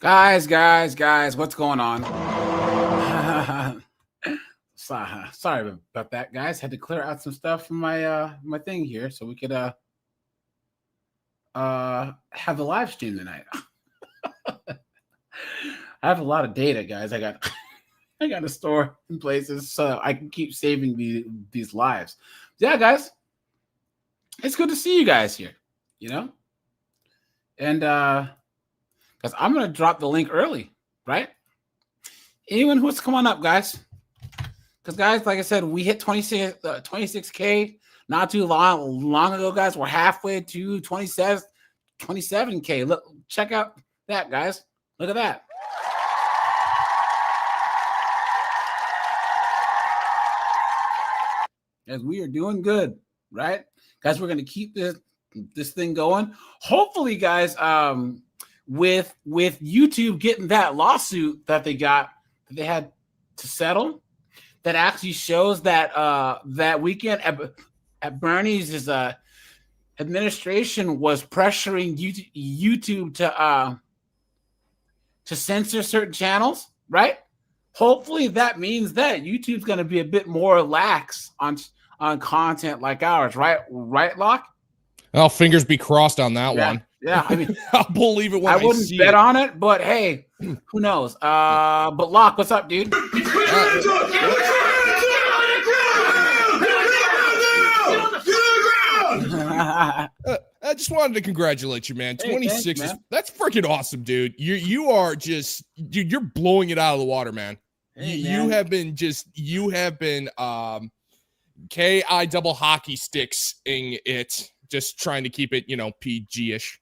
Guys, what's going on? Sorry about that, guys. Had to clear out some stuff from my thing here so we could have the live stream tonight. I have a lot of data, guys. I got to store in places so I can keep saving these lives. Yeah, guys, it's good to see you guys here. And because I'm gonna drop the link early, right? Anyone who wants to come on up, guys. Because guys, like I said, we hit 26K not too long ago, guys. We're halfway to 27K. Look, check out that, guys. Look at that. As we are doing good, right? Guys, we're gonna keep this thing going. Hopefully, guys, with YouTube getting that lawsuit that they had to settle, that actually shows that that weekend at Bernie's is administration was pressuring YouTube to censor certain channels, right? Hopefully that means that YouTube's going to be a bit more lax on content like ours, right? Right, Locke? Well, fingers be crossed on that one. Yeah, I mean, I'll believe it when I wouldn't see bet it. on it, but hey, who knows? But Locke, what's up, dude? I just wanted to congratulate you, man. 26 thanks, man. That's freaking awesome, dude. You are just, dude, you're blowing it out of the water, man. Hey, you have been K-I double hockey sticks-ing it, just trying to keep it, PG-ish.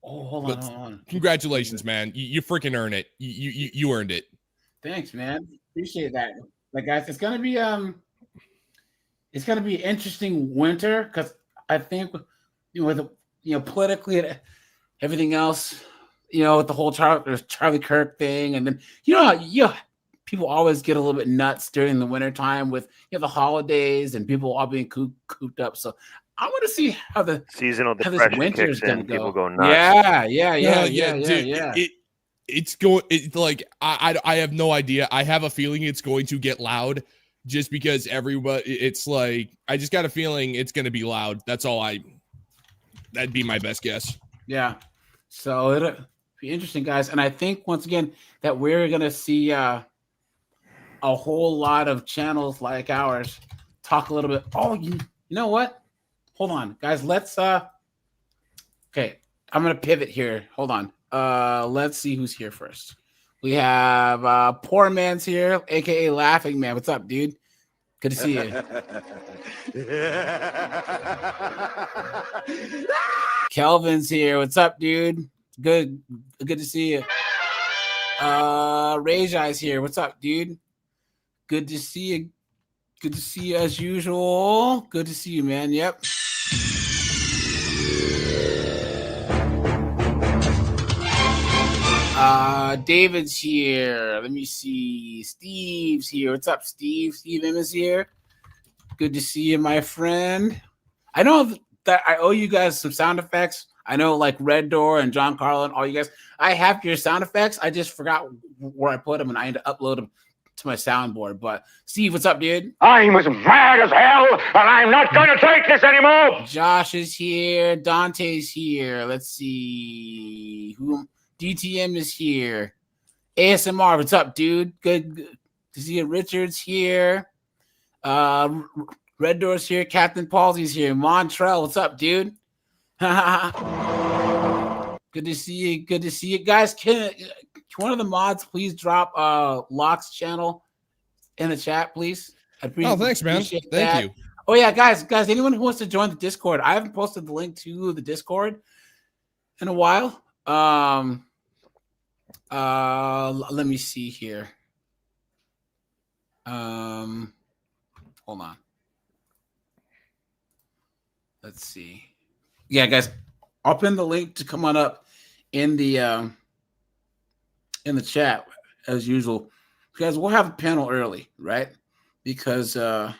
Hold on. Congratulations, man. You freaking earned it. You earned it. Thanks, man. Appreciate that. Like, guys, it's gonna be an interesting winter because I think with politically and everything else, with the whole Charlie Kirk thing, and then people always get a little bit nuts during the wintertime with the holidays and people all being cooped up. So I want to see how the seasonal depression kicks in. People go nuts. Yeah. It's going. It's like I have no idea. I have a feeling it's going to get loud, just because everybody. It's like I just got a feeling it's going to be loud. That's all. That'd be my best guess. Yeah. So it'll be interesting, guys. And I think once again that we're going to see a whole lot of channels like ours talk a little bit. Oh, you know what? Hold on, guys. Let's okay, I'm gonna pivot here. Hold on. Let's see who's here first. We have Poor Man's here, aka Laughing Man. What's up, dude? Good to see you. Kelvin's here. What's up, dude? Good to see you. Rage Eyes here. What's up, dude? Good to see you. Good to see you as usual. Good to see you, man. Yep. David's here. Let me see. Steve's here. What's up, Steve? Steve M is here. Good to see you, my friend. I know that I owe you guys some sound effects. I know, like Red Door and John Carlin, all you guys. I have your sound effects. I just forgot where I put them, and I had to upload them to my soundboard. But Steve, what's up, dude? I'm as mad as hell, and I'm not going to take this anymore. Josh is here. Dante's here. Let's see. DTM is here. ASMR, what's up, dude? Good to see you. Richard's here. Red Door's here. Captain Palsy's here. Montrell, what's up, dude? Good to see you. Good to see you. Guys, can one of the mods please drop Locke's channel in the chat, please? Thanks, man. Thank you. Oh, yeah, guys, anyone who wants to join the Discord, I haven't posted the link to the Discord in a while. Let me see here. Hold on. Let's see. Yeah, guys, I'll pin the link to come on up in the chat as usual. Guys, we'll have a panel early, right? Because we'll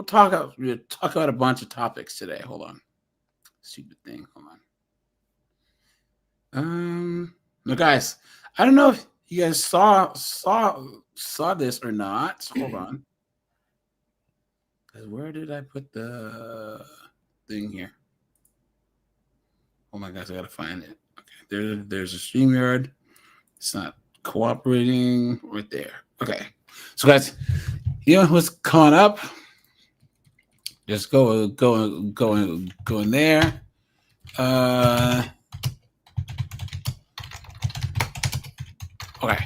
talk about a bunch of topics today. Hold on. Stupid thing. Hold on. No, guys, I don't know if you guys saw this or not. Hold on. Where did I put the thing here? Oh my gosh, I gotta find it. Okay, there's a StreamYard. It's not cooperating right there. Okay, so guys, you know what's coming up? Just go in there. Okay,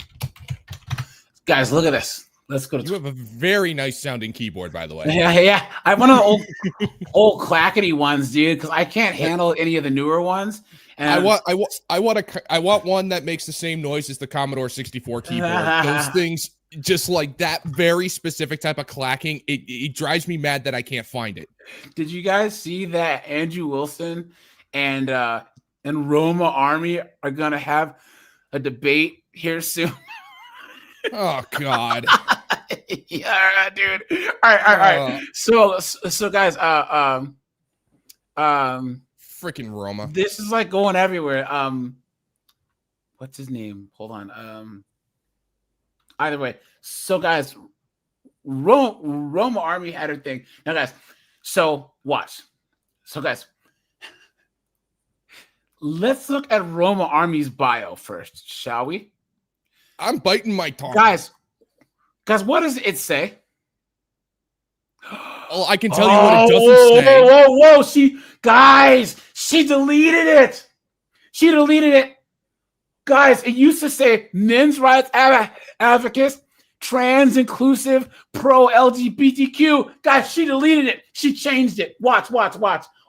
guys, look at this. Let's go to. You have a very nice sounding keyboard, by the way. Yeah. I have one of the old clackety ones, dude, because I can't handle any of the newer ones. And I want one that makes the same noise as the Commodore 64 keyboard. Those things, just like that very specific type of clacking, it drives me mad that I can't find it. Did you guys see that Andrew Wilson and Roma Army are gonna have a debate here soon? Oh God. Yeah, dude. All right. So guys, freaking Roma. This is like going everywhere. What's his name? Hold on. Either way. So guys, Roma Army had her thing. Now guys, so watch. So guys, let's look at Roma Army's bio first, shall we? I'm biting my tongue. Guys, what does it say? Oh, I can tell you what it doesn't say. Whoa. She deleted it. Guys, it used to say men's rights advocates, trans inclusive, pro LGBTQ. Guys, she deleted it. She changed it. Watch.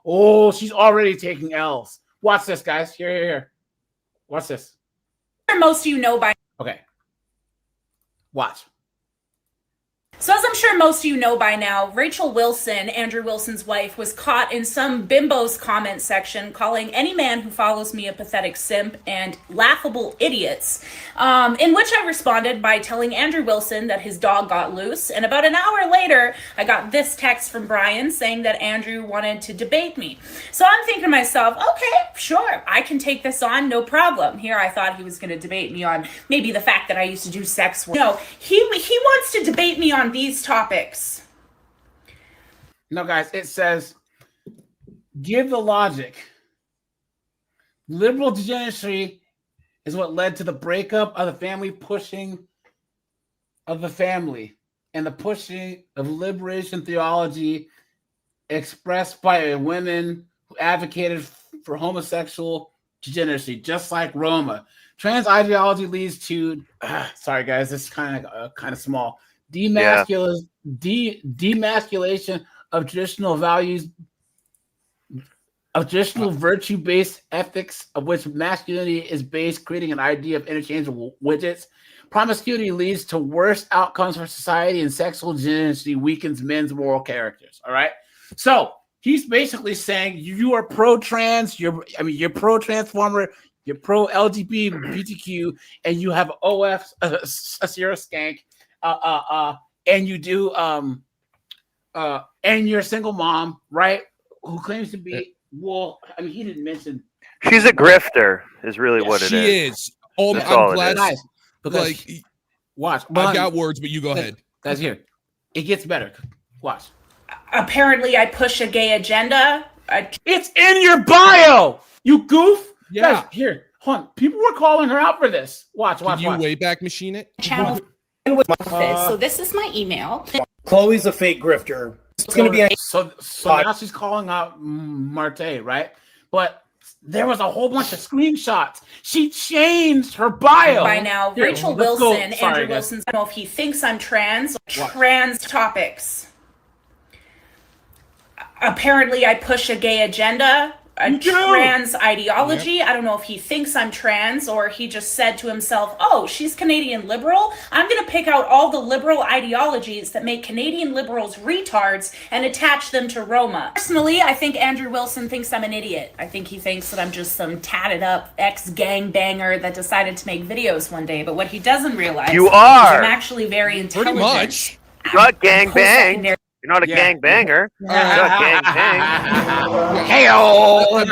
Oh, she's already taking L's. Watch this, guys. Here. Watch this. Most of you know by. Okay. Watch. So as I'm sure most of you know by now, Rachel Wilson, Andrew Wilson's wife, was caught in some bimbo's comment section calling any man who follows me a pathetic simp and laughable idiots, in which I responded by telling Andrew Wilson that his dog got loose. And about an hour later, I got this text from Brian saying that Andrew wanted to debate me. So I'm thinking to myself, okay, sure, I can take this on, no problem. Here I thought he was going to debate me on maybe the fact that I used to do sex work. No, he wants to debate me on these topics. No, guys, it says, give the logic. Liberal degeneracy is what led to the breakup of the family, pushing of the family, and the pushing of liberation theology expressed by women who advocated for homosexual degeneracy, just like Roma. Trans ideology leads to, sorry guys, this is kind of small. Demasculation of traditional values, of traditional virtue-based ethics of which masculinity is based, creating an idea of interchangeable widgets. Promiscuity leads to worse outcomes for society, and sexual degeneracy weakens men's moral characters. All right. So he's basically saying you are pro-trans, you're pro-transformer, you're pro-LGBTQ, and you have OF, a Sarah Skank. And you do and you're a single mom, right? Who claims to be he didn't mention she's a grifter, is really what it is. She is. Oh, That's I'm glad. Guys, because watch. I've got words, but you go ahead. Guys, here. It gets better. Watch. Apparently, I push a gay agenda. It's in your bio, you goof. Yeah. Guys, here. Hold on. People were calling her out for this. Watch. Can you Wayback Machine it? Channel. So this is my email. Chloe's a fake grifter. It's going to be so now she's calling out Marte, right? But there was a whole bunch of screenshots. She changed her bio. By now, Here, Rachel Wilson, Andrew Wilson's. I don't know if he thinks I'm trans. Trans topics. Apparently, I push a gay agenda. Trans ideology. Yep. I don't know if he thinks I'm trans or he just said to himself, oh, she's Canadian liberal. I'm going to pick out all the liberal ideologies that make Canadian liberals retards and attach them to Roma. Personally, I think Andrew Wilson thinks I'm an idiot. I think he thinks that I'm just some tatted up ex-gangbanger that decided to make videos one day. But what he doesn't realize is I'm actually very intelligent. Pretty much. Not gangbang. You're not a gangbanger. You're not gangbang. Hey-o!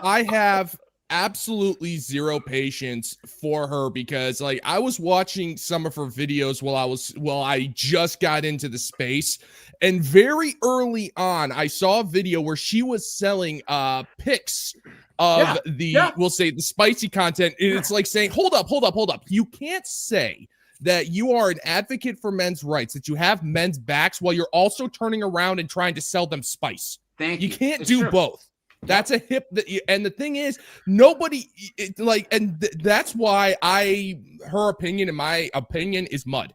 I have absolutely zero patience for her because like I was watching some of her videos while I just got into the space, and very early on I saw a video where she was selling pics of we'll say the spicy content, and it's like saying hold up, you can't say that you are an advocate for men's rights, that you have men's backs while you're also turning around and trying to sell them spice. You can't do both. That's a hip and the thing is nobody that's why her opinion, in my opinion, is mud.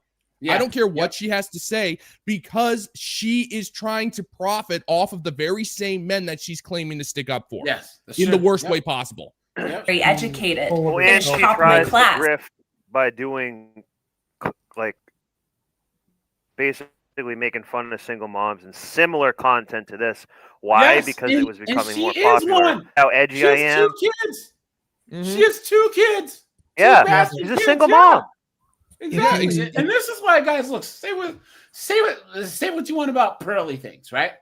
I don't care what she has to say because she is trying to profit off of the very same men that she's claiming to stick up for. In the worst way possible. Very educated. Well, and she tries to grift by doing like basically making fun of single moms and similar content to this. Why? Because it was becoming more popular. How edgy I am. She has 2 kids. She has 2 kids. Yeah, she's a single mom. Exactly. And this is why, guys, look, say what you want about pearly things, right?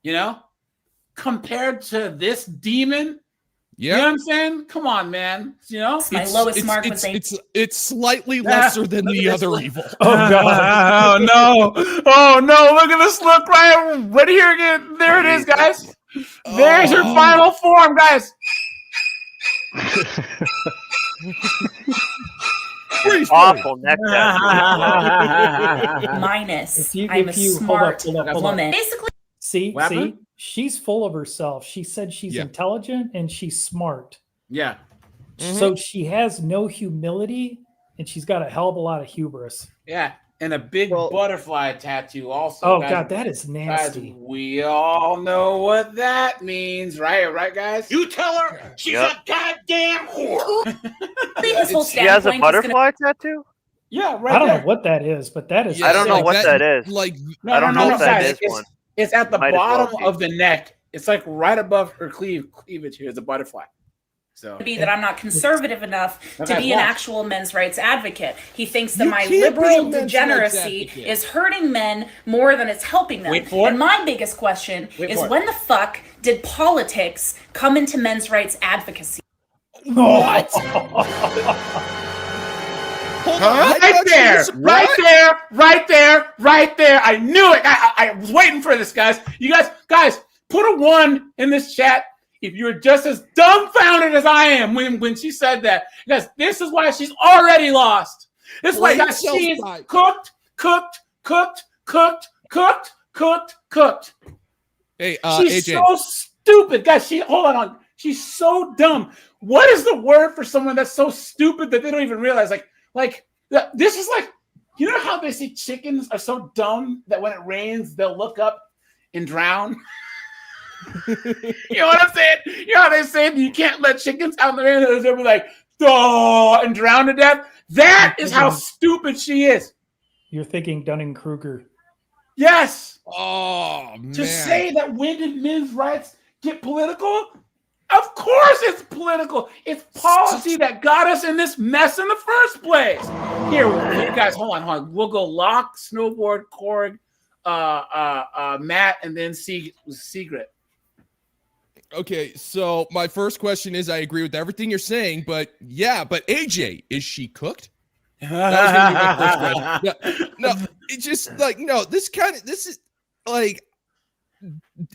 You know, compared to this demon. You know what I'm saying? Come on, man. You know, my lowest mark was it's slightly lesser than the other evil. Oh god! Oh no! Look at this look right here again. There it is, guys. There's your final form, guys. Awful neck minus. I'm a smart woman. Basically, see, she's full of herself. She said she's intelligent and she's smart. Yeah. So she has no humility and she's got a hell of a lot of hubris. Yeah. And a big butterfly tattoo also. Oh, God, that is nasty. Guys, we all know what that means, right? Right, guys? You tell her she's a goddamn whore. She has a butterfly tattoo? Yeah, right. I don't know what that is, but that is. I don't know what that is. Like, I don't know if that is one. It's at the bottom of the neck. It's like right above her cleavage here is a butterfly. So be that I'm not conservative enough to be an actual men's rights advocate. He thinks that my liberal degeneracy is hurting men more than it's helping them. And my biggest question is when the fuck did politics come into men's rights advocacy? What? Right there. I knew it. I was waiting for this, guys. You guys, put a 1 in this chat if you're just as dumbfounded as I am when she said that. Because this is why she's already lost. This is why, guys, she is cooked. Hey, she's AJ. so stupid, guys. Hold on. She's so dumb. What is the word for someone that's so stupid that they don't even realize? Like this is like, you know how they say chickens are so dumb that when it rains they'll look up and drown. You know what I'm saying? You know how they say you can't let chickens out in the rain, they'll be like, "Oh," and drown to death. That is how stupid she is. You're thinking Dunning-Kruger. Yes. Oh man. To say that when did men's rights get political? Of course it's political. It's policy that got us in this mess in the first place. Here guys, hold on. We'll go Locke, Snowboard, Korg, Matt, and then Secret. Okay, so my first question is I agree with everything you're saying, but AJ, is she cooked? That was gonna be my first question. No, it's just like this is like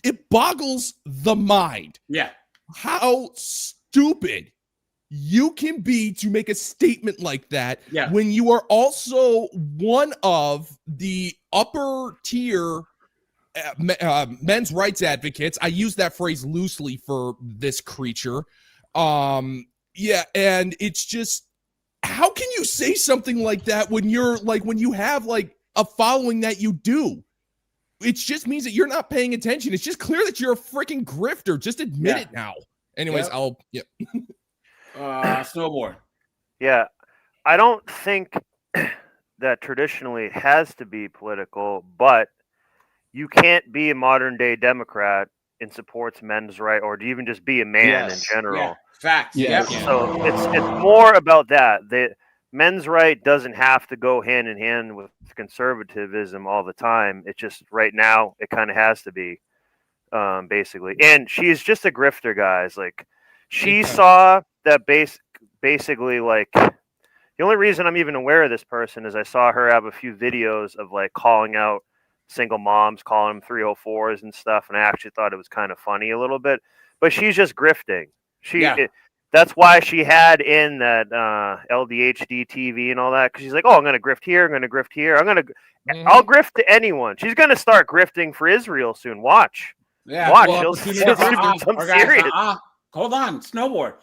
it boggles the mind. Yeah. How stupid you can be to make a statement like that when you are also one of the upper tier men's rights advocates. I use that phrase loosely for this creature. And it's just, how can you say something like that when you have like a following that you do? It just means that you're not paying attention. It's just clear that you're a freaking grifter. Just admit it now. Anyways, Snowboard. Yeah, I don't think that traditionally it has to be political, but you can't be a modern day Democrat and supports men's right, or to even just be a man in general. Yeah. Facts. Yeah. So it's more about that. The men's right doesn't have to go hand in hand with conservatism all the time. It's just right now it kind of has to be, basically. And she's just a grifter, guys. Like she saw that basically like the only reason I'm even aware of this person is I saw her have a few videos of like calling out single moms, calling them 304s and stuff, and I actually thought it was kind of funny a little bit. But she's just grifting. That's why she had in that LDHD TV and all that, because she's like, oh, I'm gonna grift here, I'm gonna grift here, I'll grift to anyone. She's gonna start grifting for Israel soon. Watch. Yeah. Watch. Well, I'm serious. Hold on, snowboard.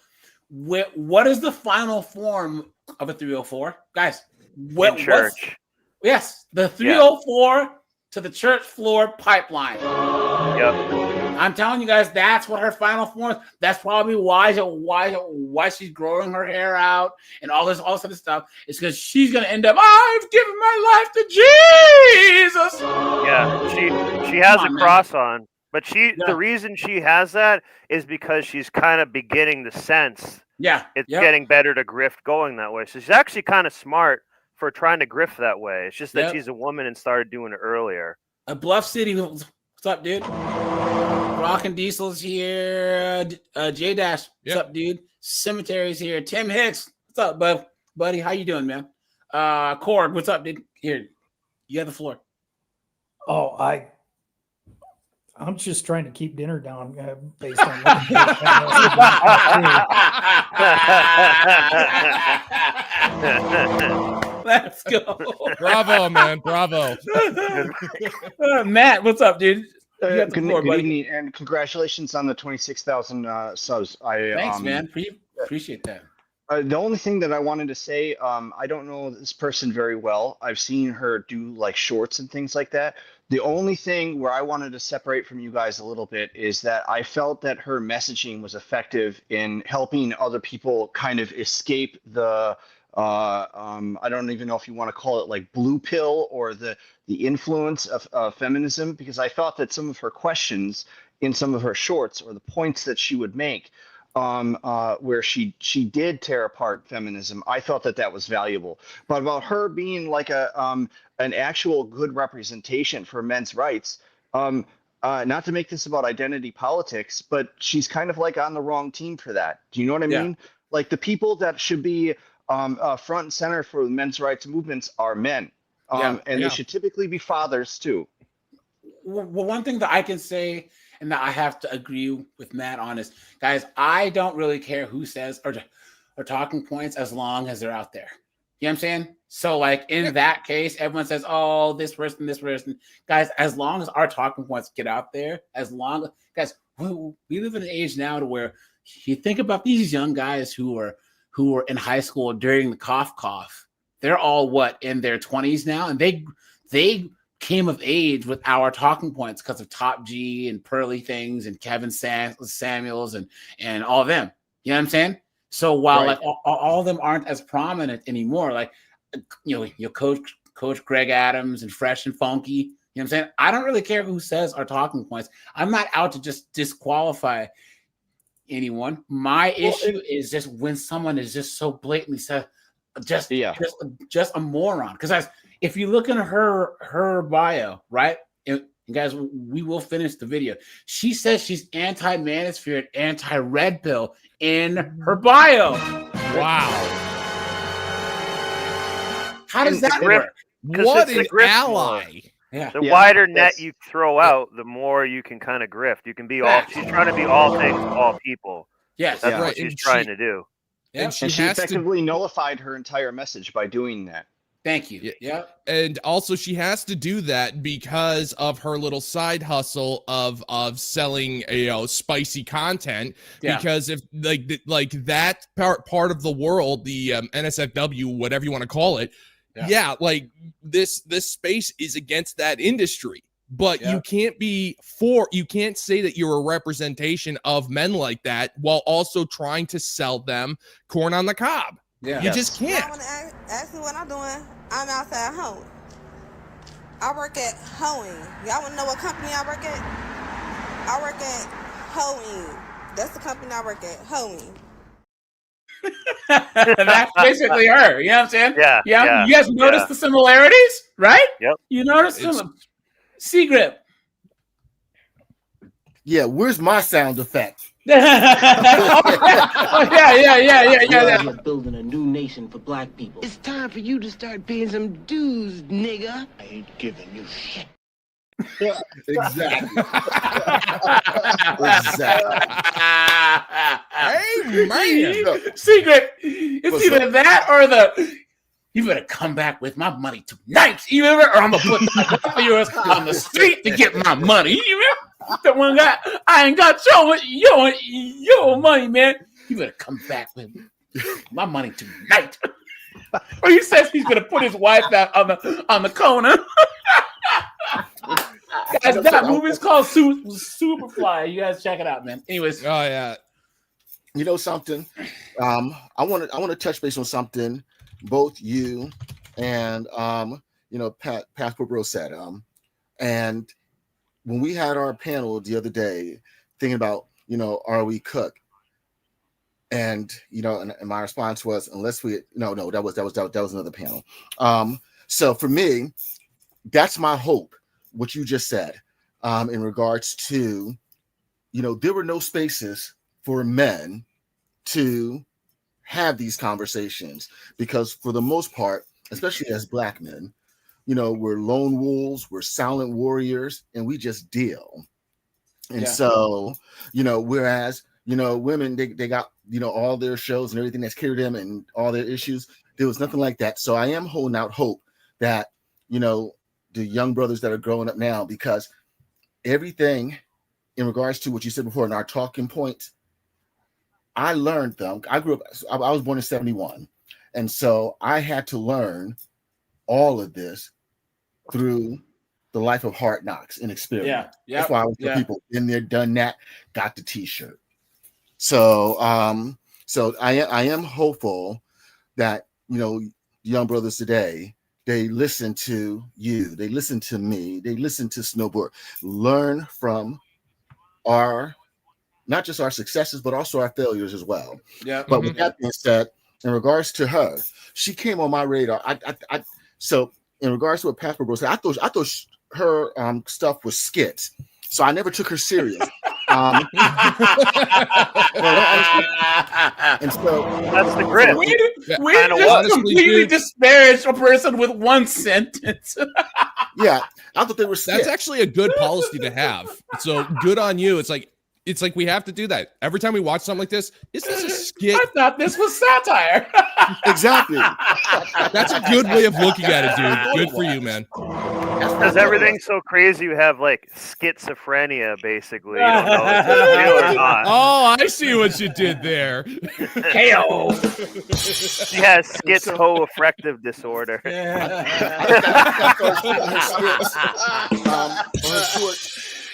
What is the final form of a 304, guys? In church. Yes, the 304 to the church floor pipeline. Yep. I'm telling you guys, that's what her final form is. That's probably why she's growing her hair out and all this other stuff. It's because she's gonna end up. I've given my life to Jesus. Yeah, she has a cross on, but the reason she has that is because she's kind of beginning to sense. Yeah, it's getting better to grift going that way. So she's actually kind of smart for trying to grift that way. It's just that she's a woman and started doing it earlier. Bluff City, what's up, dude? Rockin' Diesel's here. J Dash, what's up, dude? Cemetery's here. Tim Hicks, what's up, buddy? How you doing, man? Cord, what's up, dude? Here, you have the floor. Oh, I'm just trying to keep dinner down based on Let's go. Bravo, man. Bravo. Matt, what's up, dude? Good evening, and congratulations on the 26,000 subs. Thanks, man. Appreciate that. The only thing that I wanted to say, I don't know this person very well. I've seen her do like shorts and things like that. The only thing where I wanted to separate from you guys a little bit is that I felt that her messaging was effective in helping other people kind of escape the I don't even know if you want to call it like blue pill or the influence of feminism, because I thought that some of her questions in some of her shorts or the points that she would make where she did tear apart feminism, I thought that was valuable. But about her being like an actual good representation for men's rights, not to make this about identity politics, but she's kind of like on the wrong team for that. Do you know what I mean? Like the people that should be front and center for the men's rights movements are men, and they should typically be fathers too. Well, one thing that I can say and that I have to agree with Matt on is, guys, I don't really care who says or talking points as long as they're out there. You know what I'm saying? So like in that case, everyone says, oh, this person. Guys, as long as our talking points get out there, guys, we live in an age now to where you think about these young guys who were in high school during the cough. They're all in their 20s now, and they came of age with our talking points because of Top G and Pearly Things and Kevin Samuels and all of them. You know what I'm saying? So while like all of them aren't as prominent anymore, like Coach Greg Adams and Fresh and Funky, you know what I'm saying? I don't really care who says our talking points. I'm not out to just disqualify anyone. My issue is just when someone is just so blatantly said just a moron. Because if you look in her bio, right? And guys, we will finish the video. She says she's anti-manosphere, anti-red pill in her bio. Wow. How does that work? What an ally. Yeah. The wider net you throw out, the more you can kind of grift. You can be she's trying to be all things to all people. Yes. That's what she's trying to do. And she effectively nullified her entire message by doing that. Thank you. Yeah. And also she has to do that because of her little side hustle of selling spicy content. Yeah. Because if like that part of the world, the NSFW, whatever you want to call it, like this space is against that industry. But you can't say that you're a representation of men like that while also trying to sell them corn on the cob. Yeah. You just can't. I want to ask me what I'm doing. I'm outside hoeing. I work at hoeing. Y'all want to know what company I work at? I work at hoeing. That's the company I work at, hoeing. That's basically her. You know what I'm saying? Yeah. You guys notice the similarities, right? Yep. You notice them. C-Grip. Yeah, where's my sound effect? Yeah. We're building a new nation for black people. It's time for you to start paying some dues, nigga. I ain't giving you shit. Yeah, exactly. Hey, man. Secret. It's either that or you better come back with my money tonight. You remember? Or I'm gonna put yours on the street to get my money. You remember? That one guy, I ain't got your money, man. You better come back with my money tonight. Or he says he's gonna put his wife out on the corner. Guys, that movie's called Superfly. You guys check it out, man. Anyways, oh yeah. You know something? I want to touch base on something both you and Passport Bro said. And when we had our panel the other day, thinking about are we cooked? And and my response was, unless we that was another panel. So for me, that's my hope. What you just said, in regards to, there were no spaces for men to have these conversations, because for the most part, especially as black men, we're lone wolves, we're silent warriors, and we just deal. And so, whereas, women, they got, all their shows and everything that's carried them and all their issues, there was nothing like that. So I am holding out hope that, the young brothers that are growing up now, because everything in regards to what you said before in our talking points, I learned them. I grew up, I was born in 71. And so I had to learn all of this through the life of hard knocks and experience. Yeah. That's why I was the people in there, done that, got the t-shirt. So, so I am hopeful that, young brothers today, they listen to you, they listen to me, they listen to Snowboard, learn from not just our successes, but also our failures as well. Yeah. But with that being said, in regards to her, she came on my radar. So in regards to what Pastor Bro said, I thought her stuff was skits, so I never took her serious. And so that's the grip. We just completely disparaged a person with one sentence. Yeah, I thought they were skits. That's actually a good policy to have. So good on you. It's like we have to do that every time we watch something like this. Is this a skit? I thought this was satire. Exactly. That's a good way of looking at it, dude. Good for you, man. Because everything's so crazy, you have like schizophrenia, basically. You don't know if it's real or not. Oh, I see what you did there. KO. She has schizoaffective disorder.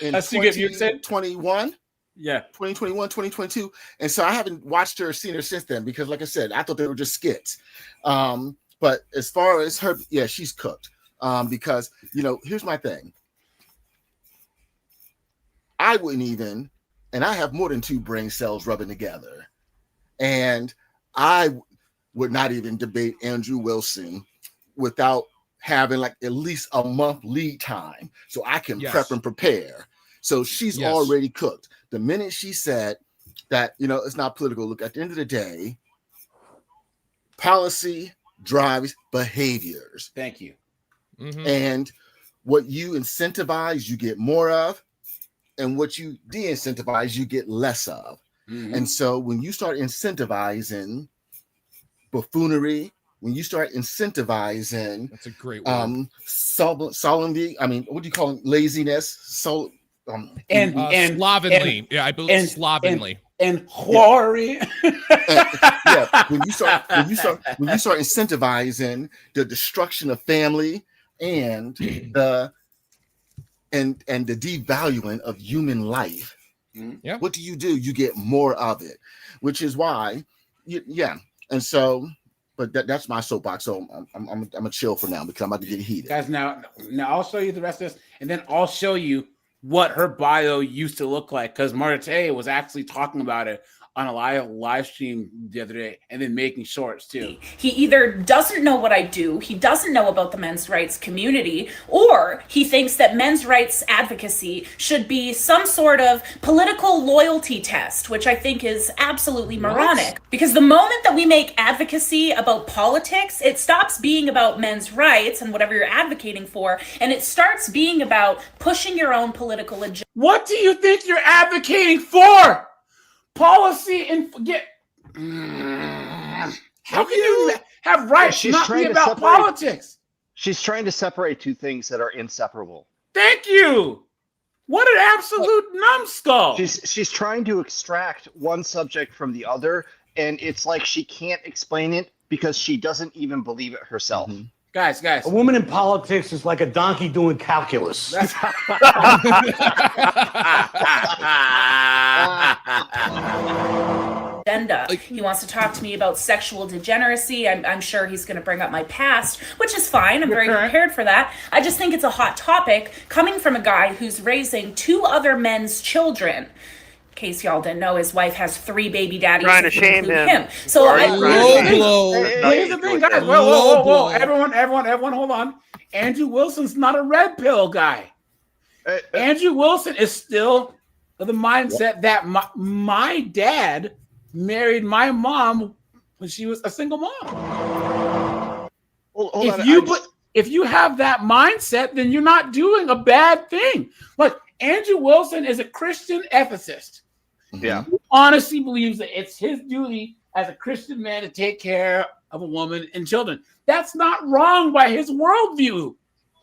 In 2021. Yeah, 2021, 2022. And so I haven't watched her or seen her since then, because like I said, I thought they were just skits. But as far as her, yeah, she's cooked. Because, here's my thing. I wouldn't even, and I have more than 2 brain cells rubbing together. And I would not even debate Andrew Wilson without having like at least a month lead time so I can prep and prepare. So she's already cooked. The minute she said that, it's not political, look, at the end of the day, policy drives behaviors. Thank you. Mm-hmm. And what you incentivize, you get more of. And what you de-incentivize, you get less of. Mm-hmm. And so when you start incentivizing buffoonery, when you start incentivizing, that's a great word. Solemnity, I mean, what do you call it? Laziness, and slovenly. I believe slovenly. And whorery. When you start incentivizing the destruction of family and the devaluing of human life, what do? You get more of it, which is why, and so. But that's my soapbox. So I'm gonna chill for now because I'm about to get heated. Guys, now I'll show you the rest of this, and then I'll show you what her bio used to look like, because Marte was actually talking about it on a live stream the other day, and then making shorts too. He either doesn't know what I do, he doesn't know about the men's rights community, or he thinks that men's rights advocacy should be some sort of political loyalty test, which I think is absolutely moronic. Because the moment that we make advocacy about politics, it stops being about men's rights and whatever you're advocating for, and it starts being about pushing your own political agenda. What do you think you're advocating for? Policy and forget. How can you have rights not be about politics? She's trying to separate two things that are inseparable. Thank you. What an absolute numbskull. She's trying to extract one subject from the other, and it's like she can't explain it because she doesn't even believe it herself. Mm-hmm. Guys. A woman in politics is like a donkey doing calculus. Agenda. He wants to talk to me about sexual degeneracy. I'm sure he's going to bring up my past, which is fine. I'm very prepared for that. I just think it's a hot topic coming from a guy who's raising 2 other men's children. In case y'all didn't know, his wife has 3 baby daddies. Trying to shame him. So here's the thing, guys. Whoa. Everyone, hold on. Andrew Wilson's not a red pill guy. Andrew Wilson is still of the mindset that my dad married my mom when she was a single mom. If you have that mindset, then you're not doing a bad thing. Look, Andrew Wilson is a Christian ethicist. Yeah. Who honestly believes that it's his duty as a Christian man to take care of a woman and children. That's not wrong by his worldview.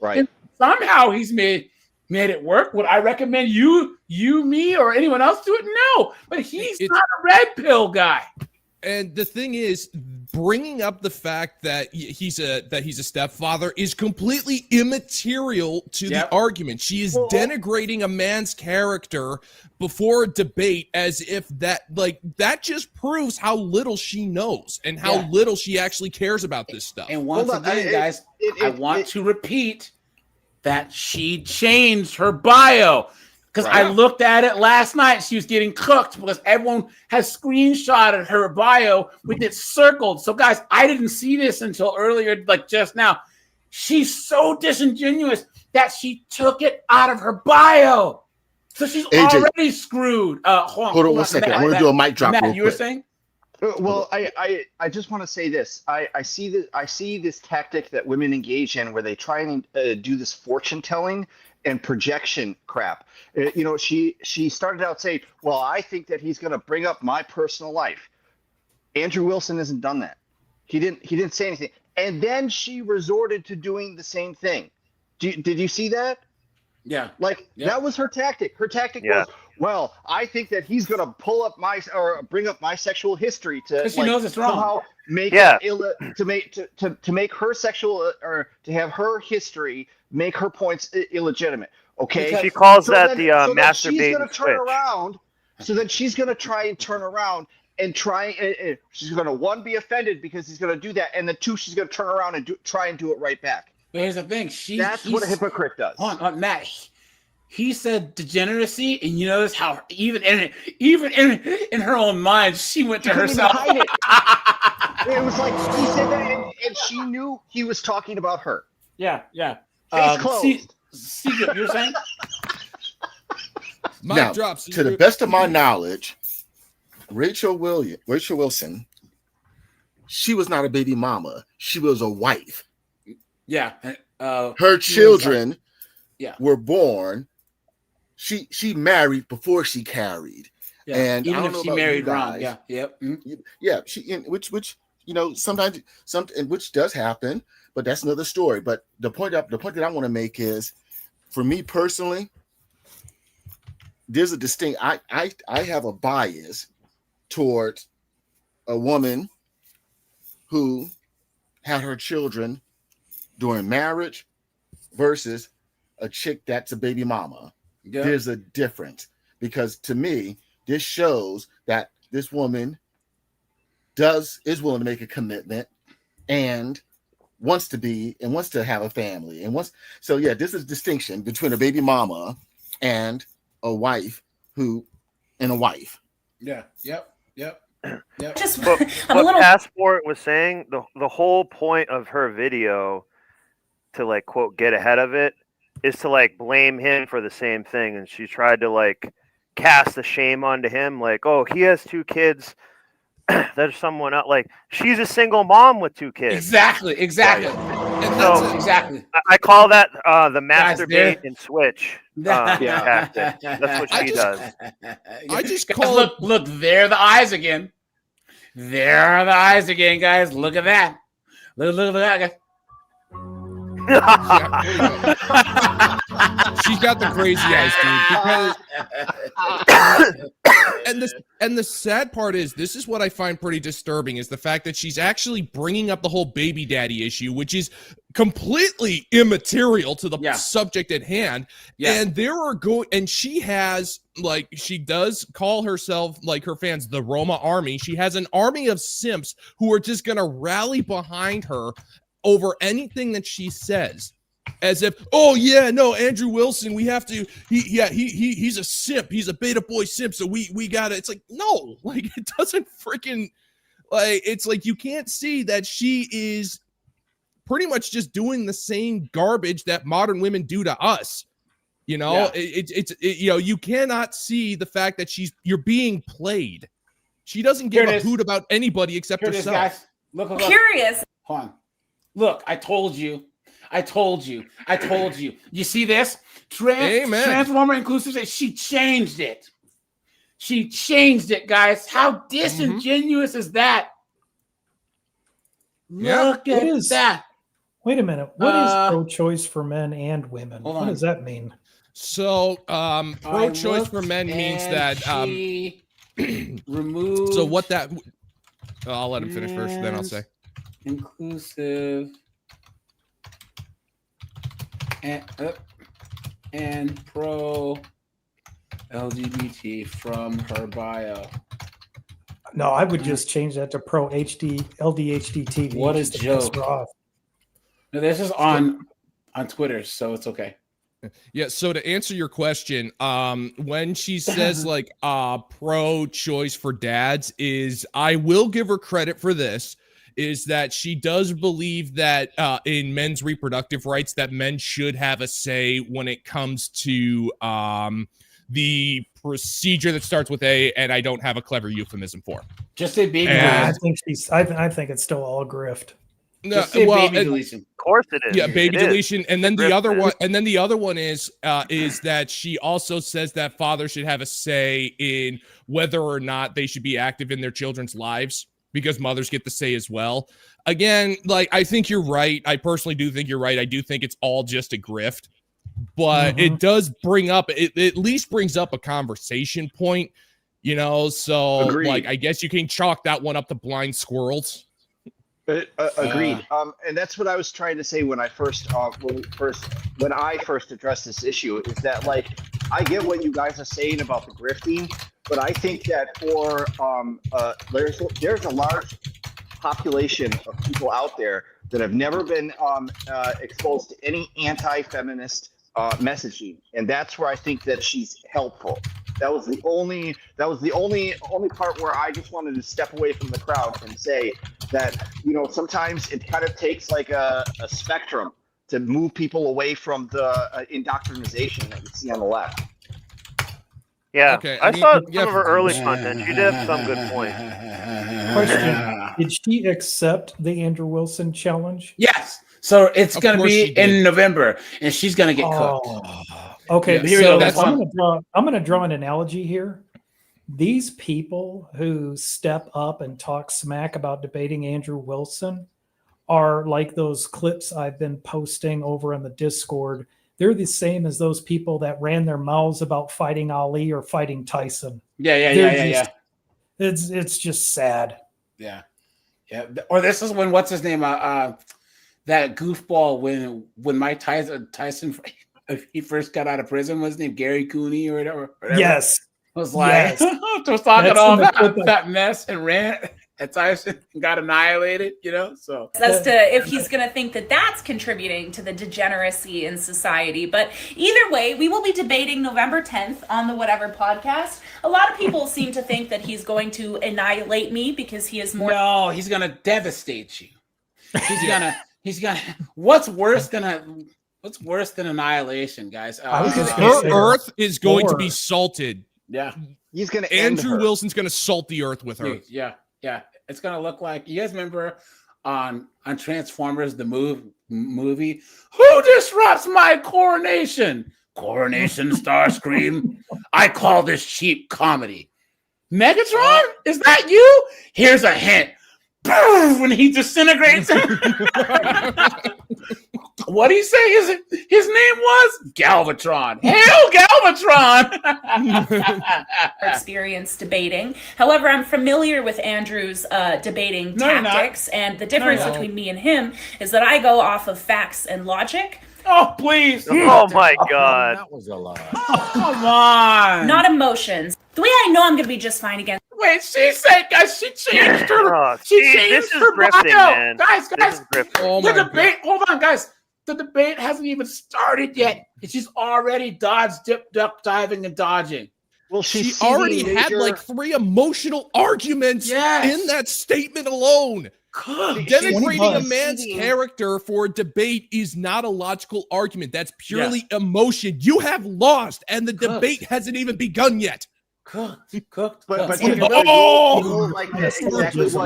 Right. And somehow he's made it work. Would I recommend you, me, or anyone else do it? No. But he's not a red pill guy. And the thing is, bringing up the fact that he's a stepfather is completely immaterial to the argument. She is denigrating a man's character before a debate as if that just proves how little she knows and how little she actually cares about this stuff. And once again, guys, I want to repeat that she changed her bio. Because I looked at it last night. She was getting cooked because everyone has screenshotted her bio with it circled. So, guys, I didn't see this until earlier, like just now. She's so disingenuous that she took it out of her bio. So she's already screwed. Hold on 1 second. I want to do a mic drop. Matt, real you were quick. saying? Well, I just want to say this. I see this tactic that women engage in where they try and do this fortune telling and projection crap. She started out saying, well, I think that he's going to bring up my personal life. Andrew Wilson hasn't done that. He didn't say anything. And then she resorted to doing the same thing. Did you see that? Yeah. That was her tactic. Her tactic was, well, I think that he's going to pull up bring up my sexual history to she knows it's wrong. Somehow make it to make her sexual or to have her history make her points illegitimate. Okay. Because she calls that the masturbating switch. She's going to turn around. So then she's going to try and turn around and she's going to be offended because he's going to do that, and then 2, she's going to turn around and try and do it right back. But here's the thing. That's what a hypocrite does. Hold on, Matt. He said degeneracy, and you notice how even in her own mind, she went to herself. Hide it. It was like he said that, and she knew he was talking about her. Yeah. Case closed. Secret, you're saying? Now, to the best of my knowledge, Rachel Wilson, she was not a baby mama. She was a wife. Yeah. Her children were born. She married before she carried. Yeah. And even I don't if know she about married you wrong. guys. Yeah. Yep. Mm-hmm. Yeah. Which sometimes which does happen, but that's another story. But the point that I want to make is, for me personally, there's a distinct. I have a bias towards a woman who had her children during marriage versus a chick that's a baby mama. Yeah. There's a difference, because to me, this shows that this woman is willing to make a commitment and wants to have a family and this is a distinction between a baby mama and a wife and a wife. Yeah. Yep. Yep. Yep. But I'm a little. Passport was saying the whole point of her video to like quote get ahead of it is to like blame him for the same thing, and she tried to like cast the shame onto him, like, oh, he has 2 kids. There's someone else. Like, she's a single mom with 2 kids. Exactly. Right. And so exactly. I call that the Guys, masturbate and switch tactic. That's what she does. I just Guys, call look, there are the eyes again. There are the eyes again, guys. Look at that. Look at that, guys. She's got the crazy eyes, dude. Because and the sad part is, this is what I find pretty disturbing, is the fact that she's actually bringing up the whole baby daddy issue, which is completely immaterial to the subject at hand. Yeah. And she has, like, she does call herself, like, her fans, the Roma army. She has an army of simps who are just gonna rally behind her over anything that she says, as if, oh yeah, no, Andrew Wilson, we have to, he's a simp, he's a beta boy simp, so we gotta. It's like, no, like, it doesn't freaking, like, it's like, you can't see that she is pretty much just doing the same garbage that modern women do to us. You know, it's you know, you cannot see the fact that you're being played. She doesn't give a hoot about anybody except herself. Guys. Look. Curious. Hold on. Look, I told you. You see this? Transformer inclusive. She changed it. Guys. How disingenuous is that? Look at that. Wait a minute. What is pro-choice for men and women? What does that mean? So, pro-choice for men means that remove. So what that? I'll let him finish first, then I'll say. Inclusive and pro LGBT from her bio. No, I would just change that to pro HD LDHD TV. What a joke! No, this is on Twitter, so it's okay. Yeah, so to answer your question, when she says like pro-choice for dads, I will give her credit for this, is that she does believe that in men's reproductive rights, that men should have a say when it comes to the procedure that starts with A, and I don't have a clever euphemism for. Just say baby. I think I think it's still all grift. No, baby deletion. Of course it is. Yeah, baby deletion. And then the other one, is that she also says that fathers should have a say in whether or not they should be active in their children's lives, because mothers get the say as well. Again, like, I think you're right. I personally do think you're right. I do think it's all just a grift, but it does bring up, it at least brings up a conversation point, you know? So Agreed. Like, I guess you can chalk that one up to blind squirrels. Agreed. And that's what I was trying to say when I first addressed this issue, is that, like, I get what you guys are saying about the grifting, but I think that for there's a large population of people out there that have never been exposed to any anti-feminist messaging, and that's where I think that she's helpful. That was the only part where I just wanted to step away from the crowd and say that, you know, sometimes it kind of takes like a spectrum to move people away from the indoctrination that you see on the left. Yeah, okay, I saw some of her early content. She did have some good points. Question: did she accept the Andrew Wilson challenge? Yes. So it's going to be in November, and she's going to get cooked. Okay, yeah, so I'm going to draw an analogy here. These people who step up and talk smack about debating Andrew Wilson are like those clips I've been posting over on the Discord. They're the same as those people that ran their mouths about fighting Ali or fighting Tyson. Yeah. It's just sad. Yeah. Or this is when, what's his name? That goofball when Mike Tyson he first got out of prison, was his name Gary Cooney or whatever? Yes. Was like, was talking all about that mess and rant. at Tyson got annihilated, you know. So as to if he's going to think that that's contributing to the degeneracy in society. But either way, we will be debating November 10th on the Whatever podcast. A lot of people seem to think that he's going to annihilate me because he is more. No, he's going to devastate you. He's gonna. What's worse than annihilation, guys? Earth is going to be salted. Yeah, he's gonna. Andrew Wilson's gonna salt the Earth with her. Yeah. It's gonna look like, you guys remember on Transformers the movie? Who disrupts my coronation? Coronation Starscream. I call this cheap comedy. Megatron, is that you? Here's a hint. When he disintegrates. What did he say? His name was Galvatron. Hail Galvatron! Experience debating. However, I'm familiar with Andrew's debating tactics, and the difference between me and him is that I go off of facts and logic. Oh, please. Oh, my God. That was a lie. Come on. Not emotions. The way I know I'm going to be just fine again. Wait, she said, guys, she changed her. She changed her grifting, bio. man. Guys, Oh the my debate. Hold on, guys. The debate hasn't even started yet. She's already duck, diving, and dodging. Well, she already had like 3 emotional arguments in that statement alone. Denigrating a man's character for a debate is not a logical argument. That's purely emotion. You have lost, and the debate hasn't even begun yet. But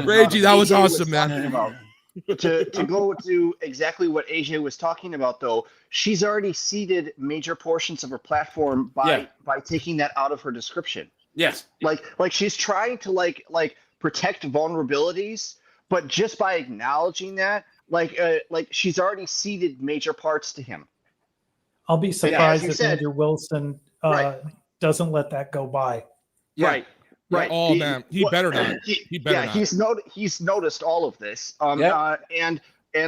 Reggie, that was awesome, man. to go to exactly what AJ was talking about, though, she's already ceded major portions of her platform by taking that out of her description. Yes, like she's trying to like protect vulnerabilities, but just by acknowledging that, like she's already ceded major parts to him. I'll be surprised if Andrew Wilson doesn't let that go by. Right. Oh man, he better not. He better not. He's noticed all of this. And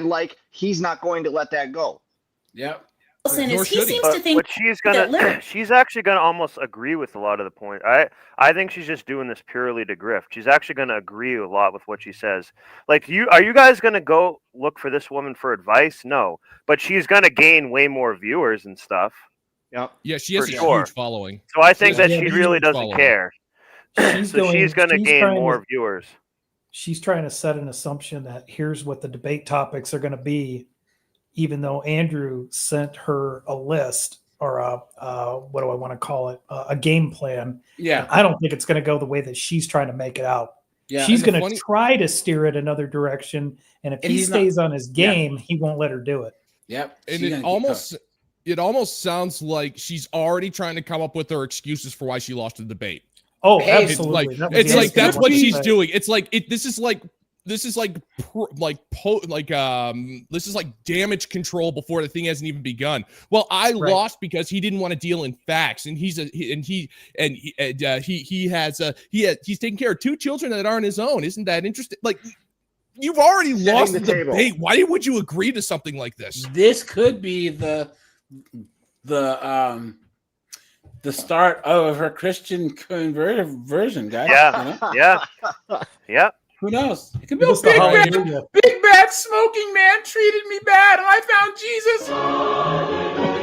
like he's not going to let that go. Yep. Wilson is, he seems to think but she's actually gonna almost agree with a lot of the point. I think she's just doing this purely to grift. She's actually gonna agree a lot with what she says. Like, are you guys gonna go look for this woman for advice? No, but she's gonna gain way more viewers and stuff. Yeah, she has a huge following. So I think that she really doesn't care. She's going to gain more viewers. She's trying to set an assumption that here's what the debate topics are going to be, even though Andrew sent her a list or what do I want to call it? A game plan. Yeah. I don't think it's going to go the way that she's trying to make it out. Yeah. She's going to try to steer it another direction. And if he stays on his game, he won't let her do it. Yep. And it almost sounds like she's already trying to come up with her excuses for why she lost the debate. Oh, absolutely. It's like that's what she's doing. It's like this is like damage control before the thing hasn't even begun. Well, I lost because he didn't want to deal in facts, and he's taking care of 2 children that aren't his own. Isn't that interesting? Like, you've already lost the debate. Why would you agree to something like this? This could be the start of her Christian conversion, guys. Yeah. Who knows? It could be big bad smoking man treated me bad, and I found Jesus.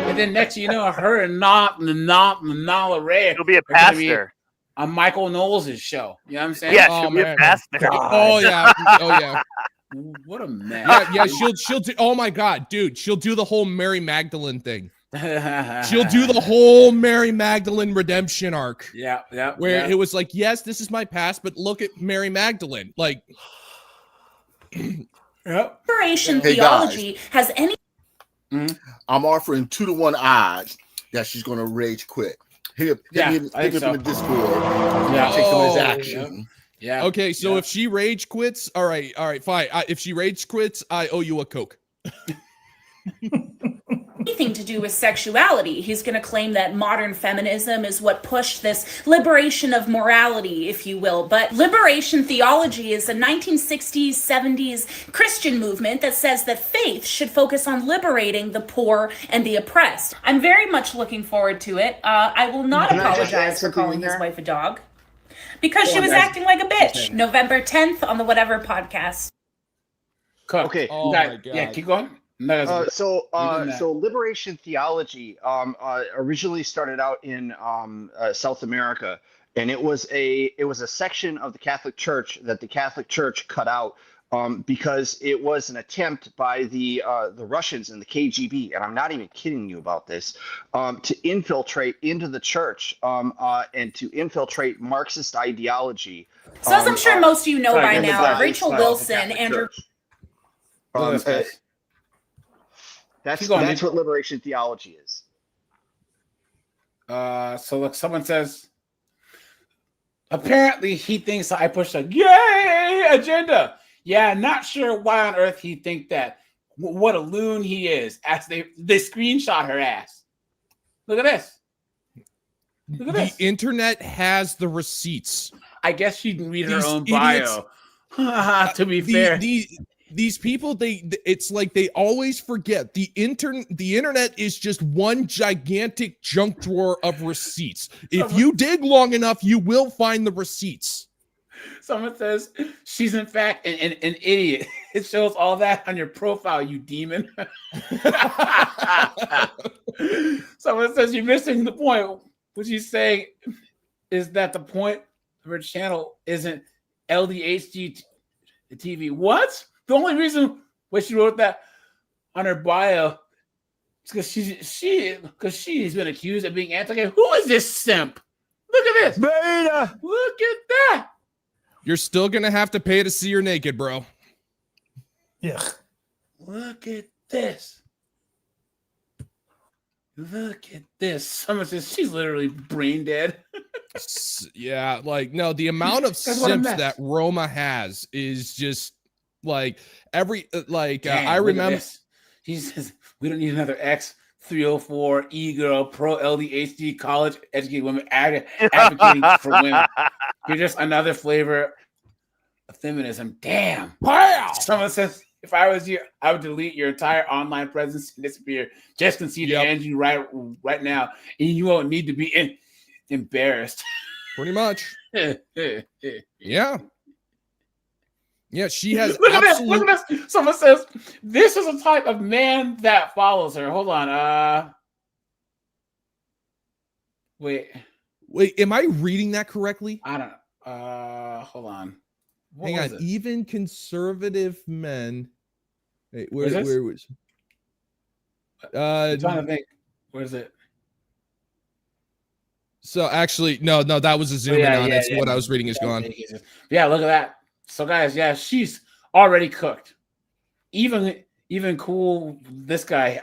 And then next, you know, her and Nala Ray. She'll be a pastor on Michael Knowles' show. You know what I'm saying? Yeah, she'll be a pastor. Oh yeah. What a mess. Yeah. She'll do. Oh my God, dude. She'll do the whole Mary Magdalene thing. She'll do the whole Mary Magdalene redemption arc. Yeah. Where it was like, yes, this is my past, but look at Mary Magdalene. Like, liberation theology has any. I'm offering 2-to-1 odds that she's going to rage quit. Hit him in the Discord. Yeah, take some of his action. Yeah. Okay, so if she rage quits, all right, fine. If she rage quits, I owe you a Coke. Anything to do with sexuality. He's going to claim that modern feminism is what pushed this liberation of morality, if you will. But liberation theology is a 1960s, 70s Christian movement that says that faith should focus on liberating the poor and the oppressed. I'm very much looking forward to it. I will not apologize for calling his wife a dog. Because she was acting like a bitch. November 10th on the Whatever podcast. Okay. Oh my God. Yeah, keep going. No, So liberation theology originally started out in South America, and it was a section of the Catholic Church that the Catholic Church cut out because it was an attempt by the Russians and the KGB, and I'm not even kidding you about this, to infiltrate into the church and to infiltrate Marxist ideology. So as I'm sure most of you know by now, Rachel Wilson, Andrew. That's what liberation theology is. So look, someone says, apparently he thinks I pushed a gay agenda. Yeah, not sure why on earth he think that. What a loon he is. As they screenshot her ass. Look at this. Look at this. The internet has the receipts. I guess she can read her own bio. To be fair. These people, it's like they always forget the internet is just one gigantic junk drawer of receipts. If you dig long enough, you will find the receipts. Someone says she's in fact an idiot. It shows all that on your profile, you demon. Someone says you're missing the point. What she's saying is that the point of her channel isn't LDHD TV. What? The only reason why she wrote that on her bio is because she's been accused of being anti-gay. Who is this simp? Look at this. Beta. Look at that. You're still gonna have to pay to see her naked, bro. Yeah. Look at this. Look at this. Someone says she's literally brain dead. Yeah, like no, the amount of simps that Roma has is just like every I remember. He says we don't need another X304 e-girl pro LDHD college educated women advocating for women. You're just another flavor of feminism. Damn. Wow. Someone says if I was you, I would delete your entire online presence and disappear. Just concede to Angie right now, and you won't need to be embarrassed. Pretty much. Yeah. Yeah, she has. Look at this. Someone says this is a type of man that follows her. Hold on. Wait, am I reading that correctly? I don't. Hold on. Hang on. Even conservative men. Wait, where was? I'm trying to think. Where's it? So actually, no, that was a zoom in on it. So what I was reading is gone. Yeah, look at that. So guys, yeah, she's already cooked. Even cool. This guy,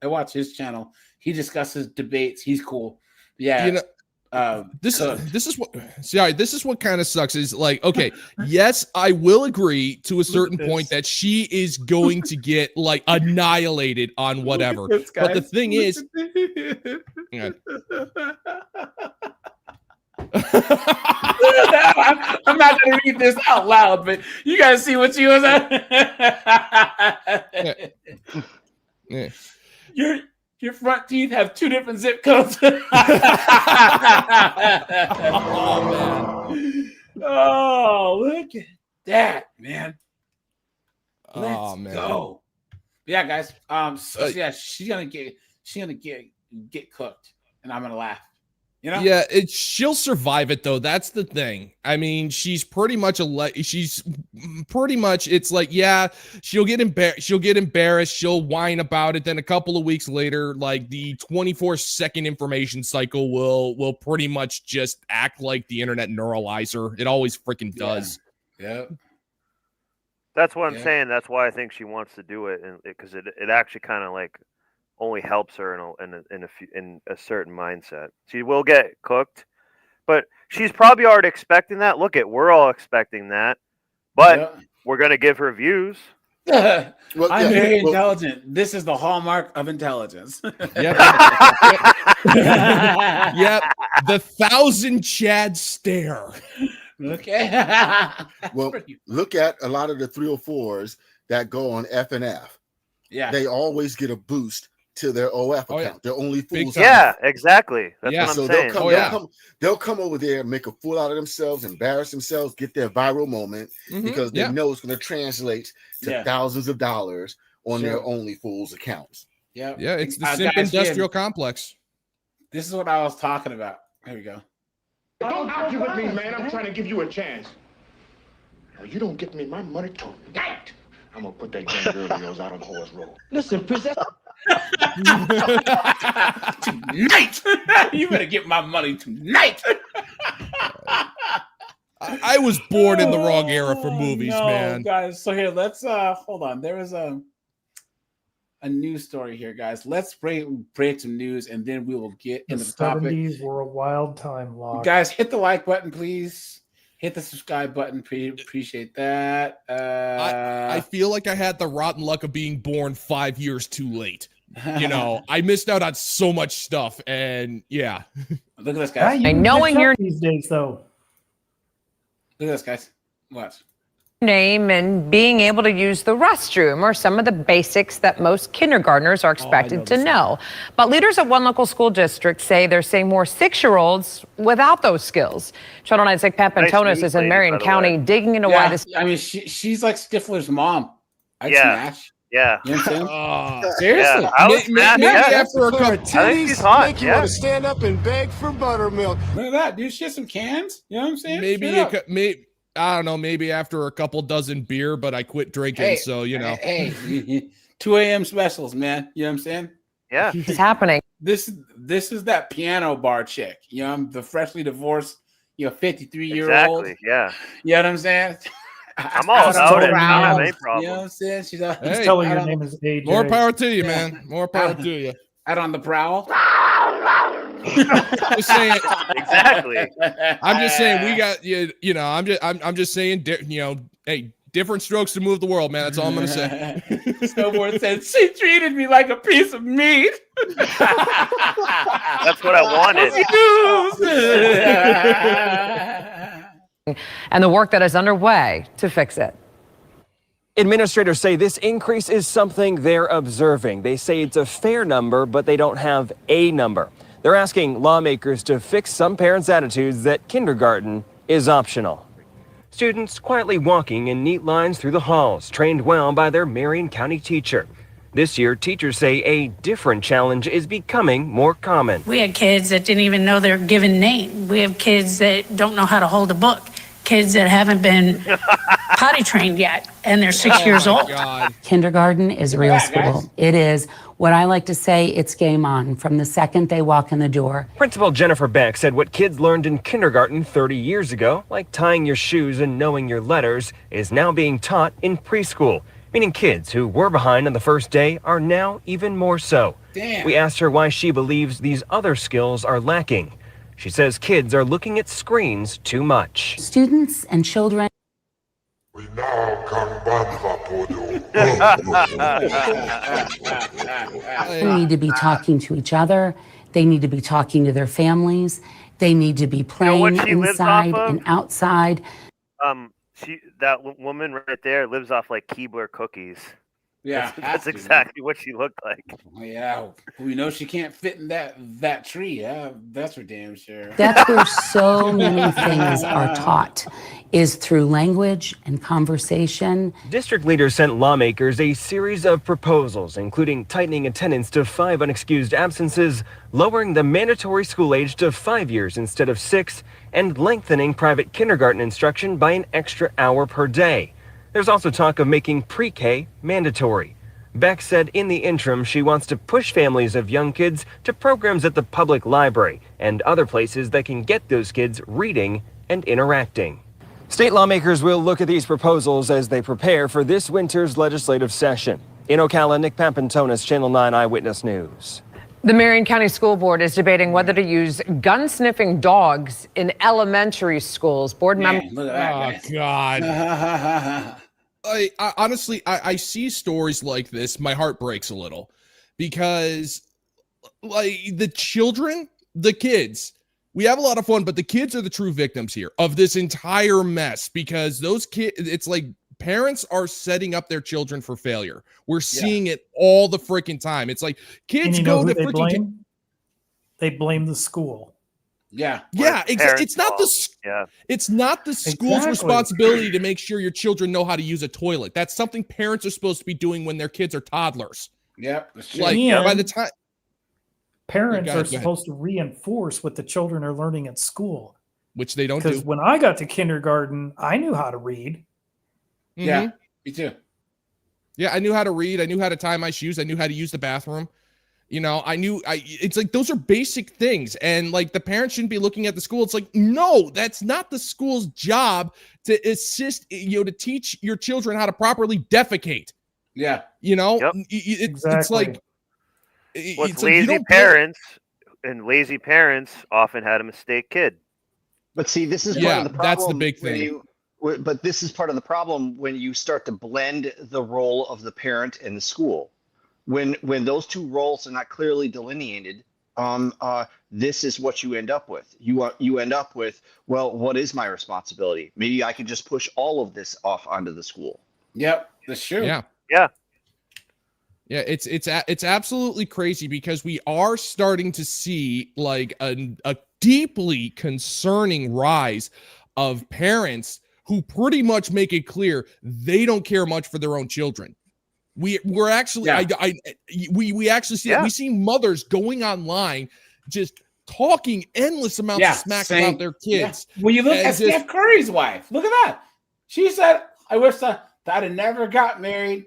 I watch his channel. He discusses debates. He's cool. Yeah. You know, this is what kind of sucks is like, okay, yes, I will agree to a certain point that she is going to get like annihilated on whatever. But the thing is, I'm not going to read this out loud, but you guys see what she was at. Yeah. Your front teeth have 2 different zip codes. Oh, man. Oh, look at that, man. Let's go. Yeah, guys. So yeah, she's gonna get cooked, and I'm gonna laugh. You know? Yeah, she'll survive it though. That's the thing. I mean, she's pretty much it's like, yeah, she'll get embarrassed, she'll whine about it, then a couple of weeks later, like the 24-second information cycle will pretty much just act like the internet neuralizer. It always freaking does. Yeah. That's what I'm saying. That's why I think she wants to do it, and because it actually kind of like only helps her in a certain mindset. She will get cooked, but she's probably already expecting that. Look, we're all expecting that, but we're gonna give her views. I'm very intelligent. This is the hallmark of intelligence. Yep. Yep. The 1,000 Chad stare. Okay. Well, look at a lot of the 304s that go on FNF. Yeah. They always get a boost to their OF account. They're only fools. Yeah, exactly. That's what I'm so saying. They'll come over there, make a fool out of themselves, embarrass themselves, get their viral moment because they know it's going to translate to thousands of dollars on their Only Fools accounts. Yeah, it's the simp industrial complex. This is what I was talking about. Here we go. Don't argue with me, man. I'm trying to give you a chance. Now, you don't get me my money tonight. I'm gonna put that young girl of yours out on the horse road. Listen, Princess. Tonight. You better get my money tonight. I was born in the wrong era for movies, man. Guys, so here, let's hold on. There was a news story here, guys. Let's break some news, and then we will get into the topic. 70s were a wild time, Locke. Guys, hit the like button, please. Hit the subscribe button. Appreciate that. I feel like I had the rotten luck of being born 5 years too late. You know, I missed out on so much stuff, and yeah. Look at this, guys. I know in your these days, though. Look at this, guys. What? Name and being able to use the restroom are some of the basics that most kindergartners are expected to know. But leaders at one local school district say they're seeing more 6-year-olds without those skills. Channel 9's Nick Papantonis is in Marion County digging into why this. I mean, she's like Stifler's mom. I'd smash. Yeah. You know what I'm saying? Seriously. Yeah, I was maybe after a couple titties, hot. Make you want to stand up and beg for buttermilk. Look at that, dude. She has some cans. You know what I'm saying? Maybe I don't know, maybe after a couple dozen beer, but I quit drinking, so you know. Hey, 2 a.m. specials, man. You know what I'm saying? Yeah. It's happening. This is that piano bar chick. You know, I'm the freshly divorced, 53-year-old. Exactly, yeah. You know what I'm saying? I'm all about it. I don't have any problem. You know what I'm saying? She's telling your name is AJ. More power to you, man. More power to you. Out on the prowl. Just saying. Exactly. I'm just saying we got you. You know, I'm just saying. Hey, different strokes to move the world, man. That's all I'm gonna say. Snowboard said she treated me like a piece of meat. That's what I wanted. And the work that is underway to fix it. Administrators say this increase is something they're observing. They say it's a fair number, but they don't have a number. They're asking lawmakers to fix some parents' attitudes that kindergarten is optional. Students quietly walking in neat lines through the halls, trained well by their Marion County teacher. This year, teachers say a different challenge is becoming more common. We had kids that didn't even know their given name. We have kids that don't know how to hold a book. Kids that haven't been potty trained yet, and they're 6 years old. God. Kindergarten is real school. It is what I like to say, it's game on from the second they walk in the door. Principal Jennifer Beck said what kids learned in kindergarten 30 years ago, like tying your shoes and knowing your letters, is now being taught in preschool, meaning kids who were behind on the first day are now even more so. Damn. We asked her why she believes these other skills are lacking. She says kids are looking at screens too much. Students and children. We now They need to be talking to each other. They need to be talking to their families. They need to be playing inside and outside. That woman right there lives off like Keebler cookies. Yeah, that's exactly what she looked like. Yeah, we know she can't fit in that tree. Yeah, that's for damn sure. That's where so many things are taught, is through language and conversation. District leaders sent lawmakers a series of proposals, including tightening attendance to 5 unexcused absences, lowering the mandatory school age to 5 years instead of 6, and lengthening private kindergarten instruction by an extra hour per day. There's also talk of making pre-K mandatory. Beck said in the interim she wants to push families of young kids to programs at the public library and other places that can get those kids reading and interacting. State lawmakers will look at these proposals as they prepare for this winter's legislative session. In Ocala, Nick Papantonis, Channel 9 Eyewitness News. The Marion County School Board is debating whether to use gun-sniffing dogs in elementary schools. Board member. Look at that, Oh, God. I honestly, I see stories like this. My heart breaks a little because, like, the children, the kids, we have a lot of fun, but the kids are the true victims here of this entire mess because those kids, it's like parents are setting up their children for failure. We're seeing it all the freaking time. It's like kids And you know go who to they freaking. blame? They blame the school. Yeah. Yeah, exactly. It's not Yeah. It's not the school's Exactly. responsibility to make sure your children know how to use a toilet. That's something parents are supposed to be doing when their kids are toddlers. Yep. That's true. Like And by the time parents Go are ahead. supposed to reinforce what the children are learning at school. Which they don't do. Because when I got to kindergarten, I knew how to read. Yeah, me too. Yeah, I knew how to read. I knew how to tie my shoes. I knew how to use the bathroom. You know, it's like those are basic things. And like the parents shouldn't be looking at the school. It's like, no, that's not the school's job to assist, to teach your children how to properly defecate. Yeah. You know, Exactly. it's like, What's lazy parents and lazy parents often had a mistake kid. But see, this is part of the problem. That's the big thing. But this is part of the problem when you start to blend the role of the parent and the school. When those two roles are not clearly delineated, this is what you end up with. You end up with, well, what is my responsibility? Maybe I can just push all of this off onto the school. Yep, that's true. Yeah. Yeah. Yeah, it's absolutely crazy because we are starting to see like a deeply concerning rise of parents who pretty much make it clear they don't care much for their own children. We're actually we actually see we see mothers going online just talking endless amounts of smack about their kids. Yeah. When you look at Steph Curry's wife, look at that. She said, "I wish that I'd have never got married.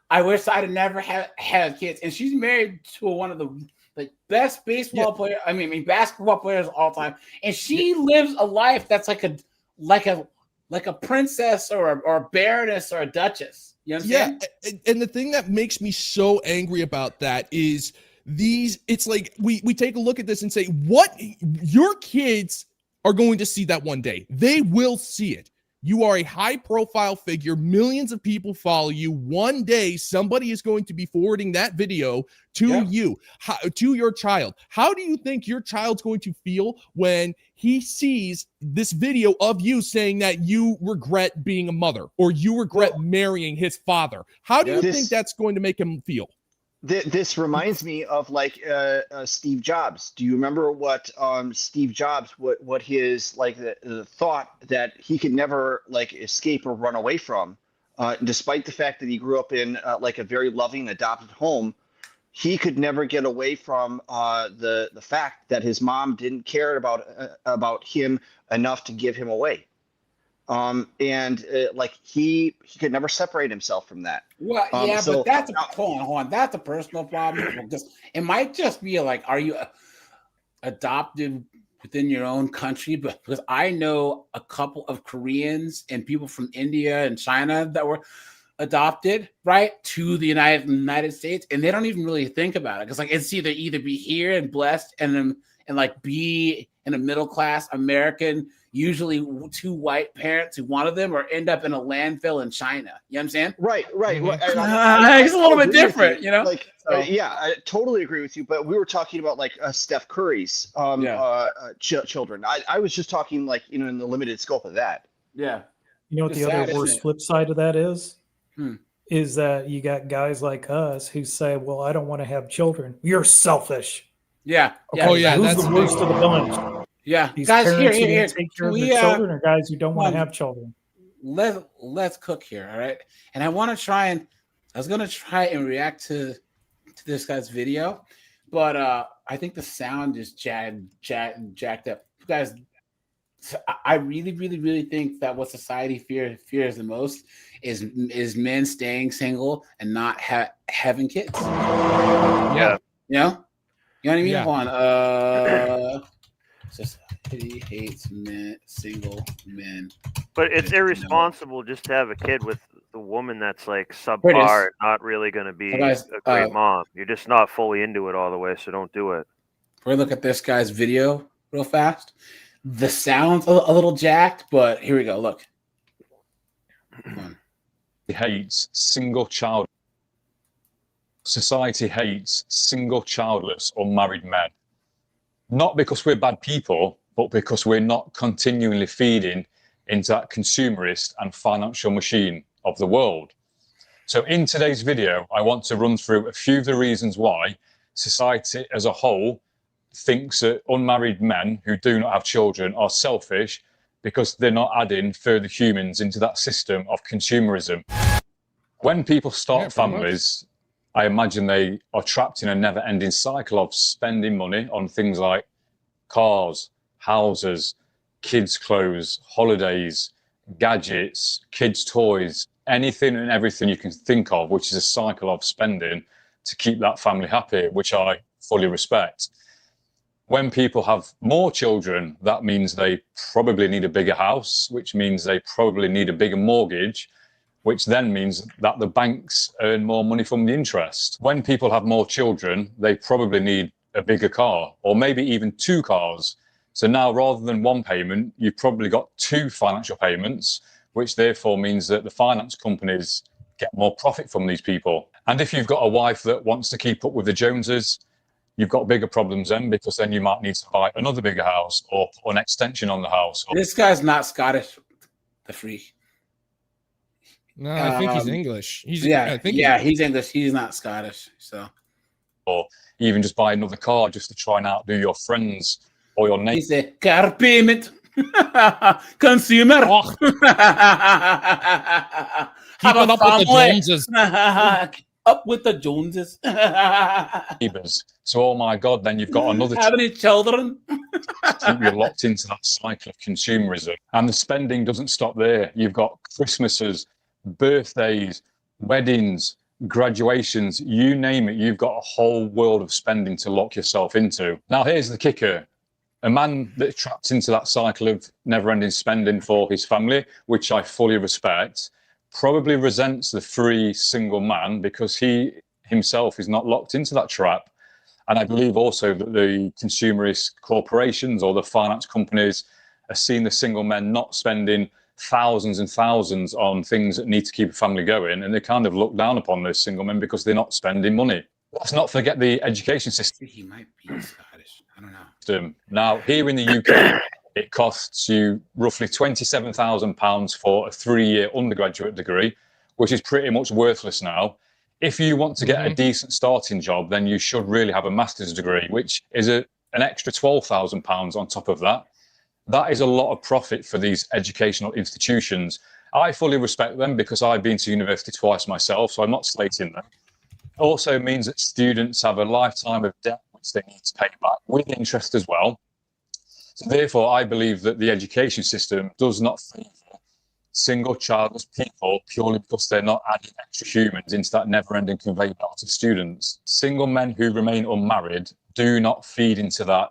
I wish I'd have never had kids." And she's married to one of the best baseball player. I mean, basketball players of all time. And she lives a life that's like a princess or a baroness or a duchess. You know what I'm saying? And the thing that makes me so angry about that is it's like we take a look at this and say, what your kids are going to see that one day. They will see it. You are a high profile figure. Millions of people follow you. One day, somebody is going to be forwarding that video to you, to your child. How do you think your child's going to feel when he sees this video of you saying that you regret being a mother or you regret marrying his father? How do you think that's going to make him feel? This reminds me of like Steve Jobs. Do you remember what Steve Jobs, what his like the thought that he could never like escape or run away from, despite the fact that he grew up in like a very loving adopted home, he could never get away from the fact that his mom didn't care about him enough to give him away. Like he could never separate himself from that. Well, but that's hold on. That's a personal problem. Because it might just be like, are you adopted within your own country? But because I know a couple of Koreans and people from India and China that were adopted right to the United States, and they don't even really think about it because like it's either be here and blessed and like be in a middle class American, usually two white parents who wanted them, or end up in a landfill in China. You know what I'm saying? Right. It's a little bit different, you know? Like, I totally agree with you. But we were talking about like Steph Curry's children. I was just talking like, in the limited scope of that. Yeah. You know what the other worst flip side of that is? Is that you got guys like us who say, well, I don't want to have children. You're selfish. Yeah. Okay, who's the worst of the bunch? Yeah. These Guys, parents who here. take care of their children, or guys who don't want to have children? Let's cook here, all right? And I was going to try and react to this guy's video, but I think the sound is jacked up. Guys, I really, really, really think that what society fears the most is men staying single and not having kids. Yeah. You know what I mean? Yeah. Hold on. Society hates single men. But it's irresponsible just to have a kid with the woman that's like subpar, not really going to be a great mom. You're just not fully into it all the way, so don't do it. We're gonna look at this guy's video real fast. The sound's a little jacked, but here we go. Look. He hates single child. Society hates single childless or married men. Not because we're bad people, but because we're not continually feeding into that consumerist and financial machine of the world. So in today's video, I want to run through a few of the reasons why society as a whole thinks that unmarried men who do not have children are selfish because they're not adding further humans into that system of consumerism. When people start families, I imagine they are trapped in a never-ending cycle of spending money on things like cars, houses, kids' clothes, holidays, gadgets, kids' toys, anything and everything you can think of, which is a cycle of spending to keep that family happy, which I fully respect. When people have more children, that means they probably need a bigger house, which means they probably need a bigger mortgage, which then means that the banks earn more money from the interest. When people have more children, they probably need a bigger car, or maybe even 2 cars. So now, rather than one payment, you've probably got 2 financial payments, which therefore means that the finance companies get more profit from these people. And if you've got a wife that wants to keep up with the Joneses, you've got bigger problems then, because then you might need to buy another bigger house or put an extension on the house. This guy's not Scottish, the freak. No, I think he's English. He's English. He's not Scottish. So, or even just buy another car just to try and outdo your friends or your neighbors. He said, car payment, consumer. Oh. Have a up with the Joneses. Up with the Joneses. Neighbors. So, oh my God, then you've got another. Have any children? You're locked into that cycle of consumerism. And the spending doesn't stop there. You've got Christmases, birthdays, weddings, graduations, you name it. You've got a whole world of spending to lock yourself into. Now, here's the kicker. A man that's trapped into that cycle of never-ending spending for his family, which I fully respect, probably resents the free single man because he himself is not locked into that trap. And I believe also that the consumerist corporations or the finance companies are seeing the single men not spending thousands and thousands on things that need to keep a family going. And they kind of look down upon those single men because they're not spending money. Let's not forget the education system. He might be Scottish. I don't know. Now, here in the UK, it costs you roughly £27,000 for a 3-year undergraduate degree, which is pretty much worthless now. If you want to get a decent starting job, then you should really have a master's degree, which is an extra £12,000 on top of that. That is a lot of profit for these educational institutions. I fully respect them because I've been to university twice myself, so I'm not slating them. It also means that students have a lifetime of debt which they need to pay back with interest as well. So therefore, I believe that the education system does not favour single childless people purely because they're not adding extra humans into that never-ending conveyor belt of students. Single men who remain unmarried do not feed into that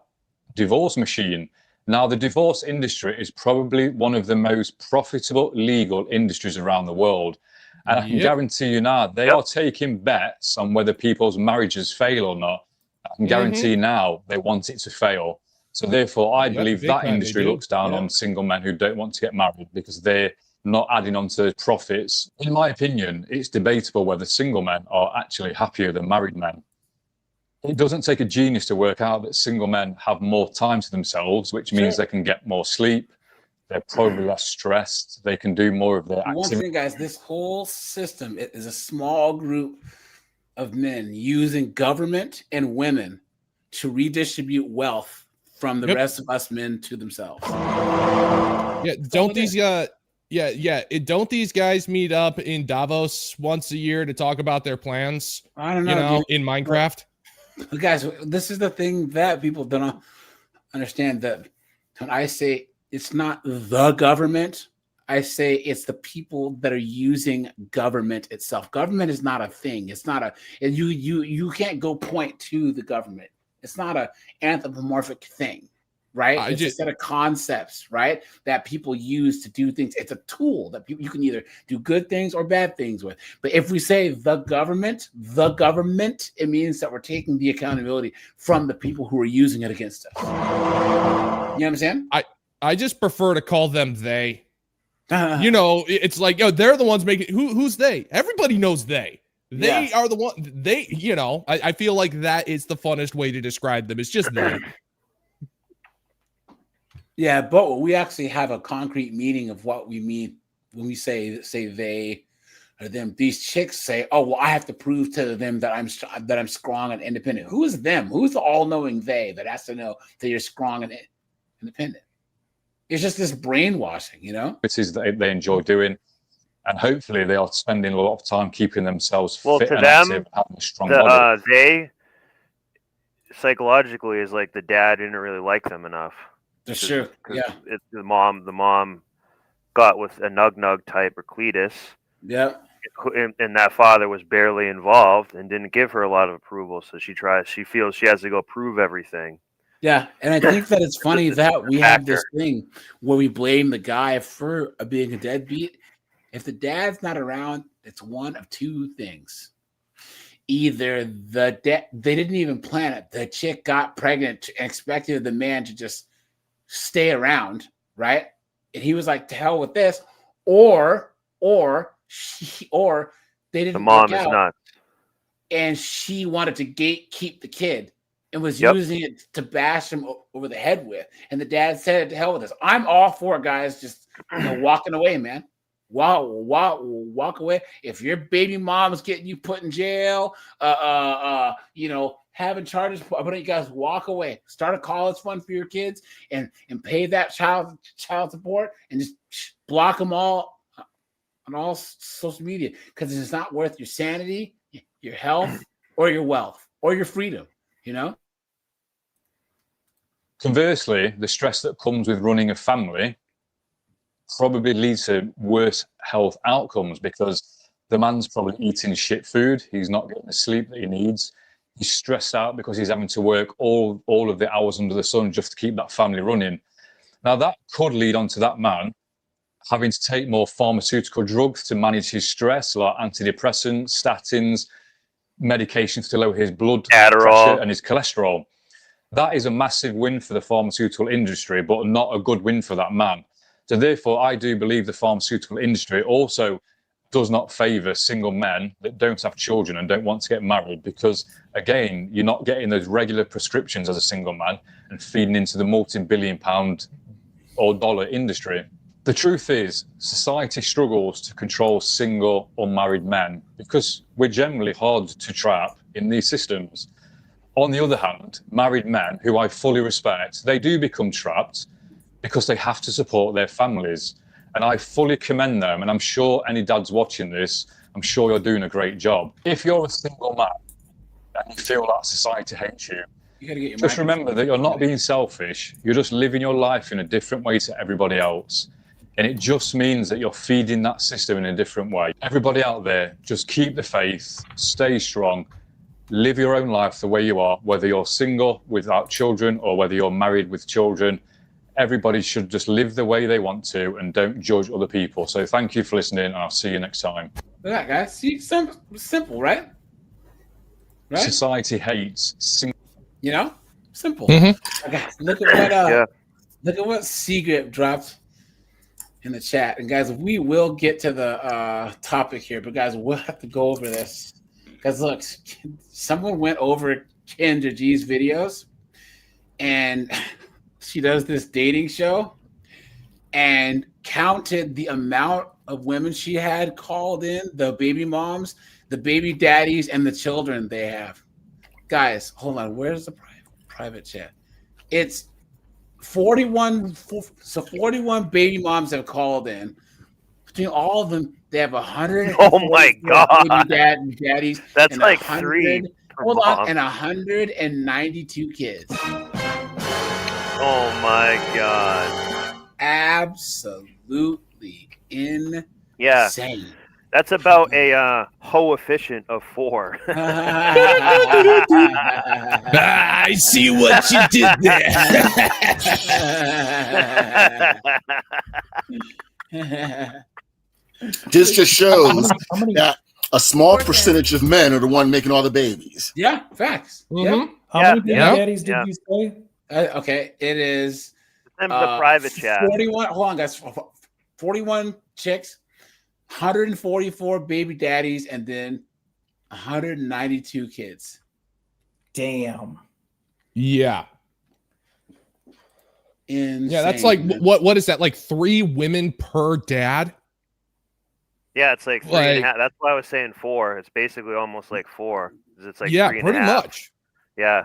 divorce machine. Now, the divorce industry is probably one of the most profitable legal industries around the world. And I can guarantee you now, they are taking bets on whether people's marriages fail or not. I can guarantee now they want it to fail. So therefore, I believe that industry looks down on single men who don't want to get married because they're not adding on to profits. In my opinion, it's debatable whether single men are actually happier than married men. It doesn't take a genius to work out that single men have more time to themselves, which means they can get more sleep. They're probably less stressed. They can do more of their activity. One thing, guys, this whole system is a small group of men using government and women to redistribute wealth from the rest of us men to themselves. Yeah, don't these don't these guys meet up in Davos once a year to talk about their plans? I don't know, in Minecraft. Guys, this is the thing that people don't understand. That when I say it's not the government, I say it's the people that are using government itself. Government is not a thing. It's not you can't go point to the government. It's not an anthropomorphic thing, right? It's a set of concepts, right, that people use to do things. It's a tool that you can either do good things or bad things with. But if we say the government, it means that we're taking the accountability from the people who are using it against us. You know what I'm saying? I just prefer to call them they. It's like, they're the ones making who's they? Everybody knows they. They are the one. They, I feel like that is the funnest way to describe them. It's just they. Yeah, but we actually have a concrete meaning of what we mean when we say they or them. These chicks say, "Oh, well, I have to prove to them that I'm strong and independent." Who is them? Who's the all-knowing they that has to know that you're strong and independent? It's just this brainwashing, you know. It is that they enjoy doing, and hopefully they are spending a lot of time keeping themselves fit to and them, active, having a strong body. they psychologically is like the dad didn't really like them enough. That's true. Yeah. The mom got with a nug type or Cletus. Yeah. And that father was barely involved and didn't give her a lot of approval. So she feels she has to go prove everything. Yeah, and I think that it's funny that we have this thing where we blame the guy for being a deadbeat. If the dad's not around, it's one of two things. Either they didn't even plan it. The chick got pregnant and expected the man to just stay around, right? And he was like, "To hell with this," or they didn't. The mom work is out, nuts, and she wanted to gatekeep the kid and was using it to bash him over the head with. And the dad said, "To hell with this. I'm all for it, guys. Just walking away, man. Walk away. If your baby mom's getting you put in jail, having charges, but you guys walk away. Start a college fund for your kids and pay that child support and just block them all on all social media because it's not worth your sanity, your health, or your wealth, or your freedom, you know?" Conversely, the stress that comes with running a family probably leads to worse health outcomes because the man's probably eating shit food. He's not getting the sleep that he needs. He's stressed out because he's having to work all of the hours under the sun just to keep that family running. Now, that could lead on to that man having to take more pharmaceutical drugs to manage his stress, like antidepressants, statins, medications to lower his blood pressure and his cholesterol. That is a massive win for the pharmaceutical industry, but not a good win for that man. So therefore, I do believe the pharmaceutical industry also does not favour single men that don't have children and don't want to get married because, again, you're not getting those regular prescriptions as a single man and feeding into the multi-billion pound or dollar industry. The truth is, society struggles to control single unmarried men because we're generally hard to trap in these systems. On the other hand, married men, who I fully respect, they do become trapped because they have to support their families. And I fully commend them. And I'm sure any dads watching this, I'm sure you're doing a great job. If you're a single man and you feel that society hates you, just remember that you're not being selfish. You're just living your life in a different way to everybody else. And it just means that you're feeding that system in a different way. Everybody out there, just keep the faith, stay strong, live your own life the way you are, whether you're single without children or whether you're married with children. Everybody should just live the way they want to and don't judge other people. So thank you for listening, and I'll see you next time. Look at that, guys. See, simple, right? Right? Society hates single. You know, simple. Mm-hmm. Okay, look at what Secret dropped in the chat. And guys, we will get to the topic here, but guys, we'll have to go over this. Because look, someone went over Kendra G's videos, and she does this dating show and counted the amount of women she had called in, the baby moms, the baby daddies, and the children they have. Guys, hold on. Where's the private chat? It's 41. So 41 baby moms have called in. Between all of them, they have 100. Oh my God! Baby daddies. That's and like 100, 3 per hold mom. on, and 192 kids. Oh my God! Absolutely insane. Yeah, that's about a coefficient of 4. I see what you did there. This just shows that a small percentage of men are the one making all the babies. Yeah, facts. Mm-hmm. Yeah. How many baby daddies did you say? Okay, it is the private chat. 41. Hold on, guys. 41 chicks, 144 baby daddies, and then 192 kids. Damn. Yeah. insane. Yeah, that's like what is that? Like 3 women per dad? Yeah, it's like 3.5. That's why I was saying 4. It's basically almost like 4. It's like 3.5. Pretty much. Yeah.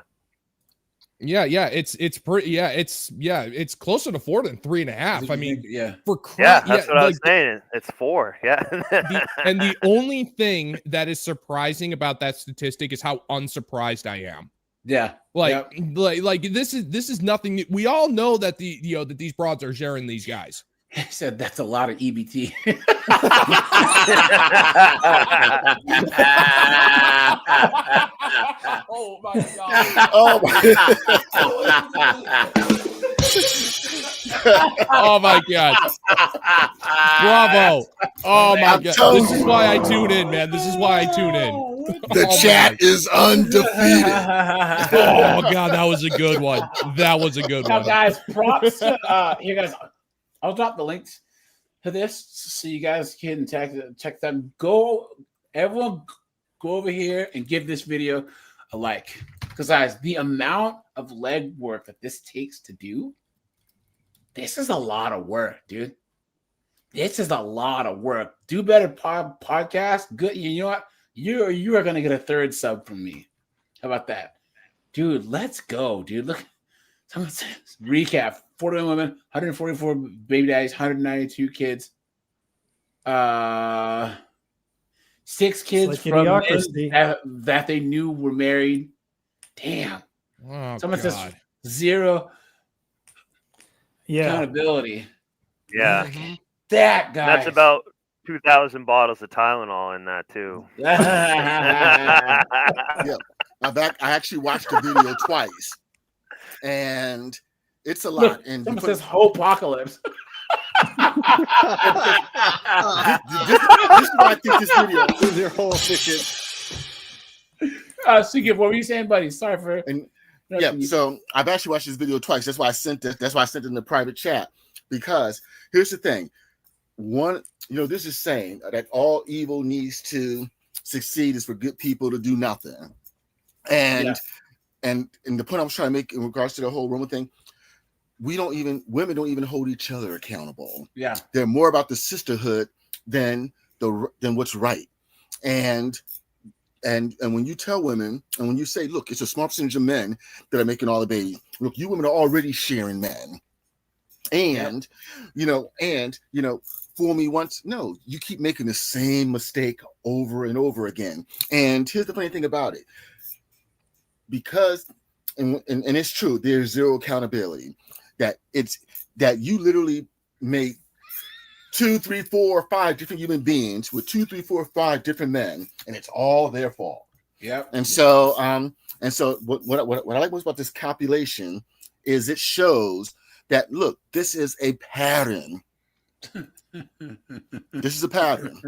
Yeah, it's pretty. Yeah, it's closer to 4 than 3.5. I mean, for that's what I was saying. It's 4. Yeah. And the only thing that is surprising about that statistic is how unsurprised I am. Yeah. Like this is nothing new. We all know that that these broads are sharing these guys. He said that's a lot of EBT. Oh my god. Oh my. Oh my god. Bravo. Oh my god. This is why I tune in, man. This is why I tune in. The chat is undefeated. Oh god, that was a good one. That was a good Now, one. guys, props to here, guys. I'll drop the links to this so you guys can check them. Everyone go over here and give this video a like. Because guys, the amount of leg work that this takes to do, this is a lot of work, dude. This is a lot of work. Do better podcast. Good. You know what? You are gonna get a 3rd sub from me. How about that? Dude, let's go, dude. Look. Someone says, recap: 41 women, 144 baby daddies, 192 kids. 6 kids from men that they knew were married. Damn. Oh, Someone God. says 0 accountability. Yeah. That guy. That's about 2,000 bottles of Tylenol in that too. Yeah. I actually watched the video twice. And it's a lot. Look, And someone says Hopocalypse. this is why I think this video is their whole efficient. Sigif, what were you saying, buddy? Sorry for so I've actually watched this video twice. That's why I sent it. That's why I sent it in the private chat. Because here's the thing. This is saying that all evil needs to succeed is for good people to do nothing. And the point I was trying to make in regards to the whole Roman thing, women don't even hold each other accountable. Yeah. They're more about the sisterhood than what's right. And when you tell women, and when you say, look, it's a small percentage of men that are making all the babies. Look, you women are already sharing men. And, fool me once. No, you keep making the same mistake over and over again. And here's the funny thing about it. Because, and it's true, there's 0 accountability. That you literally make 2, 3, 4, 5 different human beings with 2, 3, 4, 5 different men, and it's all their fault. Yeah. And so what I like most about this compilation is it shows that, look, this is a pattern. This is a pattern.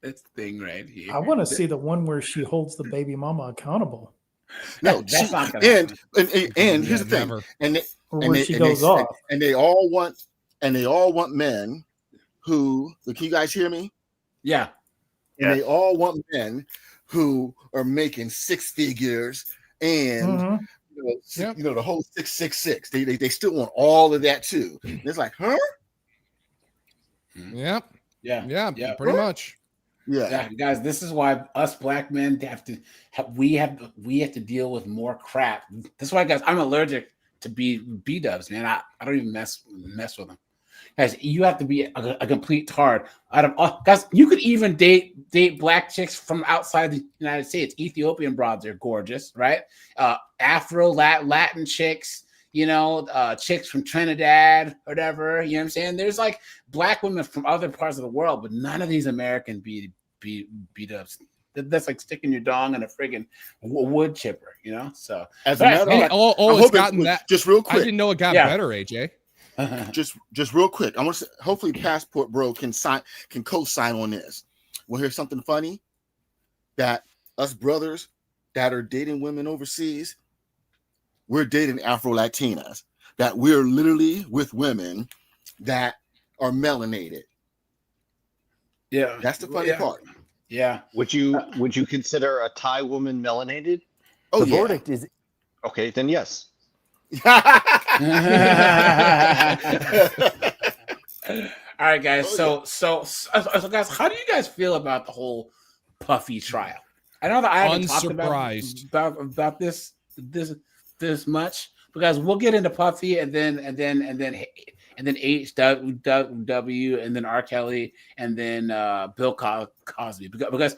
This thing right here. I want to see the one where she holds the baby mama accountable. No, that's not gonna happen. And here's the thing. And they all want men who, can you guys hear me? Yeah. And they all want men who are making 6 figures and the whole 666. They still want all of that too. And it's like, huh? Yep. Yeah. Pretty much. Yeah, guys, this is why us black men have to deal with more crap. That's why, guys, I'm allergic to B-dubs, man. I don't even mess with them. Guys, you have to be a complete tard. Guys, you could even date black chicks from outside the United States. Ethiopian broads are gorgeous, right? Afro Latin chicks. Chicks from Trinidad, whatever. You know what I'm saying? There's like black women from other parts of the world, but none of these American B-dubs. That's like sticking your dong in a friggin' wood chipper, So as a matter of fact, it's gotten that. Just real quick, I didn't know it got better, AJ. just real quick. I want to hopefully Passport Bro can co-sign on this. Well, here's something funny that us brothers that are dating women overseas. We're dating Afro-Latinas, that we're literally with women that are melanated. Yeah. That's the funny part. Yeah. Would you consider a Thai woman melanated? Oh, the verdict is okay, then yes. All right, guys. So, guys, how do you guys feel about the whole Puffy trial? I know that I haven't talked about this much, because we'll get into Puffy and then HW and then R. Kelly and then Bill Cosby. Because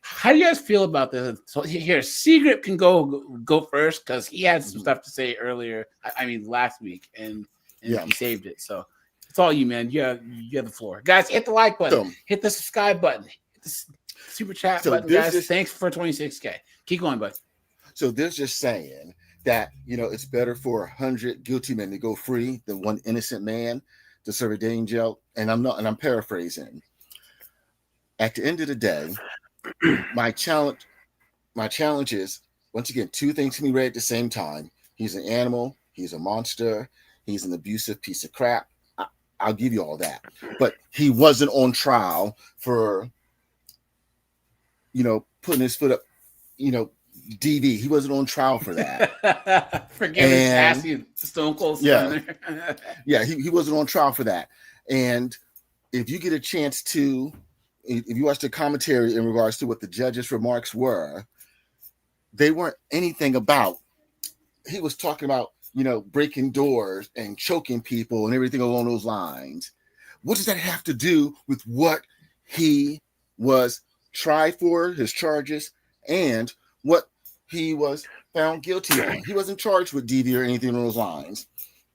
how do you guys feel about this? So here, Secret can go first, because he had some stuff to say earlier. I mean, last week, and he saved it. So it's all you, man. You have the floor, guys. Hit the like button, hit the subscribe button, hit the super chat button, guys. Thanks for 26K. Keep going, bud. So they're just saying that, it's better for 100 guilty men to go free than one innocent man to serve a day in jail. And I'm paraphrasing. At the end of the day, my challenge is, once again, two things can be read at the same time. He's an animal, he's a monster, he's an abusive piece of crap. I'll give you all that. But he wasn't on trial for, putting his foot up, DV. He wasn't on trial for that. For giving Cassie Stone Cold. Yeah, he wasn't on trial for that. And if you get a chance to, if you watch the commentary in regards to what the judge's remarks were, they weren't anything about. He was talking about, breaking doors and choking people and everything along those lines. What does that have to do with what he was tried for, his charges, and what he was found guilty on? He wasn't charged with DV or anything along those lines.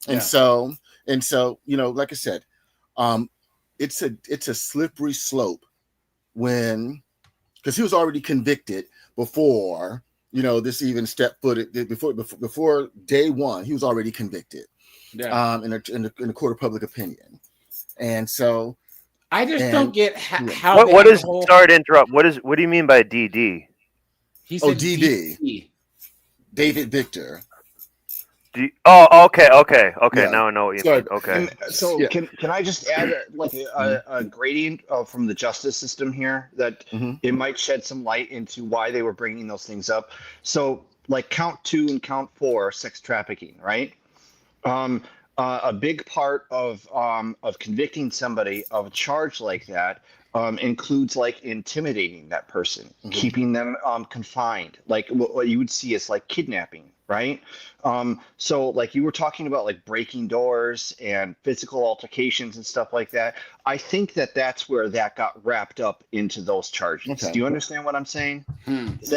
And so, like I said, it's a slippery slope because he was already convicted before, this even stepped foot before day one. He was already convicted. In the court of public opinion. And so I just don't get how what is sorry to interrupt. What do you mean by DD? He said DV. David Victor. Okay. Yeah. Now I know what you mean. Okay. So can I just add a gradient from the justice system here that it might shed some light into why they were bringing those things up. So like count 2 and count 4, sex trafficking, right? A big part of convicting somebody of a charge like that includes like intimidating that person, keeping them confined, like what you would see as like kidnapping, right? So like you were talking about like breaking doors and physical altercations and stuff like that. I think that's where that got wrapped up into those charges. Okay. Do you understand what I'm saying? Does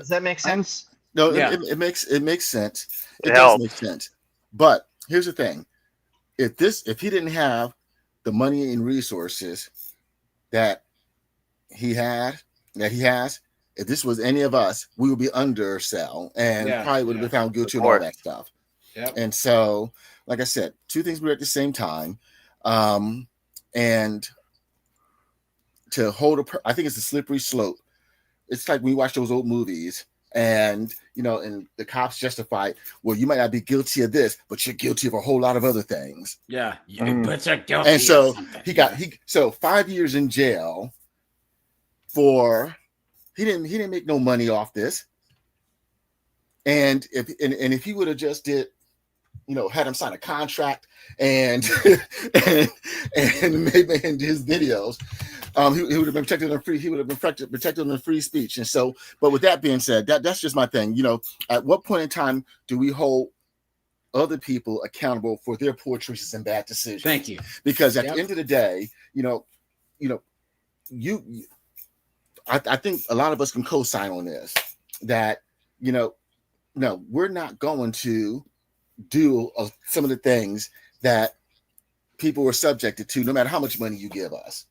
that make sense? No, it makes sense. It does make sense. But here's the thing: if he didn't have the money and resources that he has, if this was any of us, we would be under cell and probably would have been found guilty of all that stuff. Yep. And so, like I said, two things were at the same time, and to hold I think it's a slippery slope. It's like when you watch those old movies. And and the cops justify, well, you might not be guilty of this, but you're guilty of a whole lot of other things. Yeah, but you're guilty. And so so 5 years in jail for he didn't make no money off this. And if he would have just did, had him sign a contract and and made his videos, he would have been protected on free. He would have been protected on free speech. And so, but with that being said, that's just my thing. At what point in time do we hold other people accountable for their poor choices and bad decisions? Thank you. Because at the end of the day, I think a lot of us can co-sign on this. That no, we're not going to do some of the things that people were subjected to, no matter how much money you give us.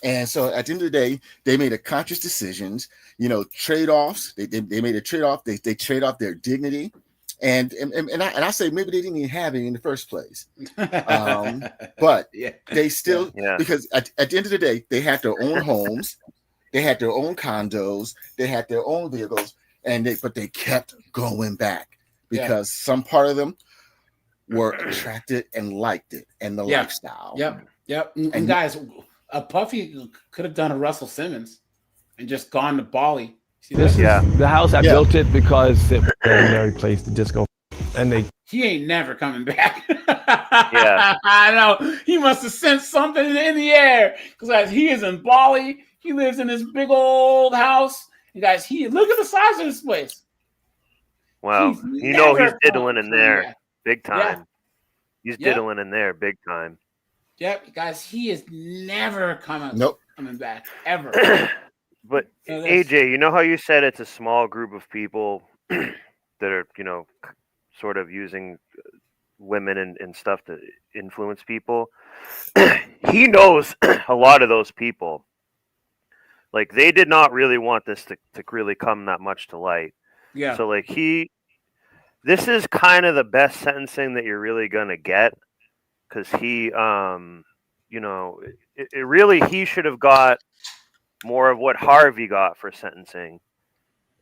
And so at the end of the day, they made a conscious decisions, trade-offs. They made a trade-off. They trade off their dignity. And I say maybe they didn't even have it in the first place. But they still, because at the end of the day, they had their own homes, they had their own condos, they had their own vehicles, but they kept going back because some part of them were attracted and liked it and the lifestyle. Yep. And guys, Puffy could have done a Russell Simmons and just gone to Bali. The house, I built it because it was an ordinary place to just go And he ain't never coming back. Yeah, I know. He must have sensed something in the air because he is in Bali. He lives in this big old house. You guys, look at the size of this place. well, he's diddling in there big time. Yeah. He's diddling in there big time. Yep, guys, he is never coming back ever. But AJ, you know how you said it's a small group of people that are, sort of using women and stuff to influence people? He knows a lot of those people. Like, they did not really want this to really come that much to light. Yeah. So, like, this is kind of the best sentencing that you're really going to get. Because he he should have got more of what Harvey got for sentencing,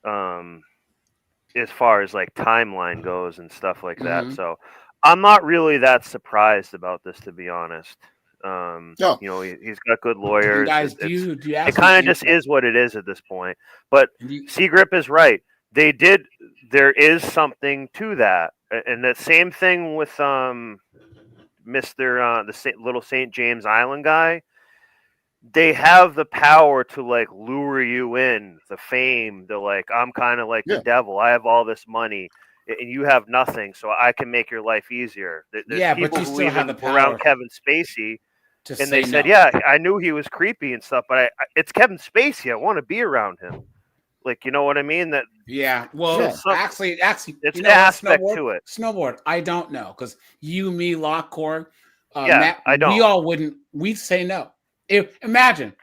as far as like timeline goes and stuff like that. So I'm not really that surprised about this, to be honest. He's got good lawyers. Guys, it kind of just is what it is at this point. But Seagrip is right. There is something to that, and that same thing with the little St. James Island guy. They have the power to like lure you in, the fame. They're like, I'm kind of like the devil. I have all this money and you have nothing, so I can make your life easier. There's people who even around Kevin Spacey, and they said, yeah, I knew he was creepy and stuff, but it's Kevin Spacey. I want to be around him. Like, you know what I mean? Actually, it's an aspect to it. Snowboard, I don't know, because you, me, Lockcore, Matt, I don't. We all wouldn't. We'd say no. Imagine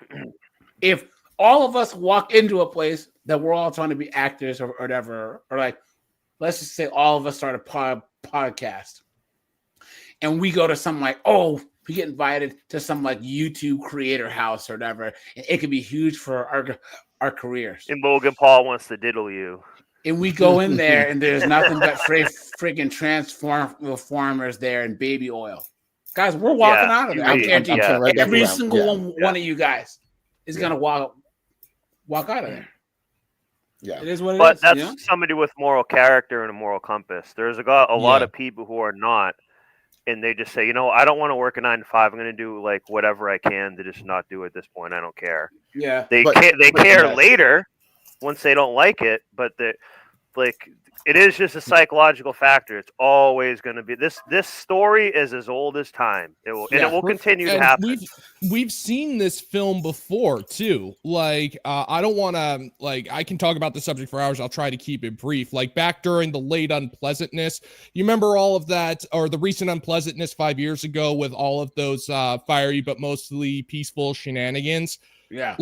if all of us walk into a place that we're all trying to be actors or whatever, or like, let's just say all of us start a podcast, and we go to some like, we get invited to some like YouTube creator house or whatever. It could be huge for our careers. And Logan Paul wants to diddle you. And we go in there and there's nothing but friggin' transformers there and baby oil. Guys, we're walking out of there. I guarantee every single one of you guys is going to walk out of there. Yeah. It is what it is. But that's somebody with moral character and a moral compass. There's a lot of people who are not. And they just say, I don't want to work a 9 to 5. I'm going to do like whatever I can to just not do it at this point. I don't care. Yeah. They care later once they don't like it, but it is just a psychological factor. It's always going to be this story is as old as time. It will continue to happen. We've seen this film before too. Like I don't want to I can talk about the subject for hours. I'll try to keep it brief. Like back during the late unpleasantness, you remember all of that, or the recent unpleasantness 5 years ago with all of those fiery but mostly peaceful shenanigans. Yeah.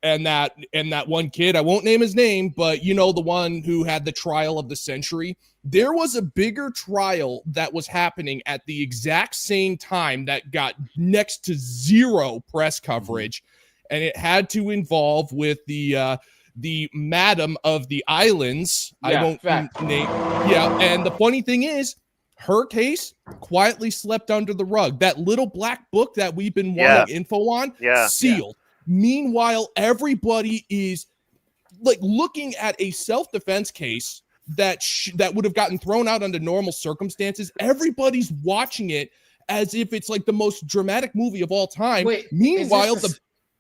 And that one kid, I won't name his name, but the one who had the trial of the century. There was a bigger trial that was happening at the exact same time that got next to zero press coverage. And it had to involve with the madam of the islands. Yeah, I won't name. Yeah. And the funny thing is, her case quietly slept under the rug. That little black book that we've been wanting info on, sealed. Yeah. Meanwhile, everybody is looking at a self-defense case that would have gotten thrown out under normal circumstances. Everybody's watching it as if it's like the most dramatic movie of all time. Wait, meanwhile,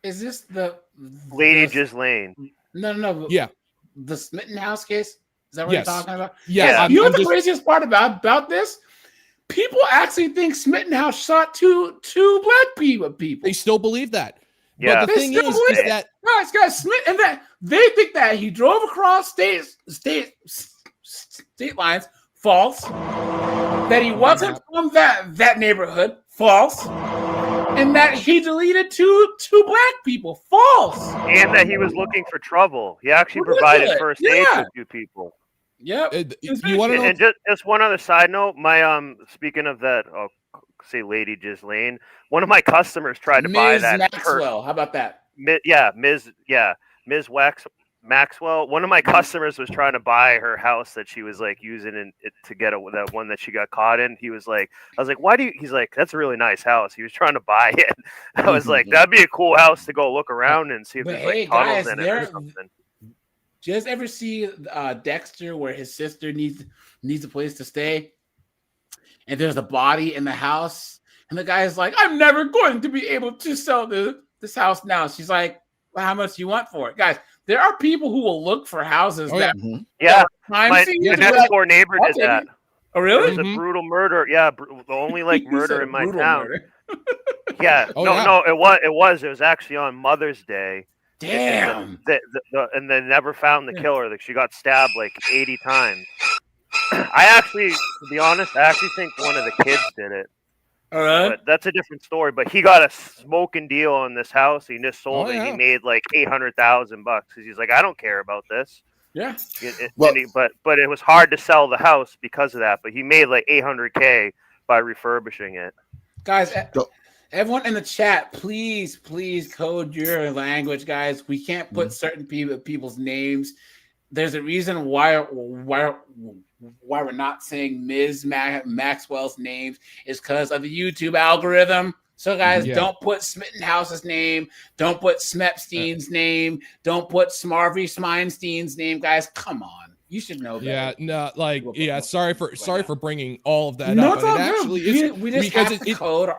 is this the Lady Ghislaine? No. Yeah, the Smitten House case. Is that what you're talking about? Yeah. You know what the craziest part about this? People actually think Smitten House shot two black people. They still believe that. Yeah. But the thing is that guys, Smith, and that they think that he drove across state lines, false. That he wasn't from that neighborhood, false. And that he deleted two black people, false. And that he was looking for trouble. He actually provided first aid to 2 people. Yep. You want to know? And just one other side note, my speaking of that, say Lady Ghislaine, one of my customers tried to buy that. Maxwell, how about that? Ms. Maxwell. One of my customers was trying to buy her house that she was like using to get that one that she got caught in. He was like, I was like, why do you? He's like, that's a really nice house. He was trying to buy it. I was like, that'd be a cool house to go look around and see if there's like tunnels in it or something. Do you guys ever see Dexter, where his sister needs a place to stay, and there's a body in the house, and the guy's like, "I'm never going to be able to sell this house now." She's like, "Well, how much do you want for it?" Guys, there are people who will look for houses that my next door neighbor did that. Oh, really? It was a brutal murder. Yeah, the only like murder in my town. Yeah, no, it was actually on Mother's Day. Damn. And they never found the killer. Like she got stabbed like 80 times. To be honest, I actually think one of the kids did it. All right. But that's a different story. But he got a smoking deal on this house. He just sold it. He made like $800,000 because he's like, I don't care about this. Yeah. But it was hard to sell the house because of that. But he made like $800K by refurbishing it. Guys, everyone in the chat, please code your language, guys. We can't put certain people's names. There's a reason why we're not saying Ms. Maxwell's names is because of the YouTube algorithm. So, guys, don't put Smittenhouse's name. Don't put Smepstein's name. Don't put Smarvy Smeinstein's name. Guys, come on. You should know better. Yeah, no, sorry for bringing all of that no, up. It's all it actually is we just because have to code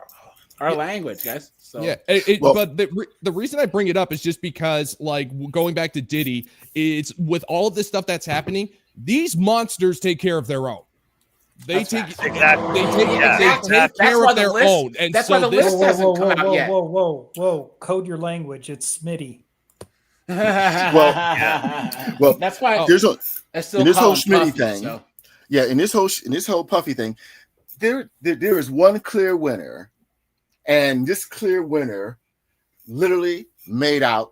our language, guys. So. Yeah, but the reason I bring it up is just because, like, going back to Diddy, it's with all of this stuff that's happening, these monsters take care of their own. They take care of their own, and that's why the list hasn't come out yet. Whoa! Code your language. It's Smitty. well, that's why. In this whole Smitty thing, so. Yeah, in this whole Puffy thing, there is one clear winner, and this clear winner literally made out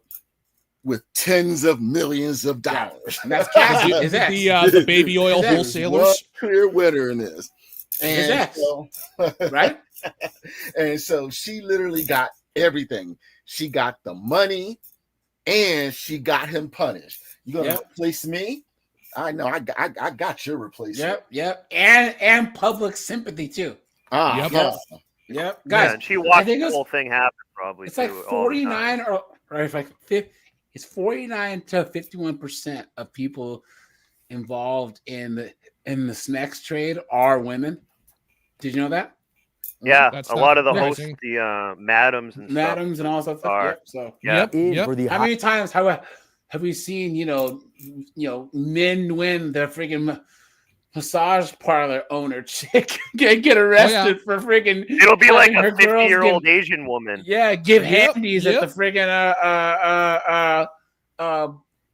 with tens of millions of dollars. And that's Cassie. The baby oil wholesalers. One clear winner in this, and so, right? And so she literally got everything. She got the money, and she got him punished. You gonna replace me? I know. I got your replacement. Yep. And public sympathy too. Yep. Guys. Yeah, and she watched the whole thing happen. Probably. It's like 49 or it's like 50. It's 49 to 51% of people involved in the Smex trade are women. Did you know that? Yeah, a lot of the hosts, the madams and all that stuff. So Yep. How many times have we seen men win their freaking massage parlor owner chick get arrested for freaking? It'll be like a 50-year-old Asian woman. Yeah, give handies at the freaking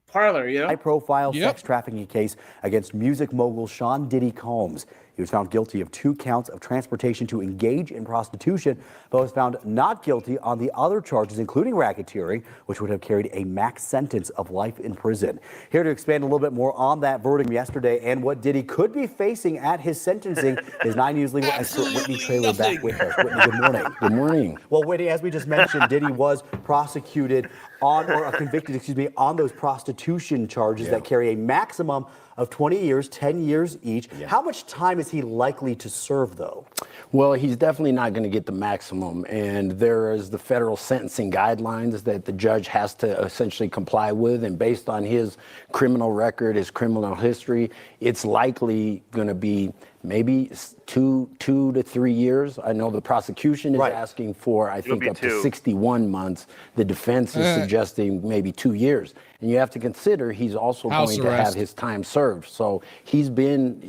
parlor. High-profile sex trafficking case against music mogul Sean Diddy Combs. He was found guilty of 2 counts of transportation to engage in prostitution, but was found not guilty on the other charges, including racketeering, which would have carried a max sentence of life in prison. Here to expand a little bit more on that verdict yesterday and what Diddy could be facing at his sentencing is 9 News legal expert Whitney Traylor back with us. Whitney, good morning. Good morning. Well, Whitney, as we just mentioned, Diddy was prosecuted convicted on those prostitution charges that carry a maximum of 20 years, 10 years each. Yeah. How much time is he likely to serve, though? Well, he's definitely not going to get the maximum. And there is the federal sentencing guidelines that the judge has to essentially comply with. And based on his criminal record, his criminal history, it's likely going to be maybe 2 to 3 years. I know the prosecution is asking for, I think, up to 61 months. The defense is suggesting maybe 2 years. And you have to consider he's also going to have his time served. So he's been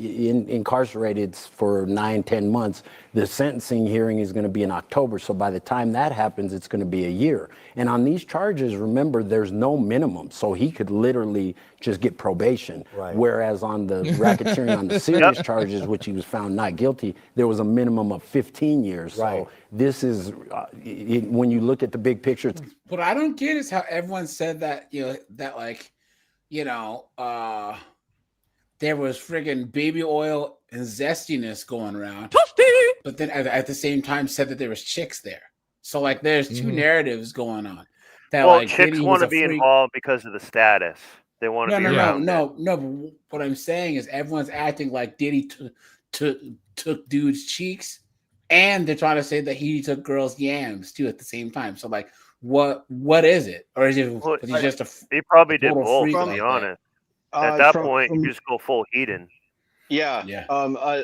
incarcerated for 9-10 months. The sentencing hearing is going to be in October. So by the time that happens, it's going to be a year. And on these charges, remember, there's no minimum. So he could literally just get probation. Right. Whereas on the racketeering on the serious charges, which he was found not guilty, there was a minimum of 15 years. Right. So this is, when you look at the big picture. What I don't get is how everyone said that, there was friggin' baby oil and zestiness going around. But then at the same time said that there was chicks there. So like there's two narratives going on. That chicks want to be involved because of the status. They want to be around. No. But what I'm saying is everyone's acting like Diddy took dudes' cheeks, and they're trying to say that he took girls' yams too at the same time. So like, what is it? Or is it? He just he probably did both. To be honest, At that point, you just go full Eden. Yeah.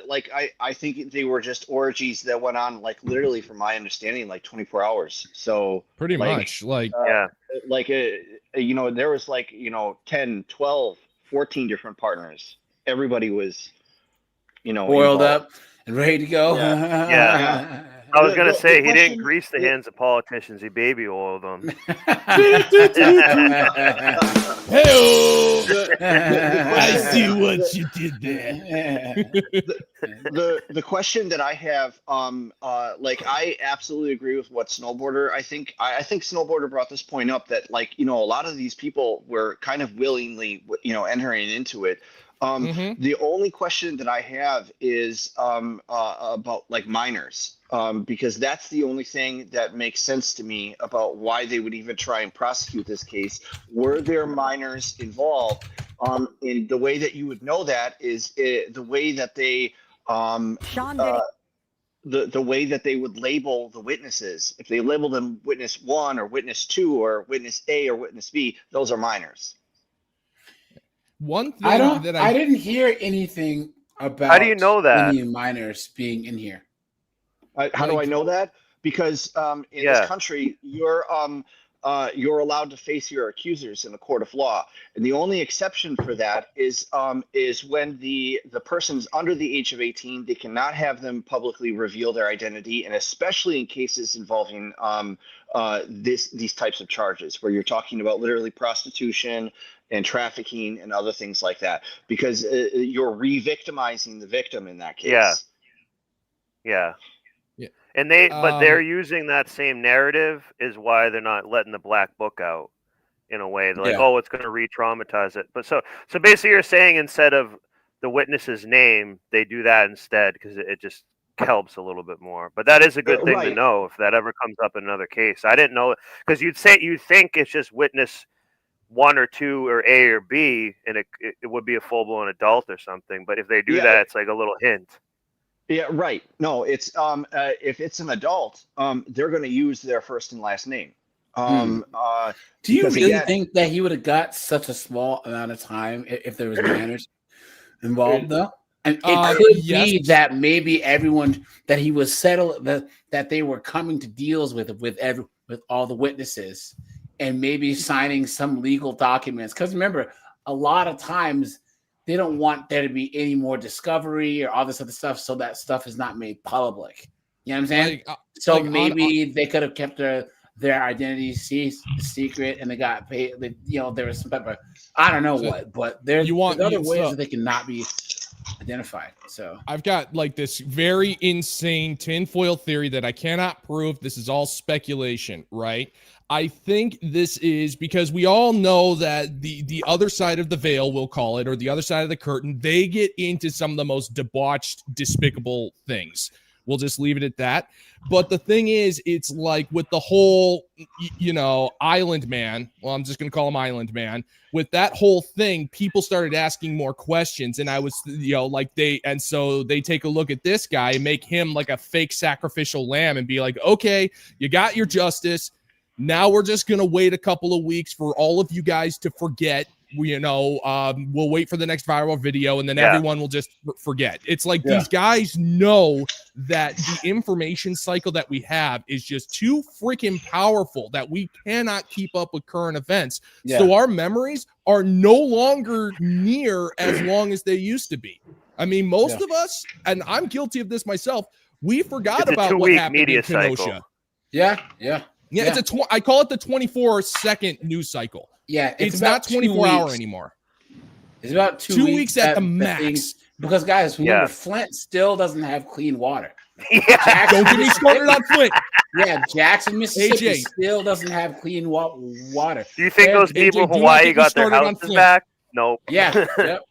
Like I think they were just orgies that went on like literally, from my understanding, like 24 hours. So pretty much like you know, there was like, you know, 10, 12, 14 different partners. Everybody was, you know, boiled involved. up and ready to go. Yeah. I was gonna say he didn't grease the hands of politicians; he baby oiled them. I see what you did there. The question that I have, like I absolutely agree with what Snowboarder. I think Snowboarder brought this point up that, like, you know, a lot of these people were kind of willingly, you know, entering into it. The only question that I have is about like minors, because that's the only thing that makes sense to me about why they would even try and prosecute this case. Were there minors involved? And the way that you would know that is the way that they the way that they would label the witnesses. If they label them witness 1 or witness 2 or witness A or witness B, those are minors. One thing I didn't hear anything about How do you know that? any minors being in here. How do I know that? Because in this country, you're allowed to face your accusers in a court of law, and the only exception for that is when the person's under the age of 18. They cannot have them publicly reveal their identity, and especially in cases involving these types of charges, where you're talking about literally prostitution and trafficking and other things like that, because you're re-victimizing the victim in that case. Yeah. And but they're using that same narrative is why they're not letting the black book out in a way. They're like, oh, it's going to re-traumatize it. But so basically you're saying instead of the witness's name, they do that instead because it just helps a little bit more. But that is a good thing to know if that ever comes up in another case. I didn't know, because you'd think it's just witness 1 or 2 or A or B, and it would be a full-blown adult or something. But if they do that, it's like a little hint. Yeah, right. No, it's if it's an adult, they're going to use their first and last name. Do you really think that he would have got such a small amount of time if there was minors involved, though? And it could be that maybe everyone that he was settled that they were coming to deals with all the witnesses, and maybe signing some legal documents. Because remember, a lot of times they don't want there to be any more discovery or all this other stuff, so that stuff is not made public. You know what I'm saying? Maybe they could have kept their identity secret, and they got paid. There was some pepper. I don't know what, but there's other ways that they cannot be identified. So I've got like this very insane tinfoil theory that I cannot prove. This is all speculation, right? I think this is because we all know that the other side of the veil, we'll call it, or the other side of the curtain, they get into some of the most debauched, despicable things. We'll just leave it at that. But the thing is, it's like with the whole, Island Man. Well, I'm just going to call him Island Man. With that whole thing, people started asking more questions. And I was, so they take a look at this guy and make him like a fake sacrificial lamb and be like, okay, you got your justice. Now we're just going to wait a couple of weeks for all of you guys to forget. We'll wait for the next viral video, and then everyone will just forget. It's like these guys know that the information cycle that we have is just too freaking powerful that we cannot keep up with current events. Yeah. So our memories are no longer near as long as they used to be. I mean, most of us, and I'm guilty of this myself, we forgot about what happened in Kenosha. Cycle. Yeah. I call it the 24-second news cycle. Yeah, it's not 24-hour anymore. It's about 2 weeks at the max. Because guys, remember, Flint still doesn't have clean water. Don't get me started on Flint. Yeah, Jackson, Mississippi still doesn't have clean water. Do you think those people in Hawaii got their houses back? Nope. Yeah. Yep.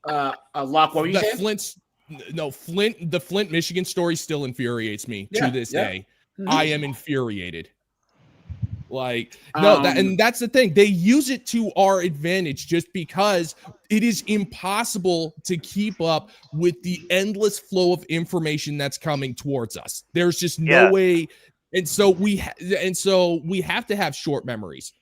Locke, what were you saying? The Flint, Michigan story still infuriates me to this day. Mm-hmm. I am infuriated. And that's the thing. They use it to our advantage just because it is impossible to keep up with the endless flow of information that's coming towards us. There's just no way. And so we have to have short memories.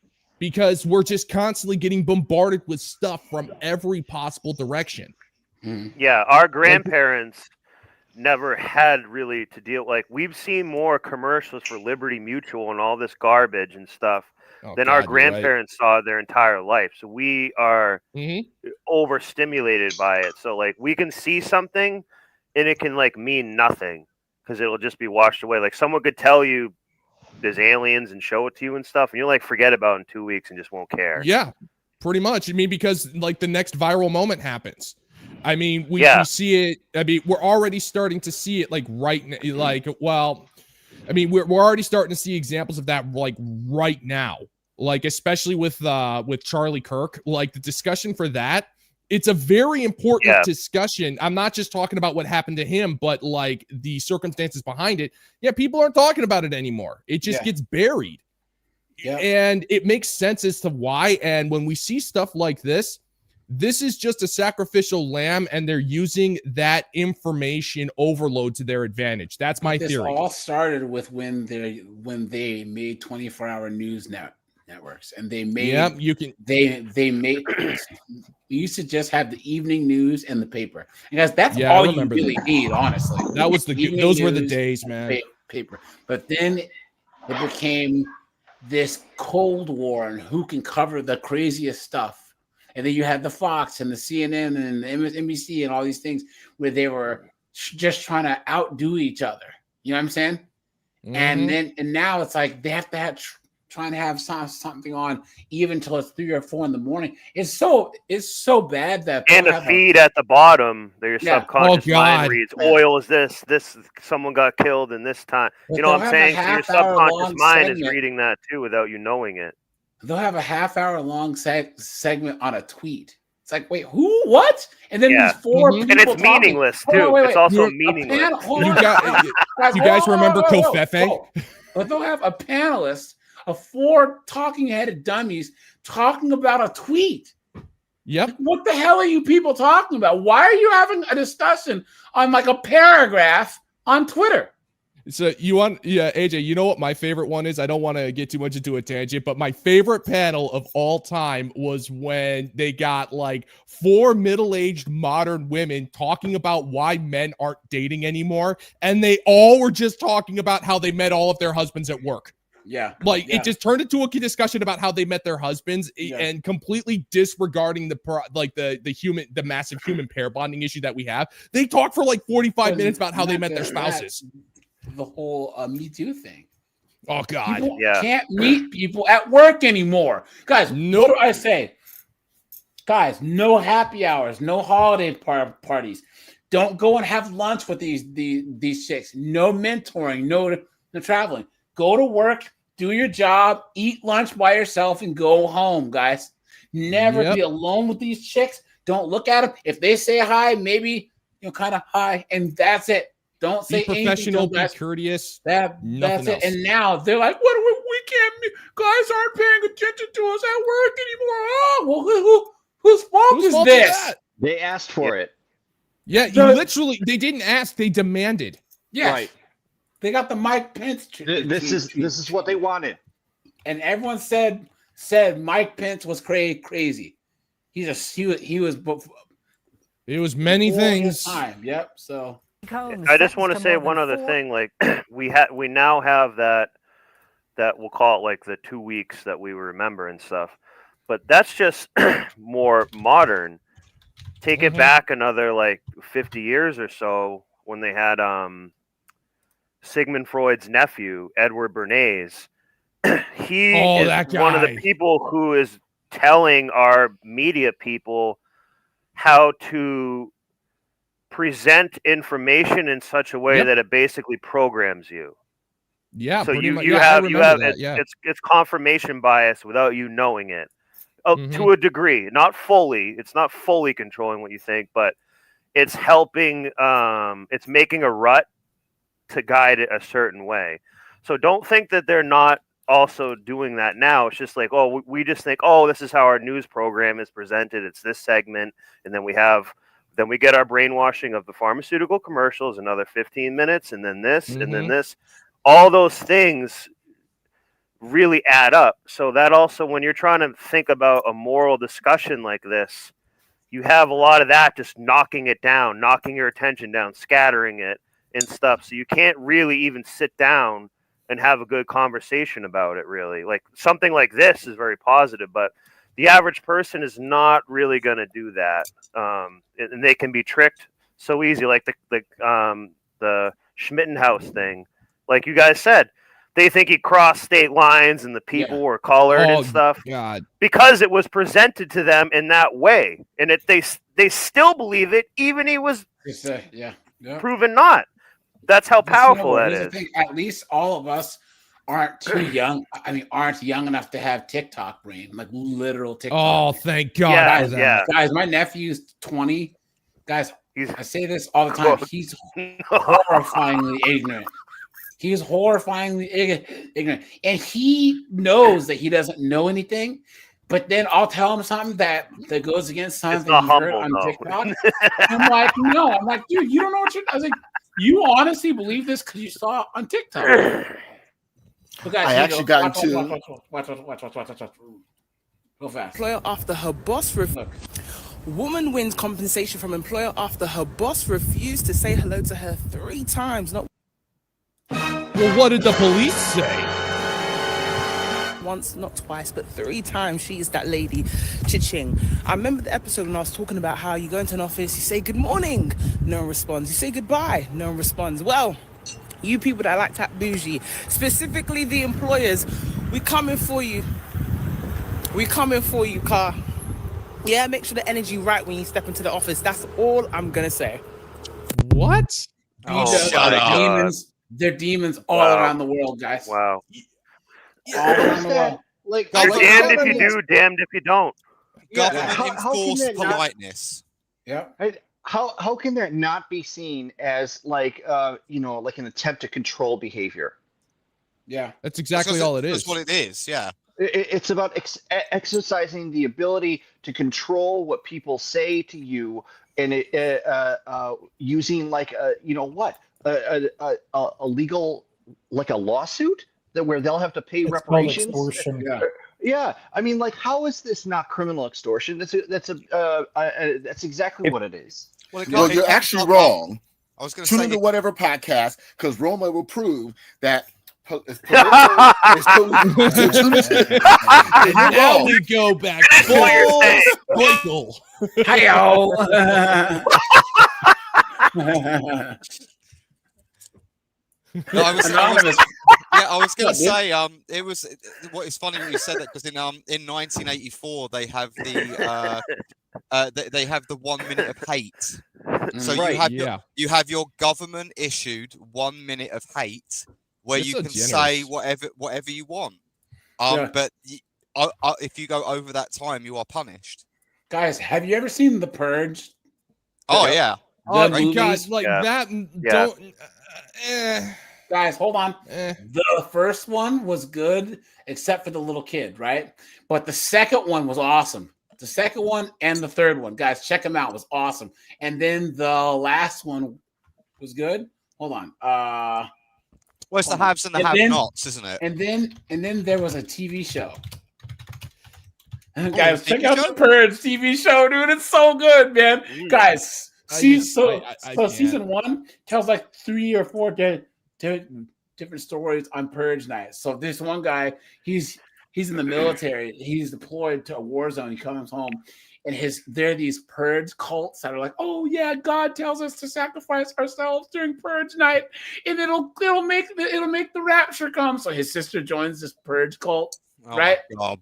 because we're just constantly getting bombarded with stuff from every possible direction. Yeah, our grandparents never had really to deal, like, we've seen more commercials for Liberty Mutual and all this garbage and stuff than our grandparents saw their entire life. So we are overstimulated by it. So like we can see something and it can like mean nothing because it'll just be washed away. Like someone could tell you there's aliens and show it to you and stuff, and you'll like forget about it in 2 weeks and just won't care. Yeah, pretty much. I mean, because like the next viral moment happens. I mean, we see it. I mean, we're already starting to see it like right now. Like, well, I mean, we're already starting to see examples of that like right now. Like, especially with Charlie Kirk, like the discussion for that. It's a very important discussion. I'm not just talking about what happened to him, but like the circumstances behind it. Yeah, people aren't talking about it anymore. It just gets buried. Yeah. And it makes sense as to why. And when we see stuff like this is just a sacrificial lamb, and they're using that information overload to their advantage. That's my theory. This all started with when they made 24-hour news networks, and they made they made we used to just have the evening news and the paper, because that's all you really need, honestly. That was those were the days, man. Paper, but then it became this Cold War and who can cover the craziest stuff. And then you had the Fox and the CNN and the NBC and all these things where they were just trying to outdo each other. You know what I'm saying? And now it's like they have to trying to have something on even until it's 3 or 4 in the morning. It's so bad that and a feed at the bottom that your subconscious mind reads. Oil is this someone got killed in this time. But you know what I'm saying? So your subconscious mind is reading that too without you knowing it. They'll have a half-hour long segment on a tweet. It's like, wait, who? What? And then these 4 people and it's meaningless too. It's also meaningless. You guys remember Kofefe? But they'll have a panelist of 4 talking-headed dummies talking about a tweet. Yep. What the hell are you people talking about? Why are you having a discussion on like a paragraph on Twitter? So AJ, you know what my favorite one is? I don't want to get too much into a tangent, but my favorite panel of all time was when they got like 4 middle-aged modern women talking about why men aren't dating anymore. And they all were just talking about how they met all of their husbands at work. Yeah. It just turned into a discussion about how they met their husbands and completely disregarding the massive human pair bonding issue that we have. They talked for like 45 minutes about how they met their spouses. The whole Me Too thing. Oh God. People can't meet people at work anymore. Guys, what do I say? Guys, no happy hours, no holiday parties. Don't go and have lunch with these chicks. No mentoring, no traveling. Go to work, do your job, eat lunch by yourself, and go home, guys. Never be alone with these chicks. Don't look at them. If they say hi, maybe kind of hi, and that's it. Don't say anything. Be professional, be courteous. That's it. And now they're like, "What? We can't. Guys aren't paying attention to us at work anymore." Oh, well, whose fault is this? They asked for it. Yeah, they didn't ask. They demanded. Yes. Right. They got the Mike Pence. This is what they wanted, and everyone said Mike Pence was crazy. He was many things. Time. Yep. So I just want to say one other thing. Like we now have that we'll call it like the 2 weeks that we remember and stuff, but that's just more modern. Take it back another like 50 years or so when they had Sigmund Freud's nephew, Edward Bernays. He is one of the people who is telling our media people how to present information in such a way that it basically programs you. Yeah. So you have it's confirmation bias without you knowing it. To a degree, not fully. It's not fully controlling what you think, but it's helping. It's making a rut to guide it a certain way. So don't think that they're not also doing that now. It's just like, oh, we just think, oh, this is how our news program is presented. It's this segment, and then we get our brainwashing of the pharmaceutical commercials, another 15 minutes, and then this, and then this. All those things really add up. So that also, when you're trying to think about a moral discussion like this, you have a lot of that just knocking it down, knocking your attention down, scattering it and stuff. So you can't really even sit down and have a good conversation about it, really. Like something like this is very positive, but the average person is not really going to do that. And they can be tricked so easy, like the Schmittenhaus thing. Like you guys said, they think he crossed state lines and the people were colored and stuff. God. Because it was presented to them in that way, and they still believe it, even he was proven not. That's how powerful that is. Thing, at least all of us aren't too young. I mean, aren't young enough to have TikTok brain, like literal TikTok. Oh, thank God. Guys, my nephew's 20. Guys, I say this all the time. He's horrifyingly ignorant. He's horrifyingly ignorant. And he knows that he doesn't know anything. But then I'll tell him something that goes against something he heard on TikTok. I'm like, no. I'm like, dude, you don't know what you're. I was like, you honestly believe this because you saw it on TikTok. But guys, I actually got into. Watch. Go fast. Employer after her boss. Woman wins compensation from employer after her boss refused to say hello to her 3 times. Not. Well, what did the police say? Once, not twice, but 3 times. She is that lady, Chiching. I remember the episode when I was talking about how you go into an office, you say good morning, no one responds. You say goodbye, no one responds. Well, you people that like to act bougie, specifically the employers, we coming for you. We coming for you, car. Yeah, make sure the energy right when you step into the office. That's all I'm gonna say. What? Demons. They're demons all around the world, guys. Wow. All around the world. Like, you're damned if you do, damned if you don't. Government enforced politeness. Yeah. How can that not be seen as like like an attempt to control behavior? Yeah, that's exactly all it is. That's what it is. Yeah. It's about exercising the ability to control what people say to you, and using like a legal, like a lawsuit that where they'll have to pay reparations. Extortion. Yeah. I mean, like, how is this not criminal extortion? That's exactly what it is. Well, you're actually wrong. I was going to tune say into whatever podcast, because Roma will prove that. Now we go back. Michael. Hi-yo. No, I was going to say, it was. What is funny when you said that, because in 1984 they have the they have the 1 minute of hate. So you have your government issued 1 minute of hate where you can say whatever you want. But if you go over that time, you are punished. Guys, have you ever seen The Purge? Oh yeah. Oh my God, like that. Don't. Guys, hold on. The first one was good, except for the little kid, right? But the second one was awesome. The second one and the third one, guys, check them out. It was awesome. And then the last one was good. Hold on. Well, it's the haves and the have-nots, isn't it? And then there was a TV show. Guys, check out the Purge TV show, dude. It's so good, man. Guys, season 1 tells like 3 or 4 different stories on Purge night. So this one guy, he's in the military. He's deployed to a war zone. He comes home, and there are these Purge cults that are like, oh yeah, God tells us to sacrifice ourselves during Purge night, and it'll make the rapture come. So his sister joins this Purge cult, right? God.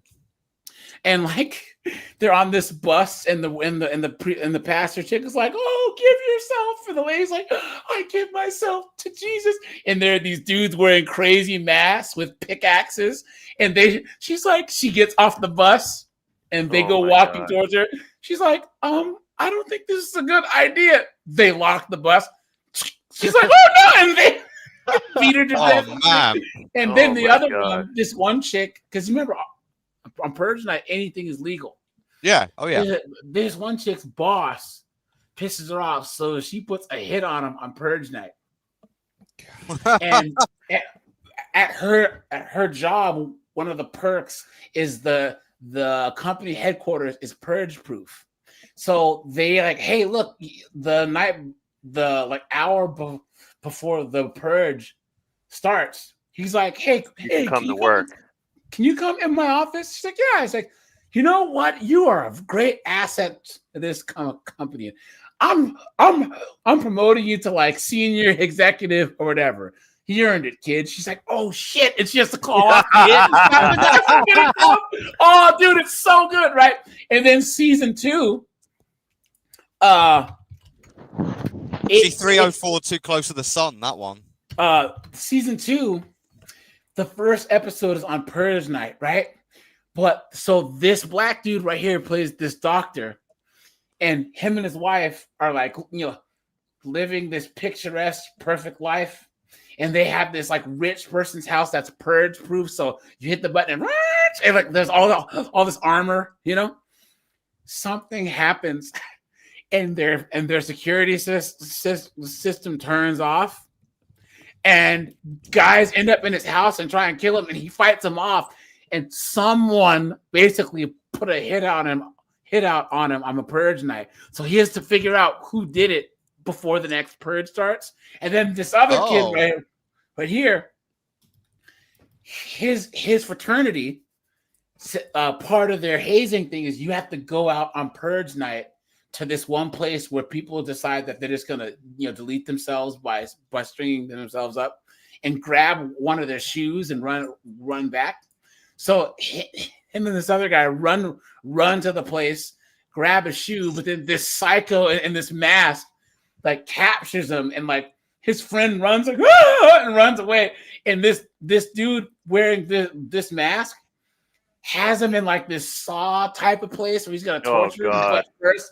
And like they're on this bus, and the pastor chick is like, "Oh, give yourself." For the lady's like, "I give myself to Jesus." And there are these dudes wearing crazy masks with pickaxes, and she gets off the bus, and they go walking towards her. She's like, I don't think this is a good idea. They lock the bus. She's like, "Oh no!" And they beat her to death. Man. And then the other one, this one chick, because remember, on Purge night, anything is legal. Yeah. Oh, yeah. This one chick's boss pisses her off, so she puts a hit on him on Purge night. And at her job, the perks is the company headquarters is purge proof. So they like, hey, look, the hour before the purge starts, he's like, hey, come to work. Can you come in my office? She's like, yeah. He's like, you know what? You are a great asset to this company. I'm promoting you to like senior executive or whatever. He earned it, kid. She's like, oh shit, it's just a call off, kid. Oh, dude, it's so good, right? And then season 2, See 304 Too Close to the Sun, that one. Season 2, the first episode is on Purge night, right? But so this black dude right here plays this doctor, and him and his wife are like, living this picturesque, perfect life. And they have this like rich person's house that's purge proof. So you hit the button and like there's all this armor, Something happens and their security system turns off. And guys end up in his house and try and kill him, and he fights them off. And someone basically put a hit out on him on a purge night. So he has to figure out who did it before the next purge starts. And then this other kid right here, his fraternity, part of their hazing thing is you have to go out on purge night to this one place where people decide that they're just gonna delete themselves by stringing themselves up and grab one of their shoes and run back. So him and this other guy run to the place, grab a shoe, but then this psycho in this mask like captures him, and like his friend runs like and runs away, and this dude wearing this mask has him in like this saw type of place where he's gonna torture him. But first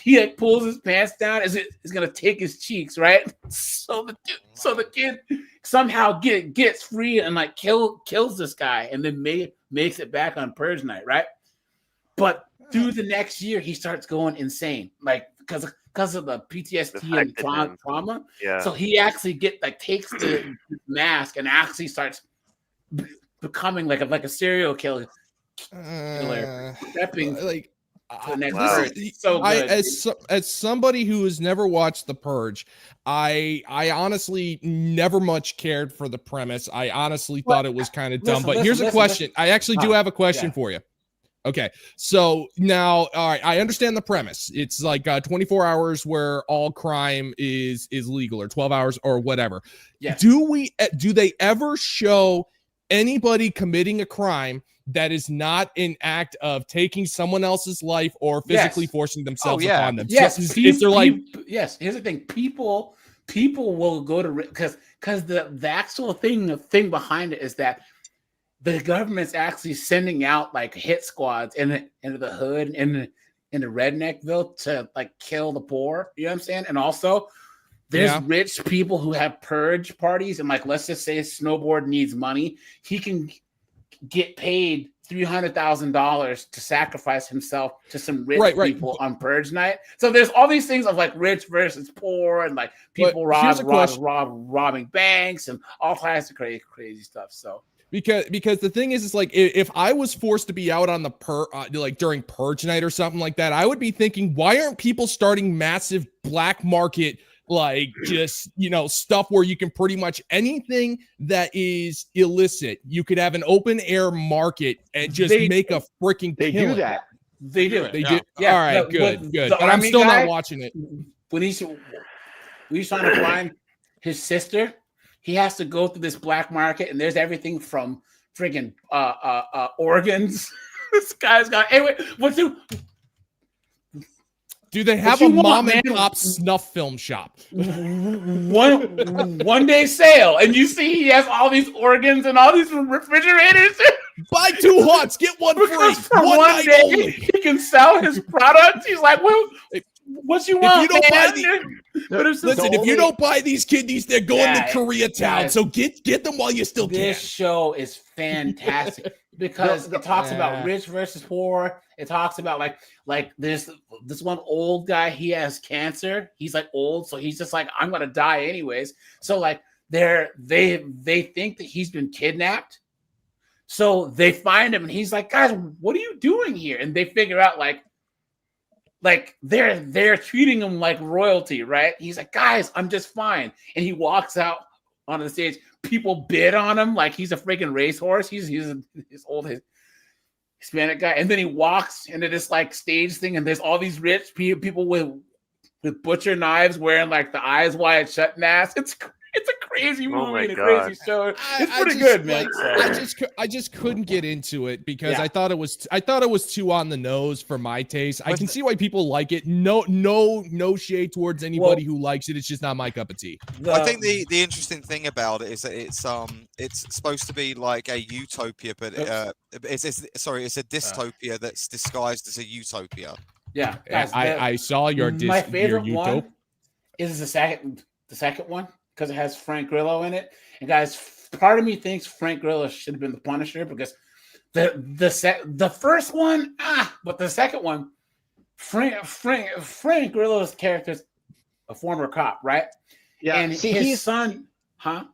he like pulls his pants down, is gonna take his cheeks, right? So the kid somehow gets free and like kills this guy, and then makes it back on purge night, right? But through the next year, he starts going insane, like because of the PTSD and trauma. Yeah. So he actually takes the mask and actually starts becoming like a serial killer. Stepping like to the next wow. purge. So good. As somebody who has never watched The Purge, I honestly never much cared for the premise. I honestly thought it was kind of dumb. But here's a question. I actually do have a question for you. Okay, so now, all right, I understand the premise. It's like 24 hours where all crime is legal, or 12 hours, or whatever. Yeah. Do they ever show anybody committing a crime that is not an act of taking someone else's life or physically forcing themselves upon them? Yes, so, is there like yes. Here's the thing: people will go to because the actual thing behind it is that the government's actually sending out like hit squads into the hood and in the redneckville to like kill the poor. You know what I'm saying? And also, there's rich people who have purge parties, and like let's just say Snowboard needs money, he can get paid $300,000 to sacrifice himself to some rich people on purge night. So there's all these things of like rich versus poor, and like people robbing banks and all kinds of crazy stuff. So. Because the thing is like if I was forced to be out on the like during purge night or something like that, I would be thinking, why aren't people starting massive black market like just stuff where you can pretty much anything that is illicit, you could have an open air market and just make a freaking do that. They do it. They do. Yeah. All right, good. But I'm still not watching it. When he's trying to find his sister, he has to go through this black market, and there's everything from friggin' organs. This guy's got. Hey, wait, do they have a mom and pop snuff film shop? One day sale, and you see he has all these organs and all these refrigerators. Buy 2 hots, get one free. For one day only. He can sell his products. He's like, well, what you want, if you don't buy these kidneys, they're going to Koreatown. So get them while you still can. This show is fantastic because it talks about rich versus poor. It talks about like this one old guy. He has cancer. He's like old, so he's just like, I'm gonna die anyways. So like they think that he's been kidnapped So they find him, and he's like, "Guys, what are you doing here?" And they figure out like they're treating him like royalty, right? He's like, "Guys, I'm just fine." And he walks out on the stage. People bid on him like he's a freaking racehorse. He's his old Hispanic guy, and then he walks into this like stage thing, and there's all these rich people with butcher knives wearing like the eyes wide shut mask. It's a crazy movie and a crazy show. It's pretty good, man. I just couldn't get into it because I thought it was too on the nose for my taste. I can see why people like it. No shade towards anybody who likes it. It's just not my cup of tea. I think the interesting thing about it is that it's supposed to be like a utopia, but it's a dystopia that's disguised as a utopia. Yeah, guys, I saw your my favorite one is the second one because it has Frank Grillo in it. And guys, part of me thinks Frank Grillo should have been the Punisher because the first one, but the second one, Frank Grillo's character is a former cop, right? Yeah, and his son,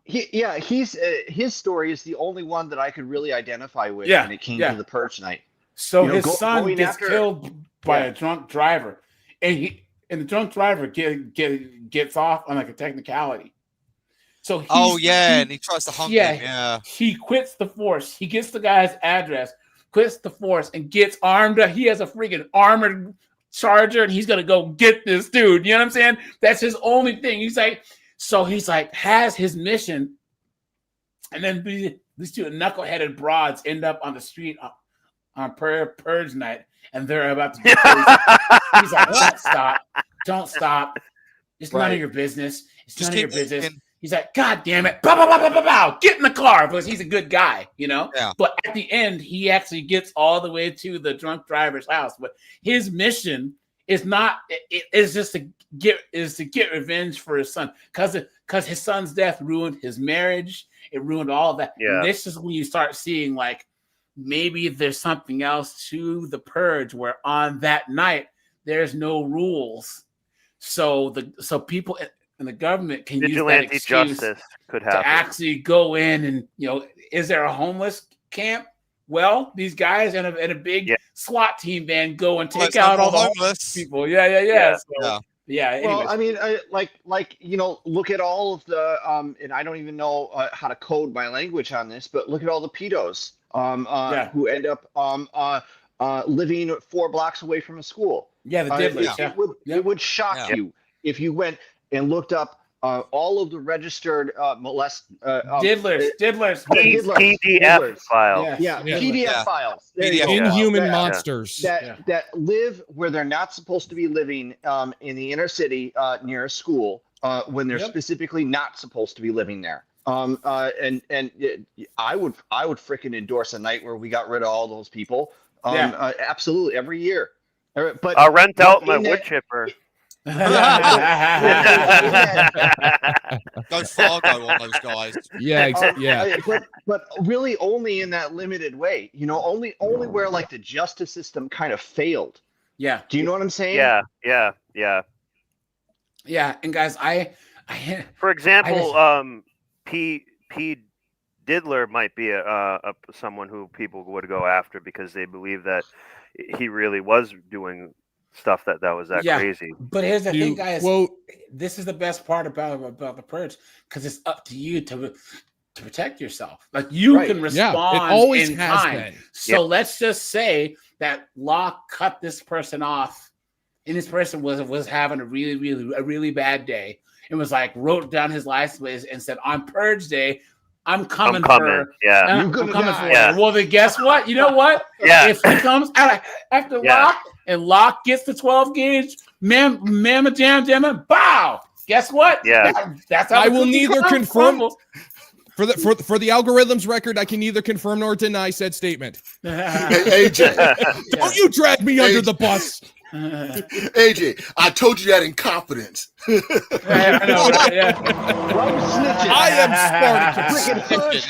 his story is the only one that I could really identify with when it came to the Purge night. So his son gets killed by a drunk driver, and the drunk driver gets off on like a technicality. So and he tries to hunt him. Yeah, he quits the force. He gets the guy's address, quits the force, and gets armed. He has a freaking armored charger, and he's gonna go get this dude. You know what I'm saying? That's his only thing. He's like, has his mission, and then these two knuckleheaded broads end up on the street on Purge night, and they're about to do he's like, don't stop. It's none of your business. It's none of your business. He's like, God damn it. Bow, bow, bow, bow, bow, bow. Get in the car because he's a good guy, you know? Yeah. But at the end, he actually gets all the way to the drunk driver's house. But his mission is not, it's just to get revenge for his son. Because his son's death ruined his marriage. It ruined all of that. Yeah. And this is when you start seeing like, maybe there's something else to the Purge where on that night there's no rules, so people in the government can vigilante use that excuse justice could happen to actually go in and is there a homeless camp? Well, these guys in a big SWAT team van go and take out all the homeless people. Yeah. So, well, I mean, look at all of the and I don't even know how to code my language on this, but look at all the pedos who end up living 4 blocks away from a school. Yeah, the diddlers. It would shock you if you went and looked up all of the registered diddlers. PDF files. PDF files. Inhuman monsters that live where they're not supposed to be living in the inner city near a school when they're specifically not supposed to be living there. And I would freaking endorse a night where we got rid of all those people. Absolutely, every year. But I'll rent out my wood chipper. Go Fargo on those guys. But really only in that limited way. Only where like the justice system kind of failed. Yeah. Do you know what I'm saying? Yeah. And guys, for example, P. Diddler might be a someone who people would go after because they believe that he really was doing stuff that was crazy. But here's the thing, guys. This is the best part about the Purge because it's up to you to protect yourself. Like you can respond. It always in has time. been. So let's just say that Locke cut this person off, and this person was having a really bad day, and was like wrote down his license and said, "On Purge Day, I'm coming for her. Yeah, I'm coming for her." Well, then guess what? You know what? Yeah. If he comes out after Locke and Locke gets the 12 gauge, mamma jamma, bow. Guess what? Yeah, that's how I will neither confirm crumbles. for the algorithm's record. I can neither confirm nor deny said statement. AJ, don't you drag me under the bus. AJ, I told you that in confidence. I am Spartacus.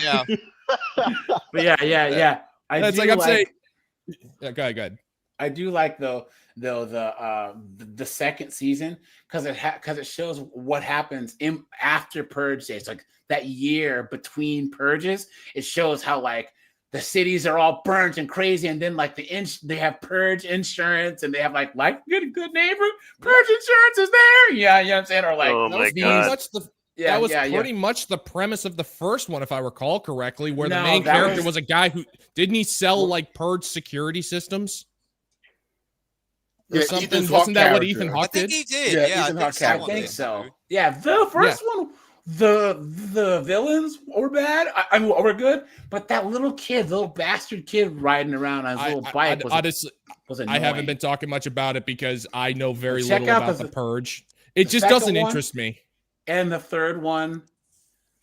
But yeah. That's like I'm saying. Yeah, go ahead. I do like the second season because it shows what happens after Purge Day. It's like that year between purges. It shows how like the cities are all burnt and crazy, and then like they have purge insurance, and they have like good neighbor purge insurance is there. Yeah, you know what I'm saying? Or like Oh my God. That was pretty much the premise of the first one, if I recall correctly, where the No, main that character was- was a guy who didn't he sell like purge security systems or Yeah, something? Ethan Hawke Wasn't that what character. Ethan I Hawke think did? he did. Yeah, Yeah, Ethan I Hawke think I character. think so. Yeah, the first one, the villains were bad. I mean, were good, but that little bastard kid riding around on his little bike was honestly, was I annoying. haven't been talking much about it because I know very Check little out about the- the purge. It the just second doesn't one, interest me. And the third one,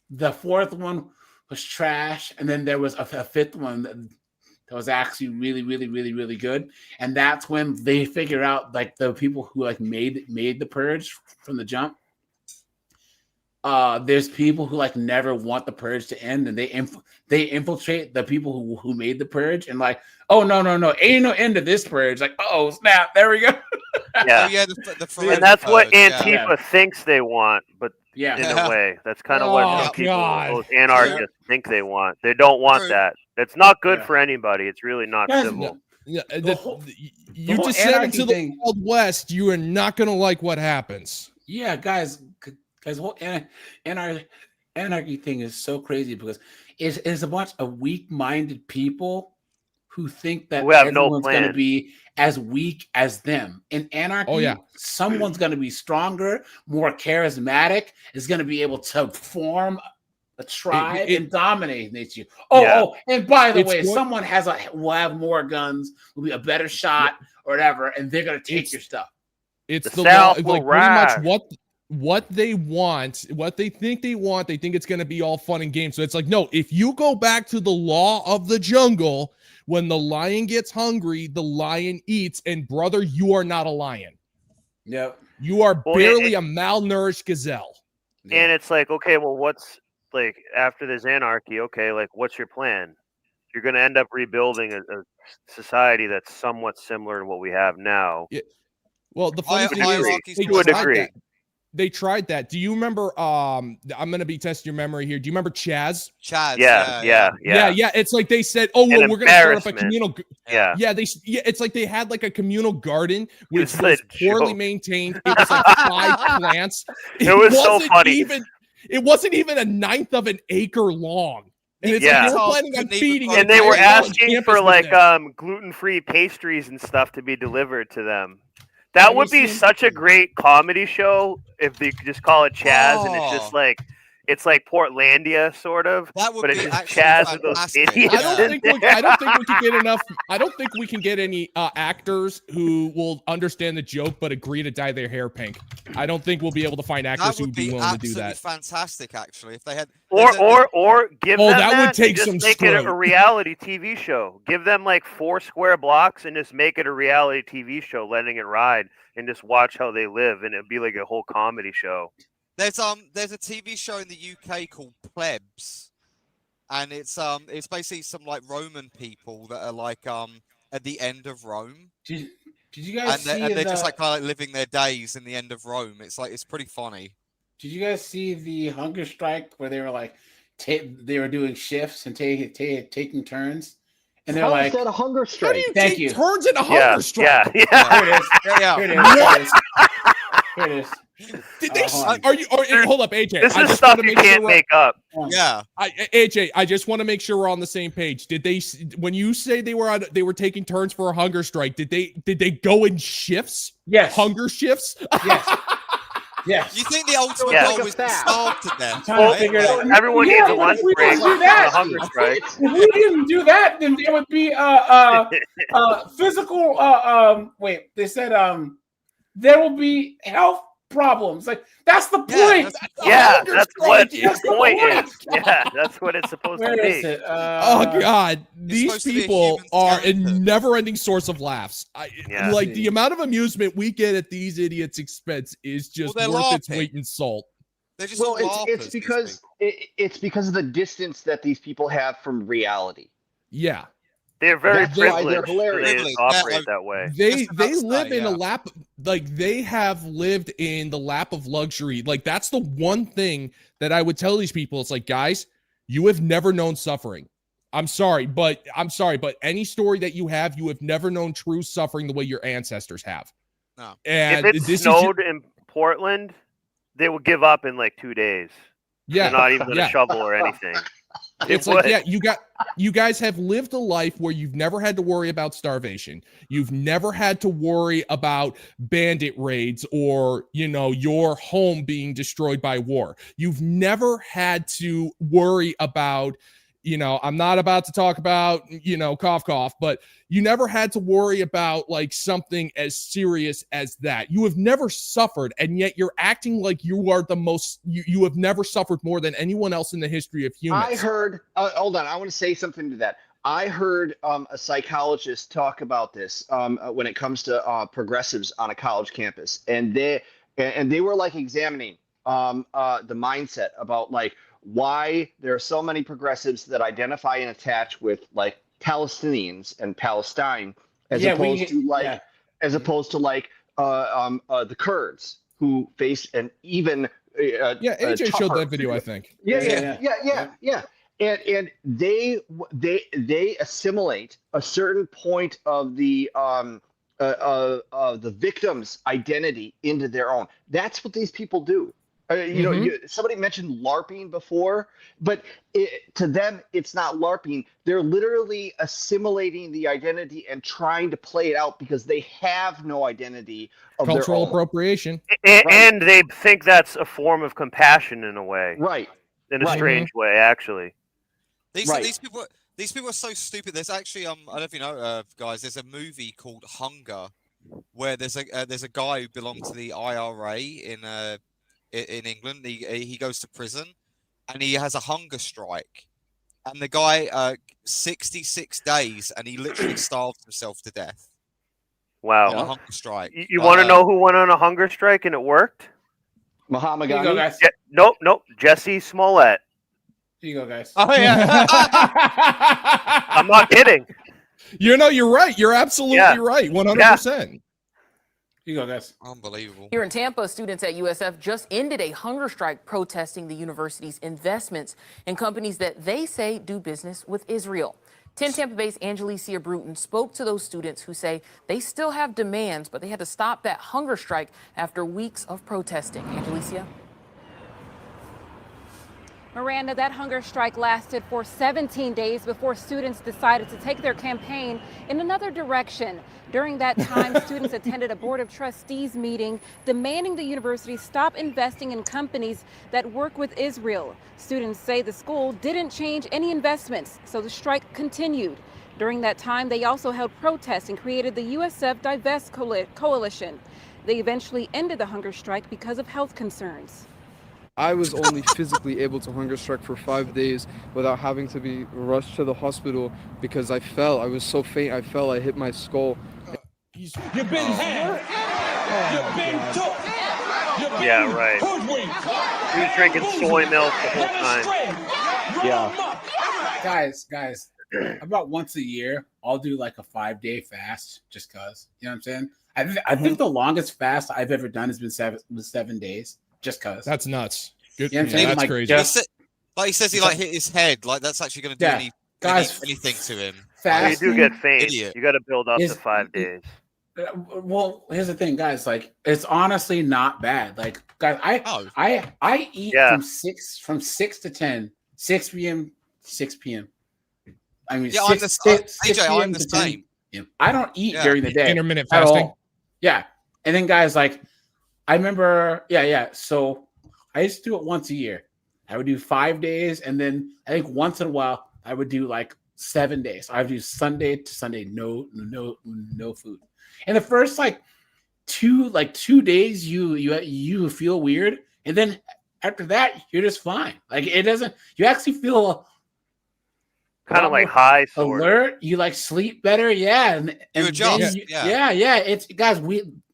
the fourth one was trash, and then there was a fifth one that was actually really, really, really, really good. And that's when they figure out like the people who like made the purge from the jump. There's people who like never want the purge to end, and they infiltrate the people who made the purge, and like, oh no, ain't no end to this purge. Like, oh snap, there we go. Yeah. Oh yeah, the forever And that's what purge, Antifa thinks they want, but Yeah. in a way, that's kind of Oh, what those people, God. those anarchists, think they want. They don't want that. That's not good Yeah. for anybody. It's really not Guys, civil. Yeah, whole you whole descend anarchy into the thing- Wild West, you are not going to like what happens. Yeah, guys, the whole anarchy thing is so crazy because it's a bunch of weak-minded people who think that Who have no everyone's going to plan. be as weak as them. In anarchy, Oh, yeah. someone's going to be stronger, more charismatic, is going to be able to form a tribe and dominate you. And by the It's way, what- someone will have more guns, will be a better shot, or whatever, and they're going to take your stuff. It's The the law, South will like pretty much rise. what they want, what they think they want. They think it's going to be all fun and games. So it's like, no, if you go back to the law of the jungle, when the lion gets hungry, the lion eats. And brother, you are not a lion. Yep. You are Well, barely a malnourished gazelle. And it's like, okay, well, what's like after this anarchy? Okay, like what's your plan? You're going to end up rebuilding a society that's somewhat similar to what we have now. Well, the funny thing hierarchy's is, to a degree. they tried that. Do you remember? I'm gonna be testing your memory here. Do you remember Chaz? Chaz. Yeah. It's like they said, oh, well, An we're gonna start up a embarrassment. communal. Yeah. It's like they had like a communal garden which It's was a poorly joke. maintained. It was like 5 plants. It was so wasn't funny. It wasn't even a ninth of an acre long. And it's Yeah. like they were planning on feeding it. And they were entire college asking campus for with like it. gluten-free pastries and stuff to be delivered to them. That Have would you be seen- such a great comedy show if they could just call it Chaz, and it's just Oh. like it's like Portlandia sort of, That would but it's be just actually Chaz with those fantastic. idiots. I don't think we can get enough. I don't think we can get any actors who will understand the joke but agree to dye their hair pink. I don't think we'll be able to find actors That who would would be be willing to do absolutely that. fantastic, actually. If they had, Or give Oh, them that would take and just some make it a stroke. reality TV show. Give them like 4 square blocks and just make it a reality TV show, letting it ride, and just watch how they live, and it'd be like a whole comedy show. there's a TV show in the UK called Plebs, and it's basically some like Roman people that are like at the end of Rome. Did you guys and see they're just the- like kind of like living their days in the end of Rome. It's like it's pretty funny. Did you guys see the hunger strike where they were like they were doing shifts and taking turns, and they're How like, is that a hunger strike? Thank you. Turns into Yeah, hunger strike. yeah. Here it is. Yeah. Here it is. What? Here it is. Did they? Hold on. Are you? Hold up, AJ. This I is just stuff wanna you make sure can't we're- make up. Yeah. AJ, I just want to make sure we're on the same page. Did they? When you say they were taking turns for a hunger strike, did they go in shifts? Yes. Hunger shifts. Yes. Yes. You think the ultimate Yeah. goal is to starve to death? Trying to right? figure it out. Everyone Yeah, needs a but lunch if we break didn't do for that- a hunger strike. If we didn't do that, then there would be physical. Wait, they said there will be health problems. Like that's the point. Yeah, that's what strike. the That's the point point. is. Yeah, that's what it's supposed Where to is be. it? Oh God, these supposed to be a people human are a skeleton. never-ending source of laughs. Yeah. Like the amount of amusement we get at these idiots' expense is just Well, they're worth its laughing. weight in salt. They're just Well, all laughers, it's these because it's because of the distance that these people have from reality. Yeah. They're very That's why they're privileged. So hilarious. they Privileged, operate yeah, that way. They Just about to live say, in a yeah. lap, like they have lived in the lap of luxury. Like that's the one thing that I would tell these people. It's like, guys, you have never known suffering. I'm sorry, but any story that you have never known true suffering the way your ancestors have. No. And if it snowed in Portland, they would give up in like 2 days. Yeah, They're not even going to yeah. shovel or anything. It's like, yeah, you guys have lived a life where you've never had to worry about starvation. You've never had to worry about bandit raids or, your home being destroyed by war. You've never had to worry about, I'm not about to talk about, cough, cough, but you never had to worry about like something as serious as that. You have never suffered, and yet you're acting like you are the most, you have never suffered more than anyone else in the history of humans. I heard, hold on, I want to say something to that. I heard a psychologist talk about this when it comes to progressives on a college campus, and they were like examining the mindset about like why there are so many progressives that identify and attach with like Palestinians and Palestine as opposed to the Kurds who face an even AJ showed that video, I think. Yeah. And they assimilate a certain point of the victim's identity into their own. That's what these people do. Somebody mentioned LARPing before, but to them, it's not LARPing. They're literally assimilating the identity and trying to play it out because they have no identity of Cultural their own. appropriation. And they think that's a form of compassion in a way. Right. In a strange way, actually. These people are so stupid. There's actually I don't know if you know, guys. There's a movie called Hunger, where there's a guy who belonged to the IRA in England. He goes to prison, and he has a hunger strike, and the guy 66 days, and he literally starved himself to death. Wow. On a hunger strike. You want to know who went on a hunger strike and it worked? Muhammad Here you go, guys. Nope. Jesse Smollett. Here you go, guys. Oh yeah. I'm not kidding. You're right. You're absolutely right. 100%. Here you go, guys. Unbelievable. Here in Tampa, students at USF just ended a hunger strike protesting the university's investments in companies that they say do business with Israel. 10 Tampa Bay's Angelicia Bruton spoke to those students who say they still have demands, but they had to stop that hunger strike after weeks of protesting. Angelicia? Miranda, that hunger strike lasted for 17 days before students decided to take their campaign in another direction. During that time, students attended a Board of Trustees meeting demanding the university stop investing in companies that work with Israel. Students say the school didn't change any investments, so the strike continued. During that time, they also held protests and created the USF Divest Coalition. They eventually ended the hunger strike because of health concerns. I was only physically able to hunger strike for 5 days without having to be rushed to the hospital because I fell. I was so faint. I fell. I hit my skull. You've been hammered. You've been took. Yeah, right. He was drinking soy milk the whole time. Yeah. Guys, about once a year, I'll do like a 5-day fast just cause. You know what I'm saying? I think the longest fast I've ever done has been 7 days. Just cause. That's nuts. Good. You know That's like, crazy. Like he says, he like hit his head. Like that's actually going to do anything to him. You do get faint. Idiot. You got to build up to 5 days. Well, here's the thing, guys. Like, it's honestly not bad. Like, guys, I eat from 6 to 10, 6 p.m. 6 p.m. I mean, yeah, 6 p.m. I'm the to same. 10. I don't eat during the day. Intermittent at fasting. all. Yeah, and then guys, like, I remember, so I used to do it once a year. I would do 5 days, and then I think once in a while I would do like 7 days. I would do Sunday to Sunday, no food. And the first like 2 days, you feel weird, and then after that you're just fine. Like it doesn't. You actually feel kind of like high, alert. You like sleep better, and you adjust. It's guys,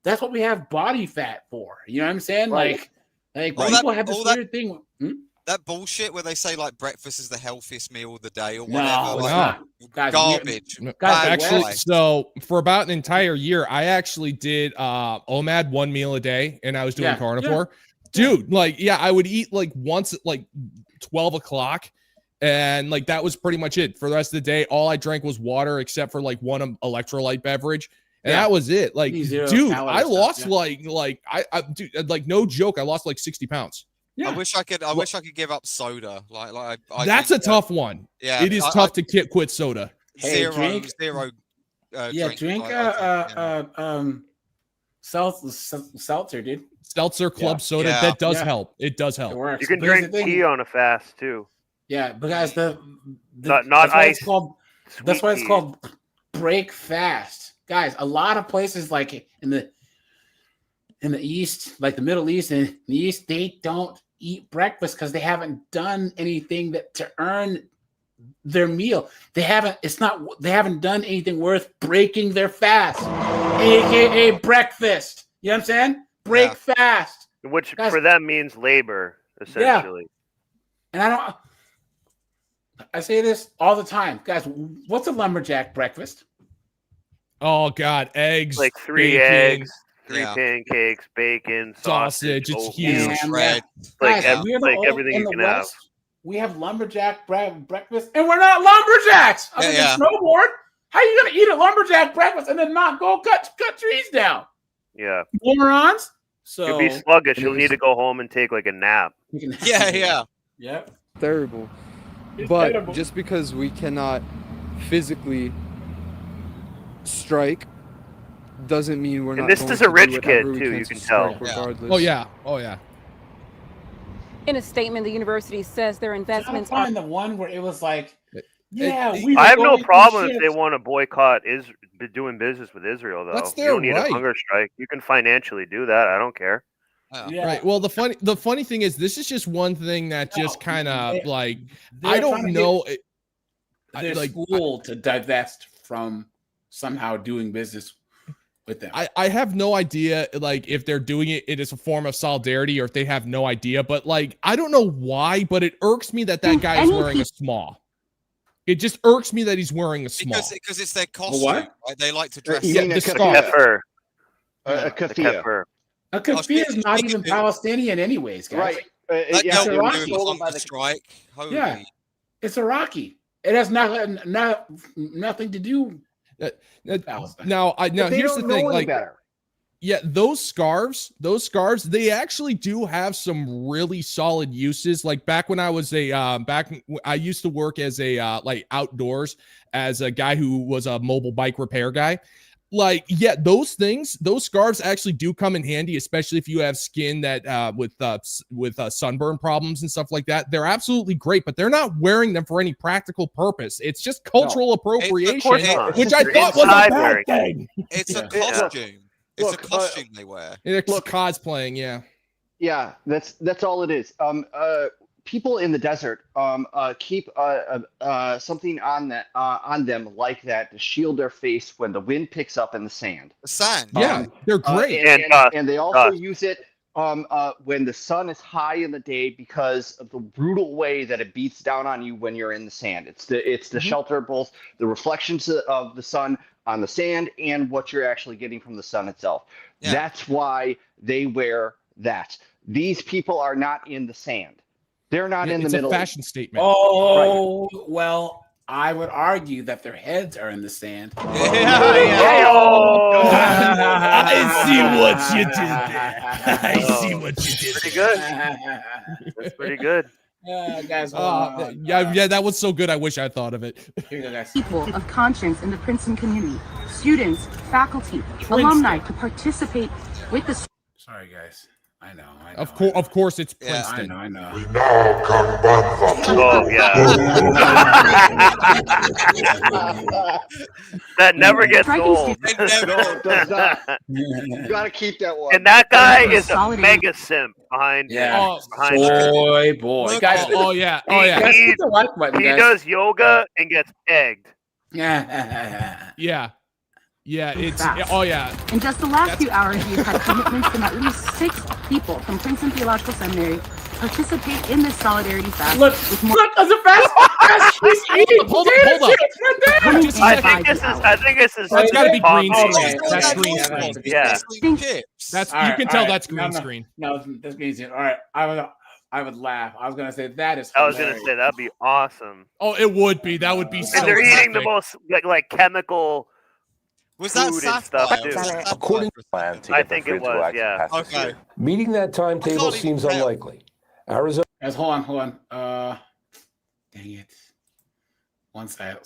that's what we have body fat for. You know what I'm saying? Right. Like people have this weird thing. That bullshit where they say like breakfast is the healthiest meal of the day or whatever. No, like, guys, garbage. Actually, so for about an entire year, I actually did OMAD 1 meal a day, and I was doing carnivore. Dude, I would eat like once at like 12 o'clock, And like that was pretty much it for the rest of the day. All I drank was water, except for like one electrolyte beverage, and that was it. Like, dude, I lost dude, like no joke, I lost like 60 pounds. I wish I could give up soda. I That's a tough one. Yeah, it is tough to quit soda. Zero. Drink seltzer, dude. Seltzer, club soda, that does help. It does help. It works. You can But here's drink the thing. tea on a fast too. Yeah, because not that's why ice. That's why it's tea. called break fast, guys. A lot of places like in the East, like the Middle East and the East, they don't eat breakfast because they haven't done anything to earn their meal. They haven't done anything worth breaking their fast, aka breakfast. You know what I'm saying? Break fast, Which guys, for them means labor, essentially. and I say this all the time, guys. What's a lumberjack breakfast? Oh God, eggs, Like 3 bacon, eggs, 3 pancakes, bacon, sausage. It's oatmeal, huge. bread. Guys, Everything in you the can have. West, we have lumberjack breakfast, and we're not lumberjacks. I mean, snowboard. How you gonna eat a lumberjack breakfast and then not go cut trees down? Yeah. Morons. So You'll be sluggish. You'll need to go home and take like a nap. Yeah. Terrible. It's But terrible. just because we cannot physically strike doesn't mean we're And not this going is to a rich do whatever kid, we too, can you to can strike tell. regardless. Oh yeah. Oh yeah. In a statement, the university says their investments are find the one where it was like, I have no problem if they want to boycott doing business with Israel, though. That's You their don't need right. a hunger strike. You can financially do that. I don't care. Right. Well, the funny thing is, this is just one thing that just kind of like I trying to don't know. their school to divest from somehow doing business with them. I have no idea, like, if they're doing it as a form of solidarity or if they have no idea. But like, I don't know why, but it irks me that guy is wearing a small. It just irks me that he's wearing a small. Because it's their costume. what? Right? They like to dress. The scarf. A keffiyeh. A keffiyeh is not even Palestinian, anyways, guys. Right. That Yeah, girl it was doing stolen the by the strike. Holy. Yeah, it's Iraqi. It has nothing to do with Palestine. Now But they here's don't the know thing, any like, better. yeah, those scarves, they actually do have some really solid uses. Like back when I was I used to work as a like outdoors as a guy who was a mobile bike repair guy. Like, yeah, those scarves actually do come in handy, especially if you have skin that with sunburn problems and stuff like that. They're absolutely great, but they're not wearing them for any practical purpose. It's just cultural appropriation, which I thought was a bad thing. It's a costume. It's a costume they wear. It's cosplaying, yeah. Yeah, that's all it is. People in the desert keep something on them like that to shield their face when the wind picks up in the sand. The sand. Yeah, they're great. And they also use it when the sun is high in the day because of the brutal way that it beats down on you when you're in the sand. It's the shelter, both the reflections of the sun on the sand and what you're actually getting from the sun itself. Yeah. That's why they wear that. These people are not in the sand. They're not in the middle. It's a fashion statement. Oh, right. Well, I would argue that their heads are in the sand. I see what you did there. I see what you did. Pretty good. That's pretty good. Guys, yeah, that was so good. I wish I thought of it. People of conscience in the Princeton community, students, faculty, alumni to participate with the. Sorry, guys. I know. Of course, it's Princeton. I know. We now can ban the Oh yeah. That never gets old. No, it does not. You got to keep that one. And that guy is a mega simp behind. Yeah. Behind boy. Guys. Oh yeah. He does yoga and gets egged. Yeah. Yeah, it's Facts. oh yeah. In just the last few hours, we've had commitments from at least 6 people from Princeton Theological Seminary participate in this solidarity fast. Look, as a fast. He's eating Hold up. I think this is. That's got to be green screen. screen. That's green screen. Yeah. That's you can tell that's green screen. No, that's green screen. All right, I would laugh. I was gonna say that is. I was hilarious. gonna say that'd be awesome. Oh, it would be. That would be so. And they're eating the epic. most like chemical Was that food and satire? stuff too. Was that satire? According to the plan to I get the think free it to was. access Yeah. past this Okay. year. Meeting that timetable seems unlikely. Arizona. Guys, hold on. Dang it. One second,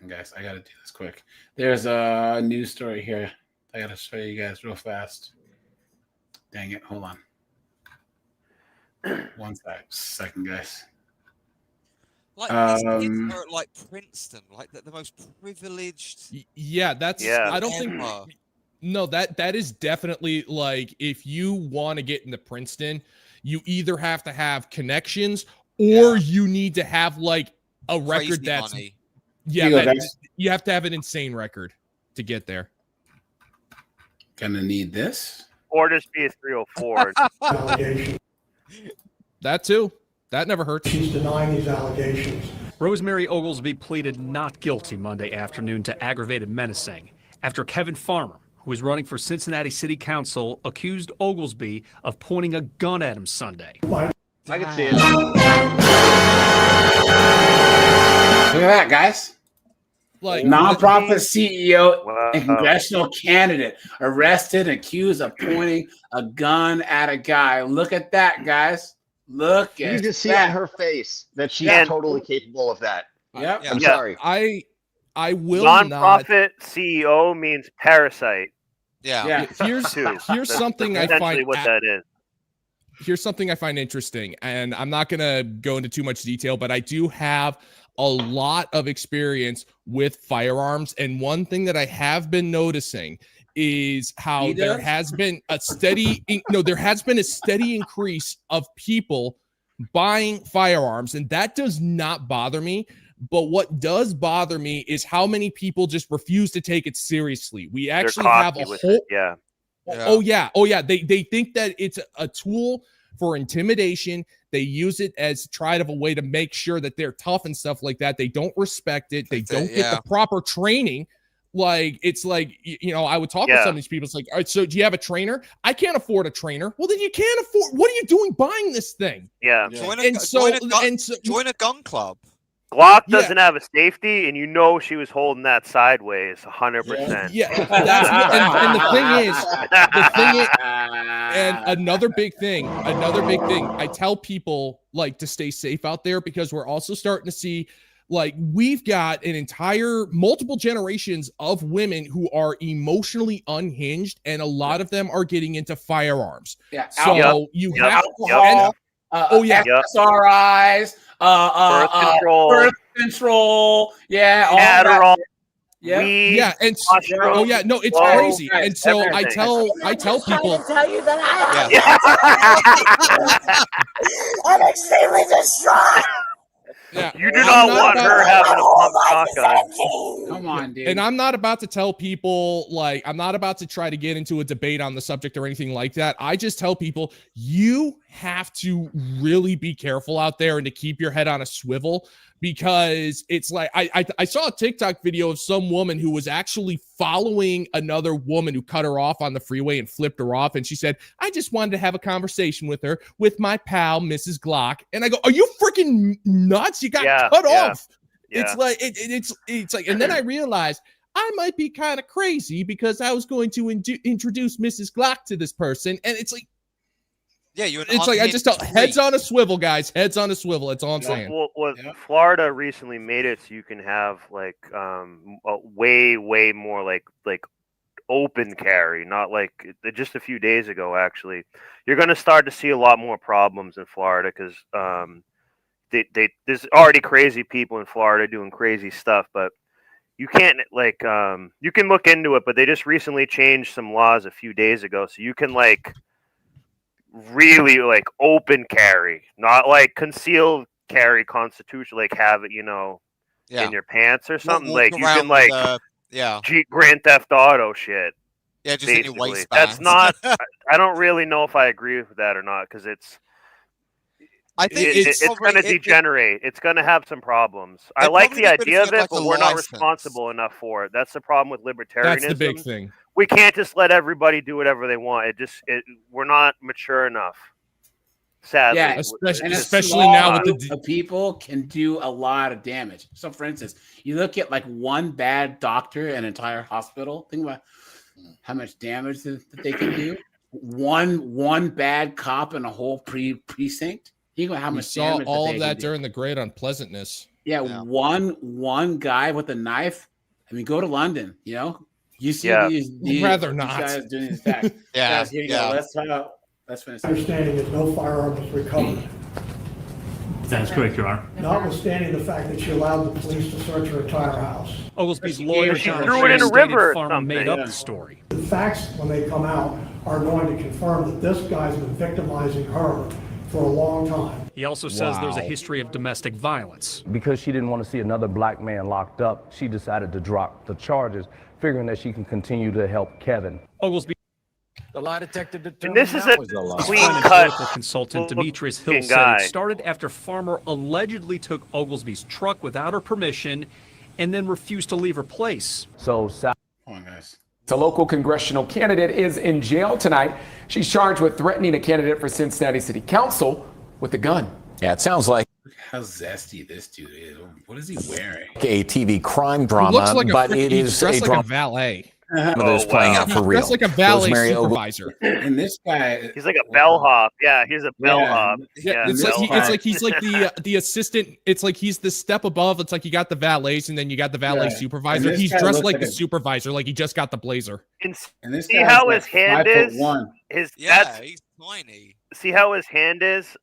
guys. I gotta do this quick. There's a news story here. I gotta show you guys real fast. Dang it. Hold on. One second, guys. Like these kids are at like Princeton, like the most privileged. Yeah, that's. Yeah. I don't think. No, that is definitely like if you want to get into Princeton, you either have to have connections or you need to have like a record Crazy that's. money. Yeah, Here you go, that, guys. you have to have an insane record to get there. Gonna need this. Or just be a 304. That too. That never hurts. She's denying these allegations. Rosemary Oglesby pleaded not guilty Monday afternoon to aggravated menacing after Kevin Farmer, who was running for Cincinnati City Council, accused Oglesby of pointing a gun at him Sunday. I can see it. Look at that, guys. Like nonprofit CEO and congressional candidate arrested, accused of pointing a gun at a guy. Look at that, guys. Look You at just see that. on her face that she's Yeah. totally capable of that. Yep. I'm sorry. I will Nonprofit CEO means parasite. Yeah. Here's That's something I essentially find what that is. Here's something I find interesting, and I'm not gonna go into too much detail, but I do have a lot of experience with firearms, and one thing that I have been noticing is how there has been a steady increase of people buying firearms, and that does not bother me. But what does bother me is how many people just refuse to take it seriously. We actually have a whole Yeah. Oh yeah. They think that it's a tool for intimidation. They use it as try of a way to make sure that they're tough and stuff like that. They don't respect it. They don't get the proper training. Like it's like I would talk with some of these people. It's like, all right, so do you have a trainer? I can't afford a trainer. Well, then you can't afford. What are you doing buying this thing? Yeah. Join a gun club. Glock doesn't have a safety, and you know she was holding that sideways 100%. Yeah, that's and the thing is, and another big thing. I tell people like to stay safe out there because we're also starting to see like we've got an entire multiple generations of women who are emotionally unhinged, and a lot of them are getting into firearms. Yeah. So you have alcohol. SRIs, birth control, yeah, all Adderall, yeah, weed, yeah, and no, it's crazy. And so I tell people, tell you that I'm extremely distraught. Yeah, you do not want her having a pump shotgun. Come on, dude. And I'm not about to tell people, like, I'm not about to try to get into a debate on the subject or anything like that. I just tell people you have to really be careful out there and to keep your head on a swivel, because it's like I saw a TikTok video of some woman who was actually following another woman who cut her off on the freeway and flipped her off. And she said, I just wanted to have a conversation with her, with my pal, Mrs. Glock. And I go, are you freaking nuts? You got cut off. Yeah. It's like, it's like, and then I realized I might be kind of crazy because I was going to introduce Mrs. Glock to this person. And it's like, it's like I just tell heads on a swivel, guys. Heads on a swivel. That's all I'm saying. Well, Florida recently made it so you can have like a way more like open carry, not like just a few days ago. Actually, you're going to start to see a lot more problems in Florida because there's already crazy people in Florida doing crazy stuff, but you can't you can look into it. But they just recently changed some laws a few days ago, so you can really open carry, not like concealed carry constitution, like have it in your pants or something. Like you can Grand Theft Auto shit. Yeah, just basically. in your waistband. That's not. I don't really know if I agree with that or not, because I think it's going to degenerate. It's going to have some problems. I like the idea of it, but we're not responsible enough for it. That's the problem with libertarianism. That's the big thing. We can't just let everybody do whatever they want. We're not mature enough. Sadly, Yeah, and especially now with the people can do a lot of damage. So, for instance, you look at like one bad doctor in an entire hospital. Think about how much damage that they can do. One bad cop in a whole precinct. Think about how we much saw damage all that of they that can do. during the Great Unpleasantness. Yeah, one guy with a knife. I mean, go to London. You know, you see these rather these not guys doing these attacks. Guys, here you go. Let's finish. Understanding that no firearm was recovered. That's correct, Your Honor. Notwithstanding the fact that she allowed the police to search her entire house. Oglesby's lawyer, she John threw it in a stated river or Farmer made something. up the story. The facts, when they come out, are going to confirm that this guy's been victimizing her for a long time. He also says there's a history of domestic violence. Because she didn't want to see another black man locked up, she decided to drop the charges, figuring that she can continue to help Kevin. Oglesby. The lie detector And determined this is that a was a lie. clean Crime and cut political consultant Demetrius Hill looking said guy. it started after Farmer allegedly took Oglesby's truck without her permission and then refused to leave her place. So, Come on, guys. The local congressional candidate is in jail tonight. She's charged with threatening a candidate for Cincinnati City Council with a gun. Yeah, it sounds like Look how zesty this dude is. What is he wearing? a TV crime He drama, looks like but he's it is dressed a like drama a valet. that is playing out He's for real. dressed like a valet Rosemary supervisor. And this guy, He's like a bellhop. Yeah, he's a bellhop. Yeah, it's like he's like the assistant. It's like he's the step above. It's like you got the valets and then you got the valet Yeah. supervisor. And this He's guy dressed looks like like the a- supervisor, like he just got the blazer. And this See guy's how like his hand 5'1". is? Yeah, he's tiny. See how his hand is?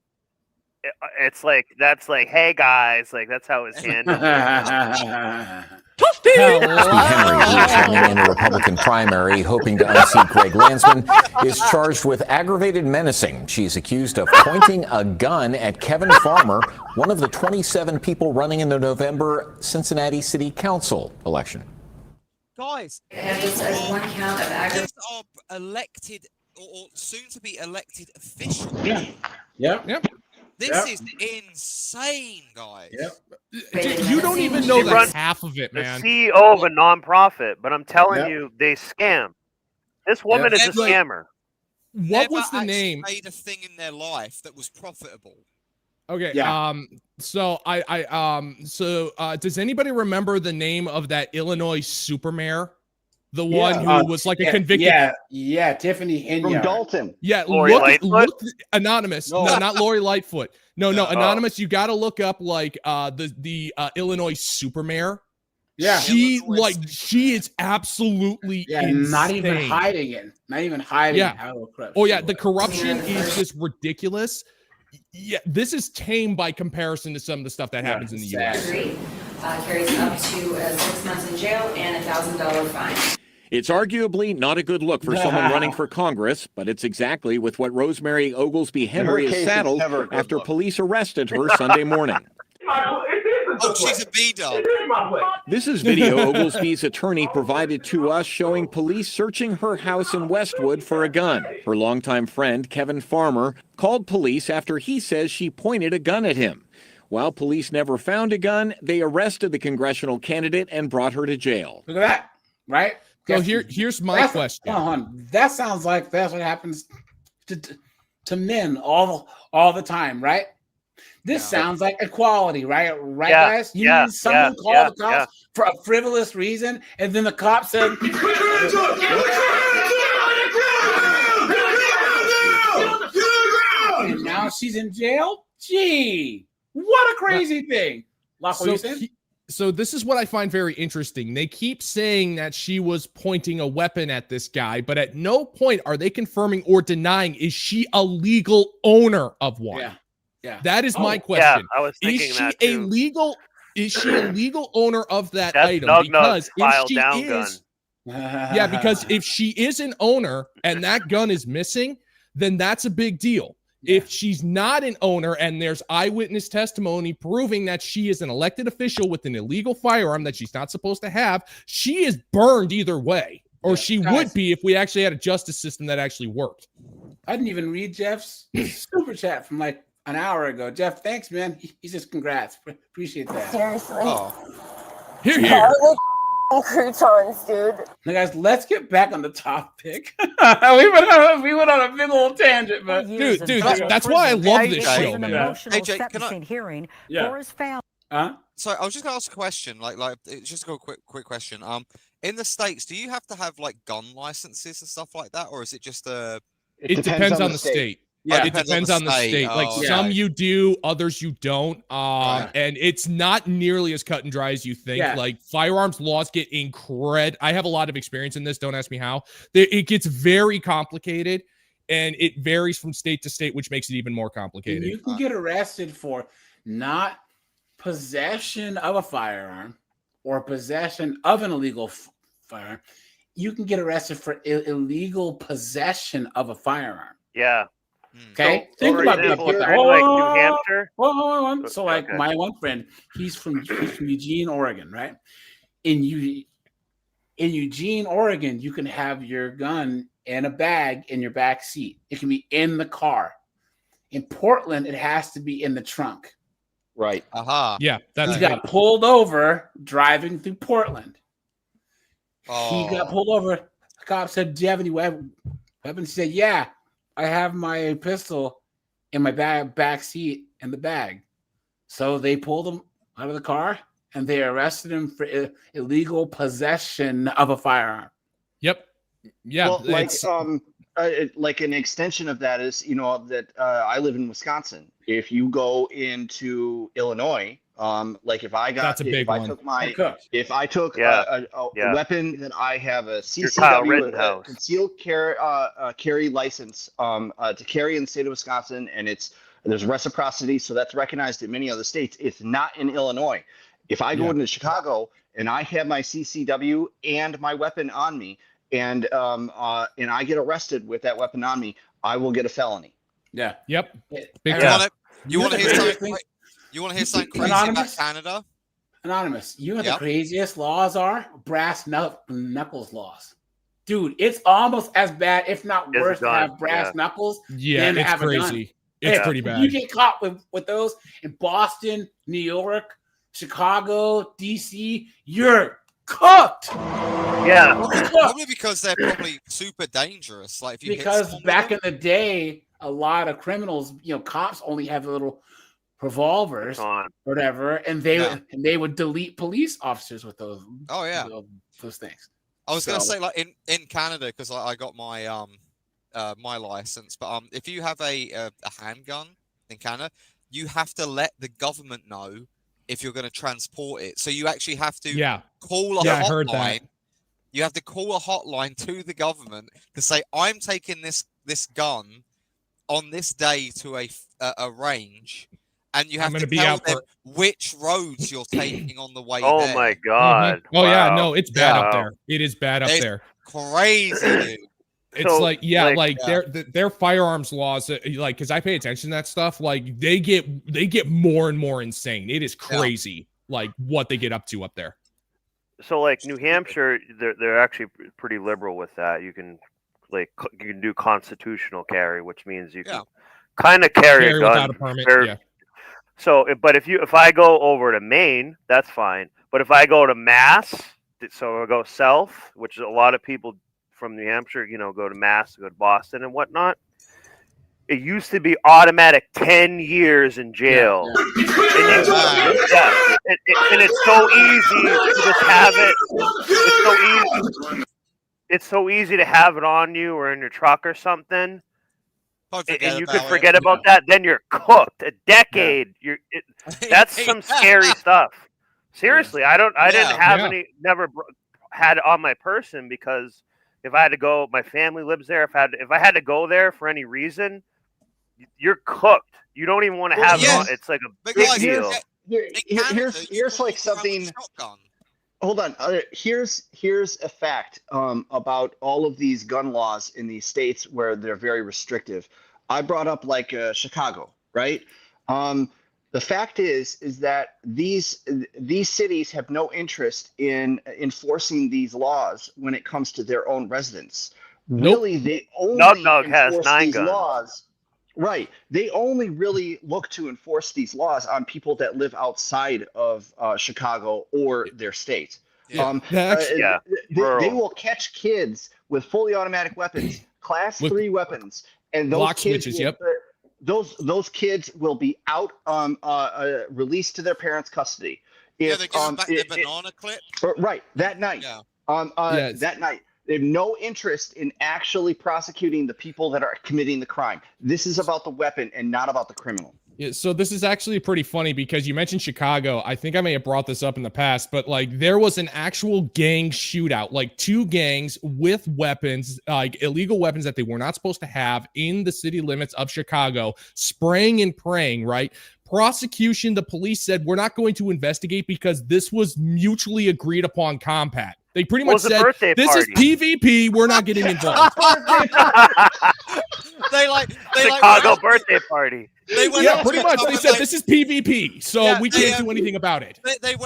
It's like that's like, hey guys, like that's how his hand is. Steve Henry, who is running in the Republican primary, hoping to unseat Greg Landsman, is charged with aggravated menacing. She's accused of pointing a gun at Kevin Farmer, one of the 27 people running in the November Cincinnati City Council election. Guys, And this as one count of aggravated. these are elected or soon to be elected officials. Yep. This is insane, guys. You don't even know She the runs half of it, the man. CEO of a nonprofit, but I'm telling you, they scam. This woman is a Never- scammer. What was the Never actually name? Made a thing in their life that was profitable. Okay. Yeah. So does anybody remember the name of that Illinois super mayor? The one who was like a convicted. Yeah, Tiffany Hinyard. From Dalton. Yeah, Lori Lightfoot? look anonymous. No, not Lori Lightfoot. No, anonymous. You got to look up like the Illinois super mayor. Yeah. She is absolutely not even insane. hiding it. Not even hiding Yeah. how corrupt. Oh she yeah, the was. corruption is just ridiculous. Yeah, this is tame by comparison to some of the stuff that happens in the U.S. Carries up to 6 months in jail and $1,000 fine. It's arguably not a good look for someone running for Congress, but it's exactly with what Rosemary Oglesby Henry case, is it's saddled never a good after look. police arrested her Sunday morning. Oh, she's a B-dub. This is video Oglesby's attorney provided to us showing police searching her house in Westwood for a gun. Her longtime friend, Kevin Farmer, called police after he says she pointed a gun at him. While police never found a gun, they arrested the congressional candidate and brought her to jail. Look at that, right? So here's my question. Hold on. That sounds like that's what happens to men all the time, right? This sounds like equality, right? Right, Yeah, guys? You yeah, need someone yeah, call the cops for a frivolous reason, and then the cop said, and now she's in jail? Gee, what a crazy thing. Lock, what you saying? So this is what I find very interesting. They keep saying that she was pointing a weapon at this guy, but at no point are they confirming or denying, is she a legal owner of one? Yeah. That is my question. Yeah, I was thinking is she that a too. legal? Is she a legal owner of that That's item? Nug Because Nug's if file she down is, yeah, because if she is an owner and that gun is missing, then that's a big deal. If she's not an owner and there's eyewitness testimony proving that she is an elected official with an illegal firearm that she's not supposed to have, she is burned either way, or she would be if we actually had a justice system that actually worked. I didn't even read Jeff's super chat from like an hour ago. Jeff, thanks, man. He says congrats. Appreciate that. Seriously. Here. croutons, dude. Now, guys, let's get back on the topic. we went on a big old tangent, but dude, that's why I love this show, man. AJ, can I? Hearing Yeah. for his family. So I was just gonna ask a question, like it's just a quick question. In the States, do you have to have like gun licenses and stuff like that, or is it just a? It depends on the state. Yeah, it depends on the state. Like some you do, others you don't. And it's not nearly as cut and dry as you think. Yeah. Like firearms laws get I have a lot of experience in this. Don't ask me how. It gets very complicated, and it varies from state to state, which makes it even more complicated. And you can get arrested for not possession of a firearm or possession of an illegal firearm. You can get arrested for illegal possession of a firearm. Yeah. Okay, So, think for about example, that. if you're in, like, New Hampshire. So, like, my one friend, he's from Eugene, Oregon, right? In Eugene, Oregon, you can have your gun in a bag in your back seat. It can be in the car. In Portland, it has to be in the trunk. Right. Yeah, that's he got pulled over driving through Portland. Oh. He got pulled over. The cop said, "Do you have any weapons?" He said, "Yeah, I have my pistol in my back seat in the bag." So they pulled him out of the car and they arrested him for illegal possession of a firearm. Yep. Yeah. Well, like an extension of that is, that I live in Wisconsin. If you go into Illinois, like if I took a weapon that I have a CCW, concealed carry license to carry in the state of Wisconsin, and there's reciprocity, so that's recognized in many other states. It's not in Illinois. If I go into Chicago and I have my CCW and my weapon on me, and I get arrested with that weapon on me, I will get a felony. Yeah. Yep. You want to hear something? You want to hear something crazy about Canada? Anonymous, you know what the craziest laws are? Brass knuckles laws. Dude, it's almost as bad, if not worse, to have brass knuckles than to have a gun. It's pretty bad. You get caught with those in Boston, New York, Chicago, DC, you're cooked. Yeah. Probably because they're probably super dangerous. Like if you because back in the day, a lot of criminals, cops only have little revolvers or whatever, and they would delete police officers with those. Oh yeah, those things. I was gonna say, like in Canada, because I got my my license, but if you have a handgun in Canada, you have to let the government know if you're going to transport it. So you actually have to call a hotline. I heard that. You have to call a hotline to the government to say, I'm taking this gun on this day to a range, and you have to tell them which roads you're taking on the way there. Oh my God. Mm-hmm. Oh yeah, no, it's bad up there. It is bad up there. Crazy, dude. It's their firearms laws, because I pay attention to that stuff. Like they get more and more insane. It is crazy, like what they get up to up there. So like New Hampshire, they're actually pretty liberal with that. You can do constitutional carry, which means you can kind of carry a gun without a permit. So, but if I go over to Maine, that's fine. But if I go to Mass, so I go south, which a lot of people from New Hampshire, go to Mass, go to Boston and whatnot. It used to be automatic 10 years in jail. And it's so easy to just have it. It's so easy. It's so easy to have it on you or in your truck or something. And you could forget about that. Then you're cooked. A decade. That's some scary stuff. Seriously, I didn't have any. Never had it on my person because if I had to go, my family lives there. If I had to go there for any reason, you're cooked. You don't even want to have it on. It's like a big deal. Here's like something. Hold on. Here's a fact about all of these gun laws in these states where they're very restrictive. I brought up Chicago, right? The fact is that these cities have no interest in enforcing these laws when it comes to their own residents. Really, they only enforce these laws. Right. They only really look to enforce these laws on people that live outside of Chicago or their state. They will catch kids with fully automatic weapons, class 3 weapons, and those kids switches, those kids will be out released to their parents' custody. They give them back their banana clip. Right, that night. That night. They have no interest in actually prosecuting the people that are committing the crime. This is about the weapon and not about the criminal. Yeah, so this is actually pretty funny because you mentioned Chicago. I think I may have brought this up in the past, but like there was an actual gang shootout, like 2 gangs with weapons, like illegal weapons that they were not supposed to have in the city limits of Chicago, spraying and praying, right? Prosecution, the police said, we're not going to investigate because this was mutually agreed upon compact. They pretty much said, this is PvP, we're not getting involved. Chicago birthday party. Pretty much. They said, this is PvP, so we can't do anything about it. Hey,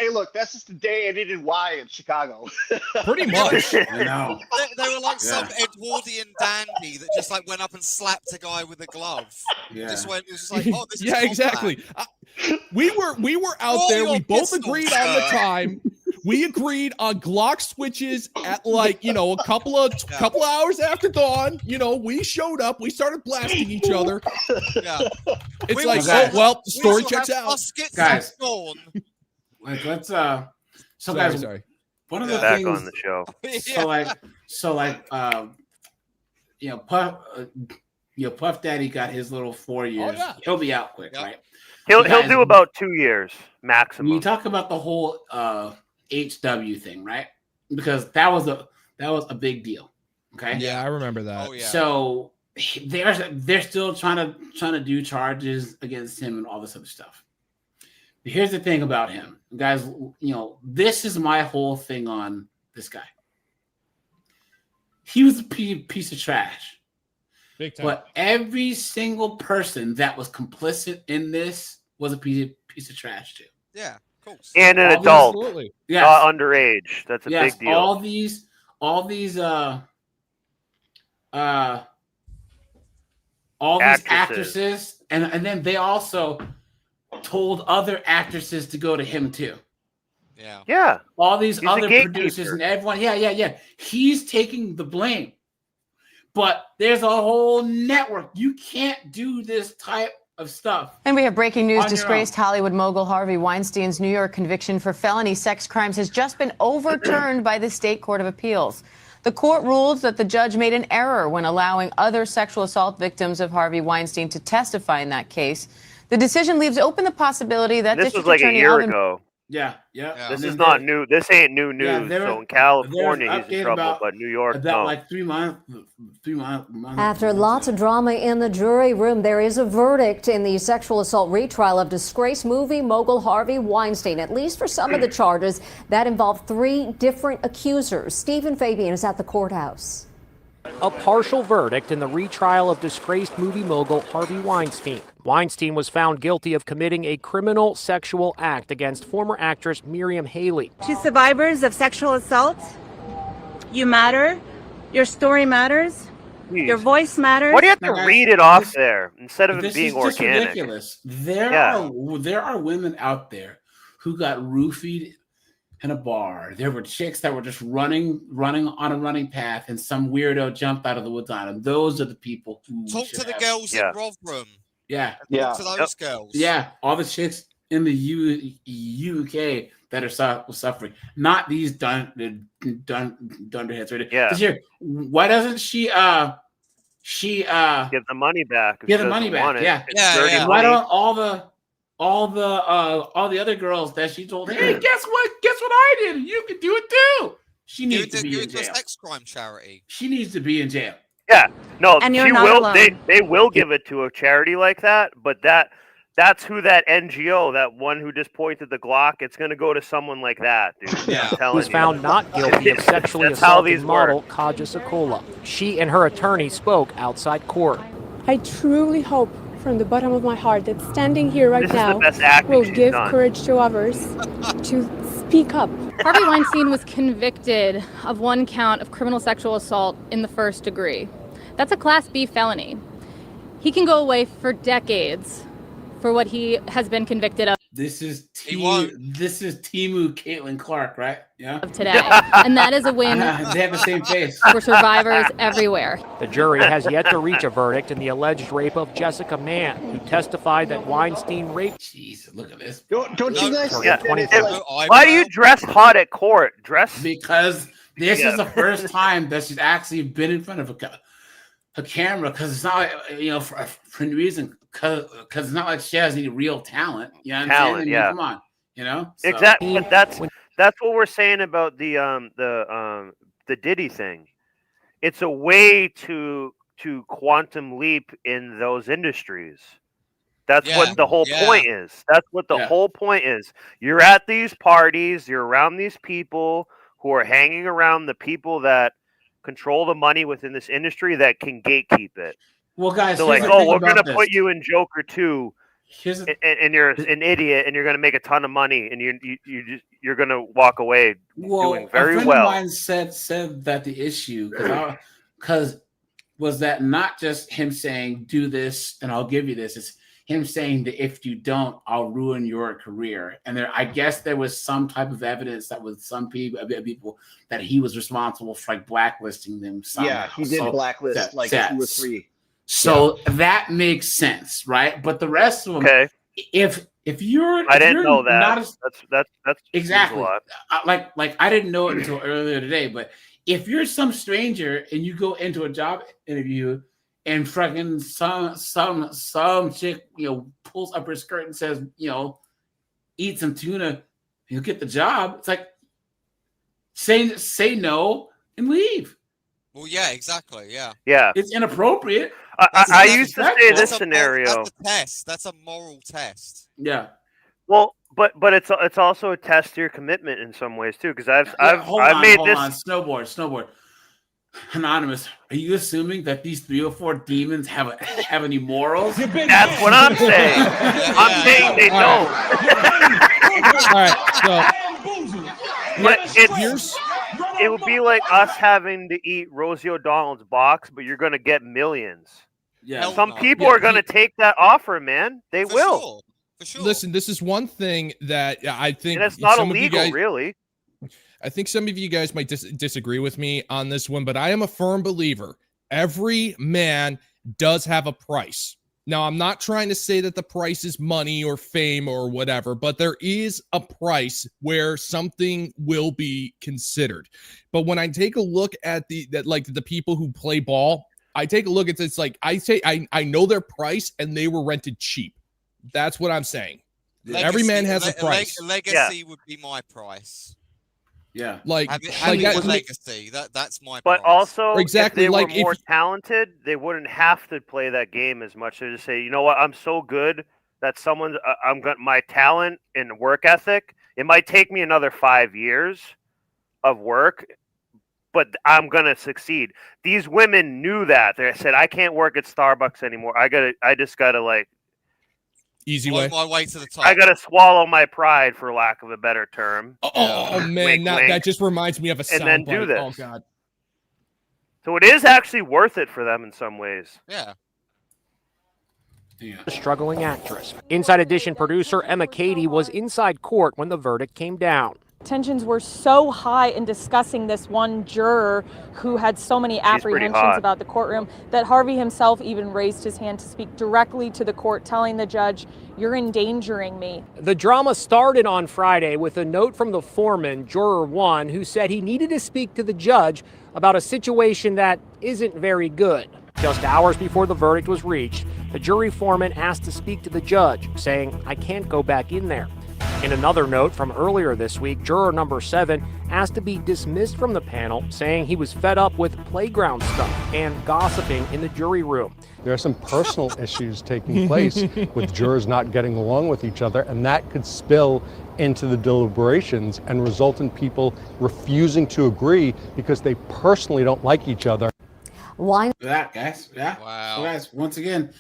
look, that's just the day it ended Y in Chicago. Pretty much. I know. They were like some Edwardian dandy that just like went up and slapped a guy with a glove. It was just like, oh, this is exactly. We were out there. We both agreed on the time. We agreed on Glock switches at like, a couple hours after dawn. We showed up. We started blasting each other. Yeah. It's like, oh, well, the story checks out. Guys, let's sorry. One of the back things on the show. Puff Daddy got his little 4 years. yeah. He'll be out quick, right? He'll do about 2 years maximum. You talk about the whole HW thing, right? Because that was a big deal. Okay. Yeah, I remember that. Oh, yeah. So they're still trying to do charges against him and all this other stuff. But here's the thing about him, guys. This is my whole thing on this guy. He was a piece of trash. Big time. But every single person that was complicit in this was a piece of trash too. Yeah, of course. And an adult, underage. That's a yes, big deal. All these actresses, and then they also told other actresses to go to him too. Yeah. Yeah. All these He's a other gatekeeper. producers and everyone. Yeah. He's taking the blame. But there's a whole network. You can't do this type of stuff. And we have breaking news. On your Disgraced Hollywood mogul Harvey Weinstein's New York conviction for felony sex crimes has just been overturned by the State Court of Appeals. The court ruled that the judge made an error when allowing other sexual assault victims of Harvey Weinstein to testify in that case. The decision leaves open the possibility that This was District like a Attorney year Alvin ago. Yeah. This is not new. This ain't new news. So in California, he's in trouble, but New York, about no. like 3 months. After lots of drama in the jury room, there is a verdict in the sexual assault retrial of disgraced movie mogul Harvey Weinstein, at least for some of the charges that involve 3 different accusers. Stephen Fabian is at the courthouse. A partial verdict in the retrial of disgraced movie mogul Harvey Weinstein. Weinstein was found guilty of committing a criminal sexual act against former actress Miriam Haley. To survivors of sexual assault, you matter. Your story matters. Jeez. Your voice matters. Why do you have to read it off there instead of it This being is just organic? ridiculous. There are women out there who got roofied in a bar. There were chicks that were just running on a running path, and some weirdo jumped out of the woods on them. Those are the people who Talk to the girls in Rotherham. Yeah. Talk to those girls. Yeah, all the chicks in the UK that are suffering, not these dunderheads right Yeah. here. Why doesn't she give the money back? Give the money back? Yeah. Why don't all the other girls that she told, hey, guess what I did? You can do it too. She needs to be in jail. Give it to a sex crime charity. She needs to be in jail. Yeah, no, And she you're not will. alone. They will give it to a charity like that, but that's who that NGO, that one who just pointed the Glock, it's going to go to someone like that, dude. Yeah. I'm telling Was you. found not guilty of sexually That's how assaulting these model work. Kaja Sakola. She and her attorney spoke outside court. I truly hope from the bottom of my heart that standing here right This is the now best acting will she's give done. courage to others to speak up. Harvey Weinstein was convicted of 1 count of criminal sexual assault in the first degree. That's a Class B felony. He can go away for decades for what he has been convicted of. This is He won. This is Timu Caitlin Clark, right? Yeah. Of today, and that is a win They have the same face. for survivors everywhere. The jury has yet to reach a verdict in the alleged rape of Jessica Mann, who testified that Weinstein raped. Jeez, look at this. Don't you guys think Yeah. that it's like, Why do you dress hot at court? Dress Because this is the first time that she's actually been in front of a camera, because it's not like, for any reason, because it's not like she has any real talent. You know what I'm saying? I mean, yeah. come on, So. Exactly. But that's what we're saying about the Diddy thing. It's a way to quantum leap in those industries. That's what the whole point is. That's what the whole point is. You're at these parties, you're around these people who are hanging around the people that control the money within this industry that can gatekeep it. Well, guys, so here's like, the thing we're gonna about put this. you in Joker 2, and you're an idiot, and you're gonna make a ton of money, and you're gonna walk away doing very a friend well. of mine said that the issue because was that not just him saying do this and I'll give you this. It's him saying that if you don't, I'll ruin your career. And I guess there was some type of evidence that with some people that he was responsible for like blacklisting them. Somehow. Yeah, he did blacklist like 2 or 3. So that makes sense, right? But the rest of them, if you're, I didn't know that. Not that's exactly a lot. Like I didn't know it until earlier today. But if you're some stranger and you go into a job interview and fucking some chick pulls up her skirt and says eat some tuna, you'll get the job. It's like say no and leave. Well, yeah, exactly. Yeah. Yeah. It's inappropriate. I used to say this scenario. That's a test. That's a moral test. Yeah. Well, but it's also a test to your commitment in some ways too, because I've made this snowboard. Anonymous, are you assuming that these 3 or 4 demons have any morals? That's what I'm saying. I'm saying they don't. All right, so but it would be like us having to eat Rosie O'Donnell's box, but you're going to get millions. Yeah, some people are going to take that offer, man. They will. Sure. For sure. Listen, this is one thing that I think and it's not some illegal, of you guys, really. I think some of you guys might disagree with me on this one, but I am a firm believer. Every man does have a price. Now, I'm not trying to say that the price is money or fame or whatever, but there is a price where something will be considered. But when I take a look at the people who play ball, I take a look at this like I say I know their price and they were rented cheap. That's what I'm saying. Legacy, every man has a price. Legacy would be my price. Yeah, having a legacy. That's my. But price. also, exactly, if they like were more talented, they wouldn't have to play that game as much. They just say, you know what, I'm so good that someone's. I'm got my talent and work ethic. It might take me another 5 years of work, but I'm gonna succeed. These women knew that. They said, I can't work at Starbucks anymore. I just gotta like. Easy way. My way to the top. I gotta swallow my pride, for lack of a better term. Oh man, wink, wink. that just reminds me of a soundbite. And then do this. Oh god. So it is actually worth it for them in some ways. Yeah. A struggling actress. Inside Edition producer Emma Cady was inside court when the verdict came down. Tensions were so high in discussing this one juror who had so many apprehensions about the courtroom that Harvey himself even raised his hand to speak directly to the court, telling the judge, "You're endangering me." The drama started on Friday with a note from the foreman, Juror 1, who said he needed to speak to the judge about a situation that isn't very good. Just hours before the verdict was reached, the jury foreman asked to speak to the judge, saying, "I can't go back in there." In another note from earlier this week, juror number 7 asked to be dismissed from the panel, saying he was fed up with playground stuff and gossiping in the jury room. There are some personal issues taking place with jurors not getting along with each other, and that could spill into the deliberations and result in people refusing to agree because they personally don't like each other. That guys, yeah. Wow. So guys, once again,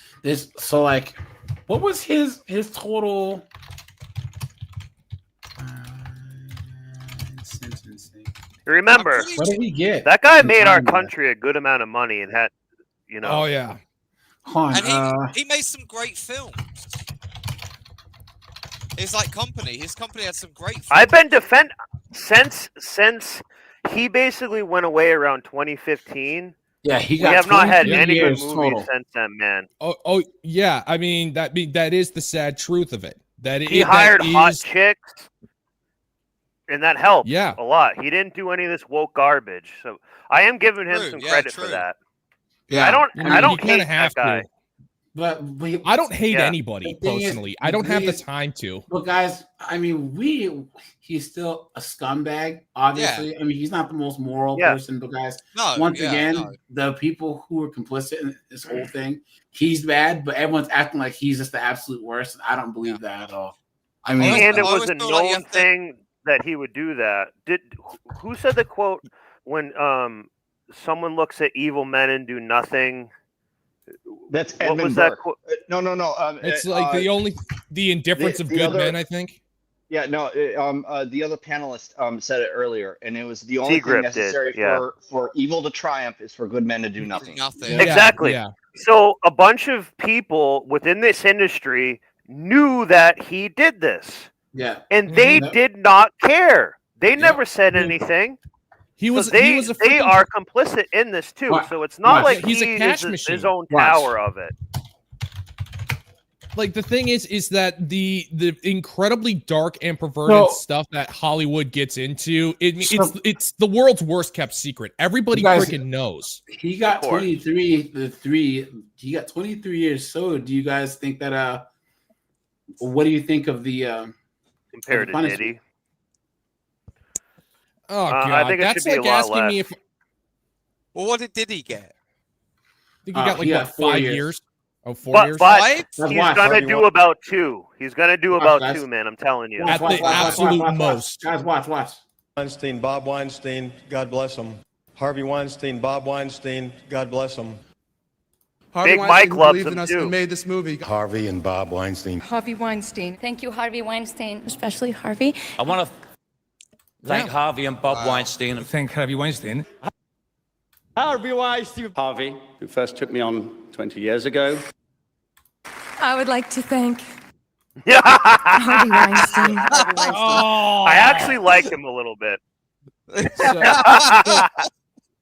what was his total? Remember, what did he get? That guy made our country a good amount of money and had, Oh yeah. Hold on, And he made some great films. His company. His company had some great. I've been since he basically went away around 2015. Yeah, we have not had any good movies total. since then, man. Oh yeah. I mean that is the sad truth of it. That he hired hot chicks, and that helped a lot. He didn't do any of this woke garbage, so I am giving him some credit for that. Yeah, I don't hate that guy. But I don't hate anybody personally. I don't have the time to. But guys, I mean, he's still a scumbag, obviously. I mean, he's not the most moral person, but guys, once again, the people who are complicit in this whole thing, he's bad, but everyone's acting like he's just the absolute worst. And I don't believe that at all. I mean, and it was a known thing that he would do that. Who said the quote when someone looks at evil men and do nothing? That's what Edmund was Burke. that? No. It's like the indifference of good men, I think. Yeah, no. The other panelist said it earlier, and it was the only thing Seagrip necessary for evil to triumph is for good men to do nothing. Exactly. Yeah. So a bunch of people within this industry knew that he did this. Yeah. And they did not care. They never said anything. They are complicit in this too. So it's not like he's a cash machine. His own Watch. tower of it. Like the thing is that the incredibly dark and perverted stuff that Hollywood gets into, it's the world's worst kept secret. Everybody freaking knows. He got 23 years. So do you guys think that what do you think of the compared to punishment? Diddy? Oh god, I think it that's should be like a lot asking less. me if. Well, what did Diddy get? I think he got like 5 years. Oh, 4 But years. he's gonna do about 2. He's gonna do about 2, man. I'm telling you. At the absolute most. Guys, watch. Weinstein, Bob Weinstein, God bless him. Harvey Weinstein, Bob Weinstein, God bless him. Harvey Big Mike loves him too. Made this movie. Harvey and Bob Weinstein. Harvey Weinstein. Thank you, Harvey Weinstein, especially Harvey. I want to thank Harvey and Bob Weinstein. Thank Harvey Weinstein. Harvey Weinstein. Harvey, who first took me on 20 years ago. I would like to thank Harvey Weinstein. I actually like him a little bit.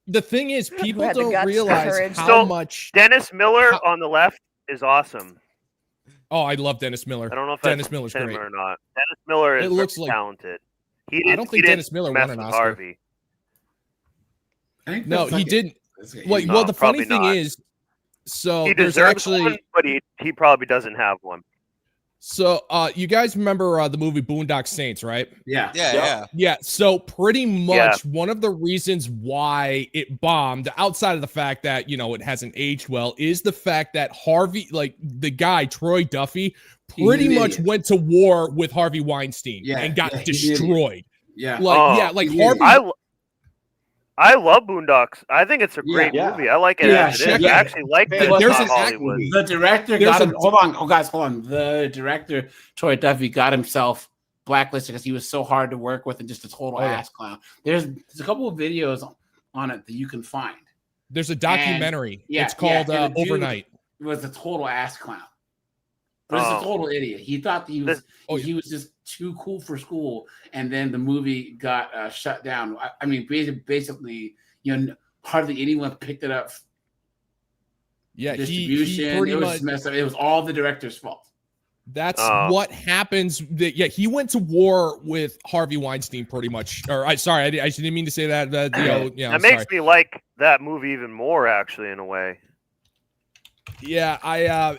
The thing is, people had the don't guts, the realize courage. how much. Dennis Miller on the left is awesome. Oh, I love Dennis Miller. I don't know if Dennis that's Miller's him great. or not. Dennis Miller is It looks very like- talented. I don't think Dennis Miller won an Oscar. Harvey. No, he didn't. Like, No, well, the funny probably thing not. is, so He there's deserves actually. one, but he probably doesn't have one. So, you guys remember the movie Boondock Saints, right? Yeah. Yeah. So, pretty much Yeah. one of the reasons why it bombed, outside of the fact that it hasn't aged well, is the fact that Harvey, like the guy Troy Duffy, pretty much went to war with Harvey Weinstein and got destroyed. Yeah. Harvey. I love Boondocks. I think it's a great movie. I like it as it is. I actually like it. There's an Hollywood. The director got him. Hold on. The director Troy Duffy got himself blacklisted because he was so hard to work with and just a total ass clown. There's a couple of videos on it that you can find. There's a documentary. And, it's called and the dude Overnight. Was a total ass clown. But it's a total idiot. He thought that he was just too cool for school, and then the movie got shut down. I mean, basically, hardly anyone picked it up. Yeah, distribution. he pretty it was much messed up. It was all the director's fault. That's what happens. He went to war with Harvey Weinstein, pretty much. Or I didn't mean to say that. That makes me like that movie even more, actually, in a way. Yeah,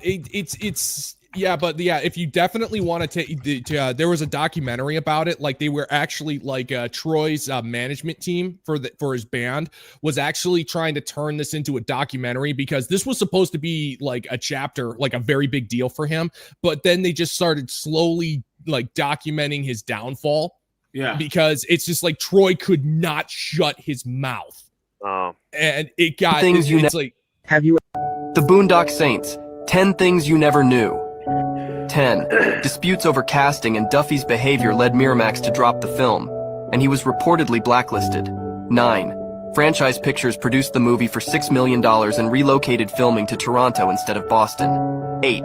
if you definitely want to take, there was a documentary about it. Like they were actually Troy's management team for his band was actually trying to turn this into a documentary because this was supposed to be like a chapter, like a very big deal for him. But then they just started slowly documenting his downfall. Yeah, because it's just like Troy could not shut his mouth. Oh, and it got things you have you The Boondock Saints, 10 Things You Never Knew. 10. Disputes over casting and Duffy's behavior led Miramax to drop the film, and he was reportedly blacklisted. 9. Franchise Pictures produced the movie for $6 million and relocated filming to Toronto instead of Boston. 8.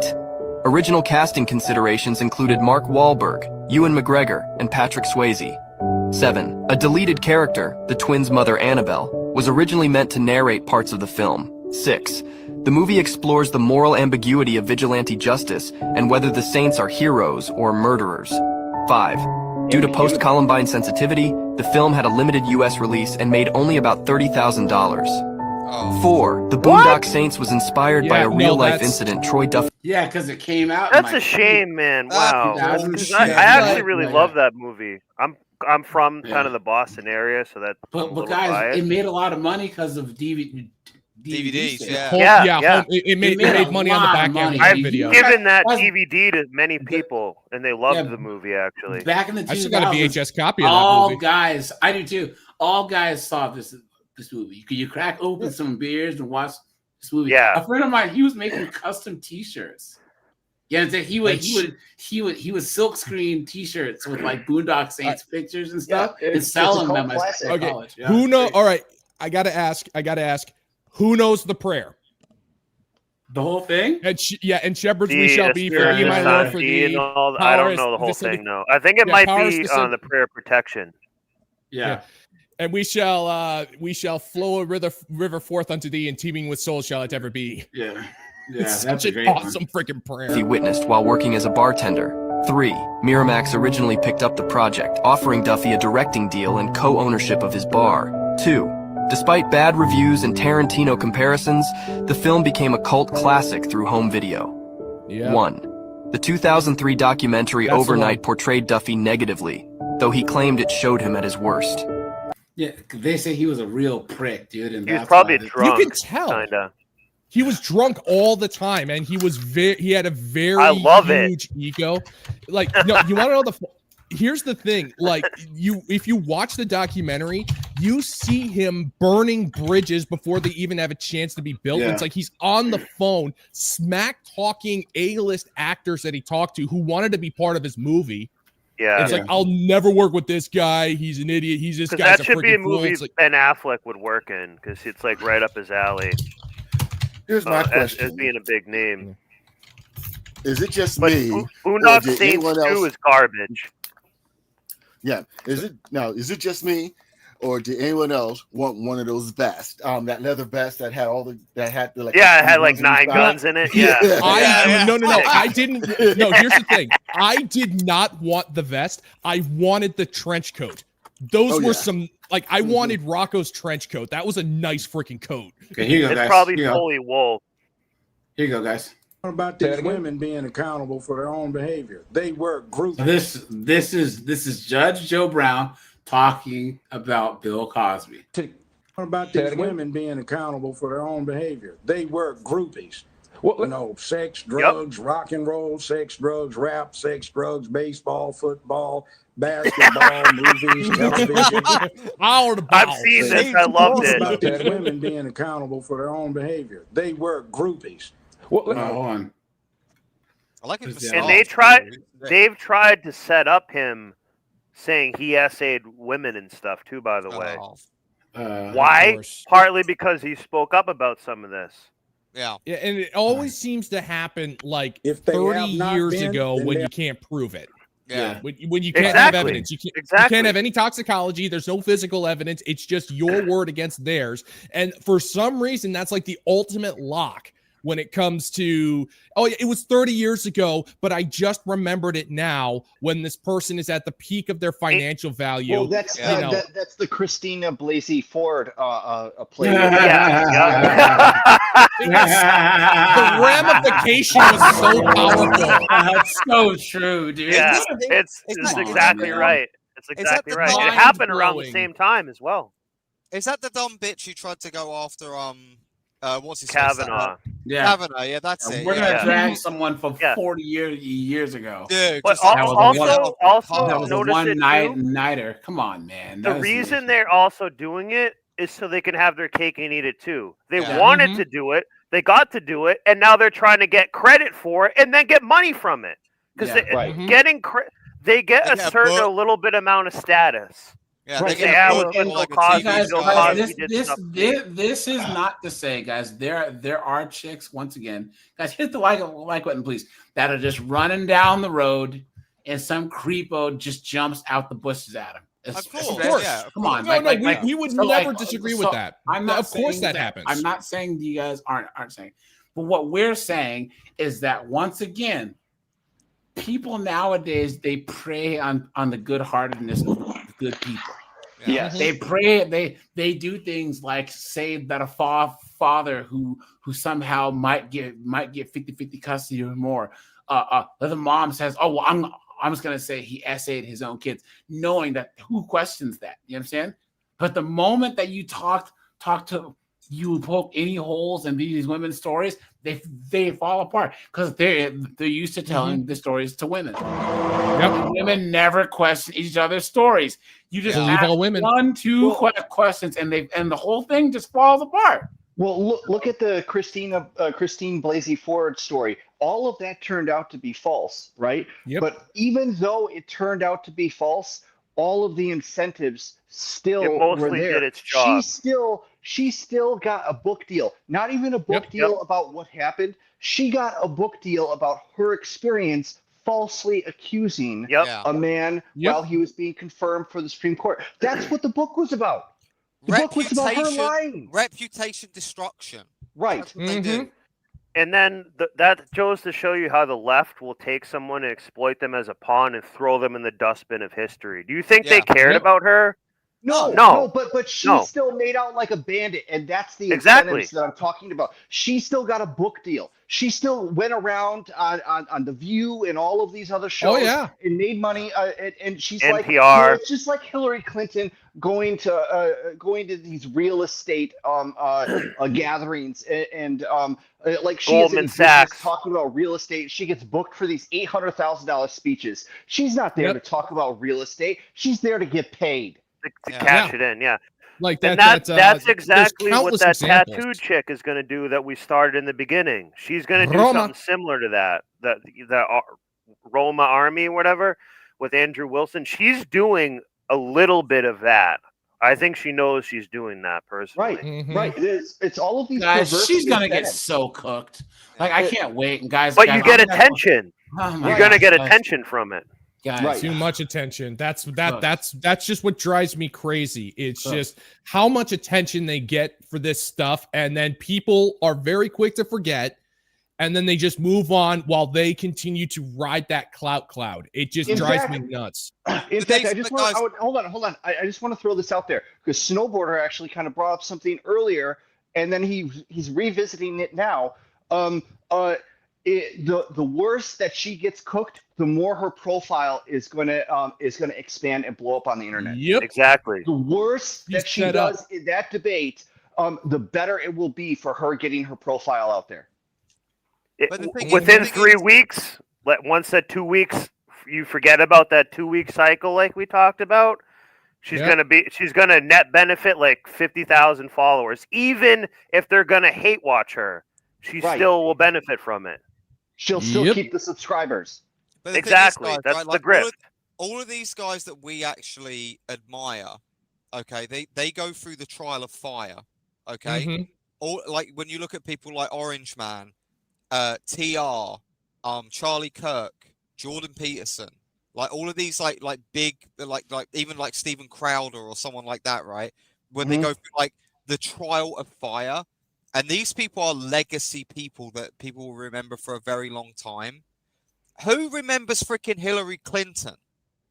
Original casting considerations included Mark Wahlberg, Ewan McGregor, and Patrick Swayze. 7. A deleted character, the twins' mother Annabelle, was originally meant to narrate parts of the film. 6. The movie explores the moral ambiguity of vigilante justice and whether the saints are heroes or murderers. 5. Due to post-Columbine sensitivity, the film had a limited U.S. release and made only about $30,000. 4. The Boondock Saints was inspired by a real-life incident Troy Duffy... Yeah, because it came out. That's a shame, man. Wow. I actually really love that movie. I'm from kind of the Boston area, so that. But guys, biased. it made a lot of money because of DVDs. It made money on the back end of I've the video. given that DVD to many people, and they loved the movie. Actually, back in the 2000s, I still got a VHS copy of that all movie. guys, I do too. All guys saw this movie. You crack open some beers and watch this movie. Yeah, a friend of mine, he was making custom T-shirts. Yeah, he would silkscreen T-shirts with like Boondock Saints pictures and stuff, and sell them at my college. Yeah. Who know? All right, I gotta ask. Who knows the prayer? The whole thing? And shepherds we shall be for ye, my Lord, for thee. I don't know the whole thing. No, I think it might be on the prayer of protection. Yeah. And we shall flow a river forth unto thee, and teeming with souls shall it ever be. Yeah. It's such an awesome freaking prayer. He witnessed while working as a bartender. 3. Miramax originally picked up the project, offering Duffy a directing deal and co-ownership of his bar. 2. Despite bad reviews and Tarantino comparisons, the film became a cult classic through home video. 1. The 2003 documentary Overnight portrayed Duffy negatively, though he claimed it showed him at his worst. Yeah, they say he was a real prick, dude. And he was probably drunk. You can tell. Kinda. He was drunk all the time, and he had a very huge ego. Like, no, you want to know here's the thing. Like, if you watch the documentary, you see him burning bridges before they even have a chance to be built. Yeah. It's like he's on the phone, smack talking A-list actors that he talked to who wanted to be part of his movie. Yeah, it's like, I'll never work with this guy. He's an idiot. He's this guy's that should be a movie like, Ben Affleck would work in because it's like right up his alley. Here's my question: as being a big name, is it just me? Boondock Saints 2 is garbage. Yeah, is it just me, or did anyone else want one of those vests? That leather vest that had it had like 9 guns in it. Yeah. No. I didn't. No, here's the thing. I did not want the vest. I wanted the trench coat. Those were some like I wanted Rocco's trench coat. That was a nice freaking coat. Okay, here you go, it's guys. probably fully wool. Here you go, guys. What about these women being accountable for their own behavior? They work groups. So this is Judge Joe Brown talking about Bill Cosby. What about these women being accountable for their own behavior? They work groupies. Sex, drugs, rock and roll, sex, drugs, rap, sex, drugs, baseball, football, basketball, movies, television. I've seen this. I loved it. About these women being accountable for their own behavior. They work groupies. Hold on. I like it. And they've tried to set up him saying he essayed women and stuff too, by the way. Why? Partly because he spoke up about some of this. Yeah, and it always seems to happen like 30 years ago when you can't prove it. Yeah. When you can't have evidence. You can't have any toxicology. There's no physical evidence. It's just your word against theirs. And for some reason, that's like the ultimate lock when it comes to, it was 30 years ago, but I just remembered it now when this person is at the peak of their financial value. Well, that's that's the Christina Blasey Ford play. The ramification was so powerful. That's so true, dude. Yeah, it's exactly right. It's exactly right. It happened around the same time as well. Is that the dumb bitch who tried to go after what's his Kavanaugh? Kavanaugh. Yeah, that's it. We're gonna drag someone from 40 years ago. Dude, but also that was a one-nighter. Come on, man. The reason they're also doing it is so they can have their cake and eat it too. They wanted to do it, they got to do it, and now they're trying to get credit for it and then get money from it because they get a little bit amount of status. Yeah, Right. they Yeah, get with like Bill a Cosby, TV Bill show. Cosby did stuff. This is not to say, guys. There are chicks once again, guys. Hit the like button, please. That are just running down the road, and some creepo just jumps out the bushes at him. Of course, yeah. Come on, No, we would never disagree with that. I'm not Of course saying that happens. I'm not saying you guys aren't saying, but what we're saying is that once again, people nowadays they prey on the good-heartedness of good people. Yes. They pray. They do things like say that a father who somehow might get 50-50 custody or more. The mom says, "Oh, well, I'm just gonna say he essayed his own kids," knowing that who questions that? You understand? But the moment that you talk to you poke any holes in these women's stories, they fall apart because they're used to telling the stories to women. Women never question each other's stories. You just Believe ask all women. 1-2 questions, and the whole thing just falls apart. Well, look at the Christine Blasey Ford story. All of that turned out to be false, right? Yep. But even though it turned out to be false, all of the incentives still It mostly were there. did its job. She still got a book deal. Not even a book deal about what happened. She got a book deal about her experience falsely accusing a man while he was being confirmed for the Supreme Court. That's what the book was about. The book was about her lying. Reputation destruction. Right. That's what they do. And then that goes to show you how the left will take someone and exploit them as a pawn and throw them in the dustbin of history. Do you think they cared about her? No, but she still made out like a bandit, and that's the incentives that I'm talking about. She still got a book deal. She still went around on The View and all of these other shows and made money. And she's NPR. like, you know, it's just like Hillary Clinton going to these real estate gatherings and like she is in Goldman business Sachs talking about real estate. She gets booked for these $800,000 speeches. She's not there to talk about real estate. She's there to get paid. To cash it in, like and that's exactly what that examples. tattooed chick is going to do that we started in the beginning. She's going to do something similar to that. The Roma Army, whatever, with Andrew Wilson. She's doing a little bit of that. I think she knows she's doing that personally. Right. It's all of these guys. perverse She's gonna get incentives. so cooked. Like I can't wait, and guys. But guys, you get I'm gonna- attention. Oh my You're going to gosh, get guys. attention from it. Guys. Too much attention. That's just what drives me crazy. It's just how much attention they get for this stuff, and then people are very quick to forget, and then they just move on while they continue to ride that clout cloud. It just drives me nuts. In fact, I just want hold on. I just want to throw this out there because Snowboarder actually kind of brought up something earlier, and then he's revisiting it now. The worse that she gets cooked, the more her profile is going to expand and blow up on the internet. Yep, exactly. The worse that she does in that debate, the better it will be for her getting her profile out there. Within 3 weeks, once that 2 weeks, you forget about that 2 week cycle like we talked about. She's gonna net benefit like 50,000 followers, even if they're gonna hate watch her. She still will benefit from it. She'll still keep the subscribers. But the exactly. thing is, guys, That's right, the like, grip. All of these guys that we actually admire, okay, they go through the trial of fire, okay. All like when you look at people like Orange Man, TR, Charlie Kirk, Jordan Peterson, like all of these like big like even like Steven Crowder or someone like that, right? When they go through like the trial of fire. And these people are legacy people that people will remember for a very long time. Who remembers freaking Hillary Clinton?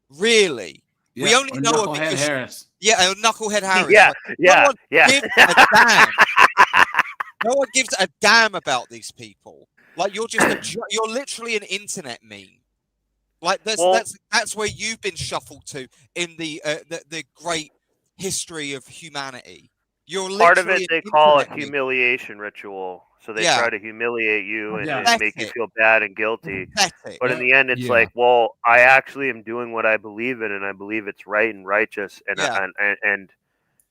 Really? Yeah, we only know her Knucklehead because Harris. Knucklehead Harris. Yeah, Like, no one gives a damn. No one gives a damn about these people. Like you're you're literally an internet meme. Like that's where you've been shuffled to in the great history of humanity. You're Part of it literally they an call a internet meme. humiliation ritual. So they Yeah. try to humiliate you and Yeah. make you feel bad and guilty. Pathetic. But in the end, it's like, well, I actually am doing what I believe in, and I believe it's right and righteous. And and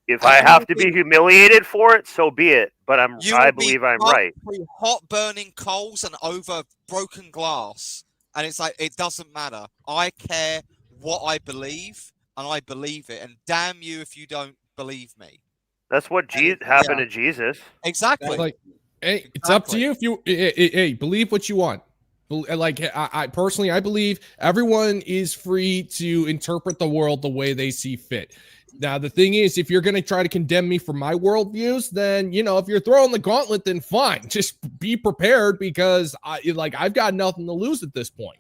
if I have to be humiliated for it, so be it. But I believe I'm right. Through hot burning coals and over broken glass, and it's like it doesn't matter. I care what I believe, and I believe it. And damn you if you don't believe me. That's what happened to Jesus. Exactly. Like, hey, it's up to you if you hey, believe what you want. Like I personally, I believe everyone is free to interpret the world the way they see fit. Now, the thing is, if you're going to try to condemn me for my worldviews, then, you know, if you're throwing the gauntlet, then fine. Just be prepared because I've got nothing to lose at this point.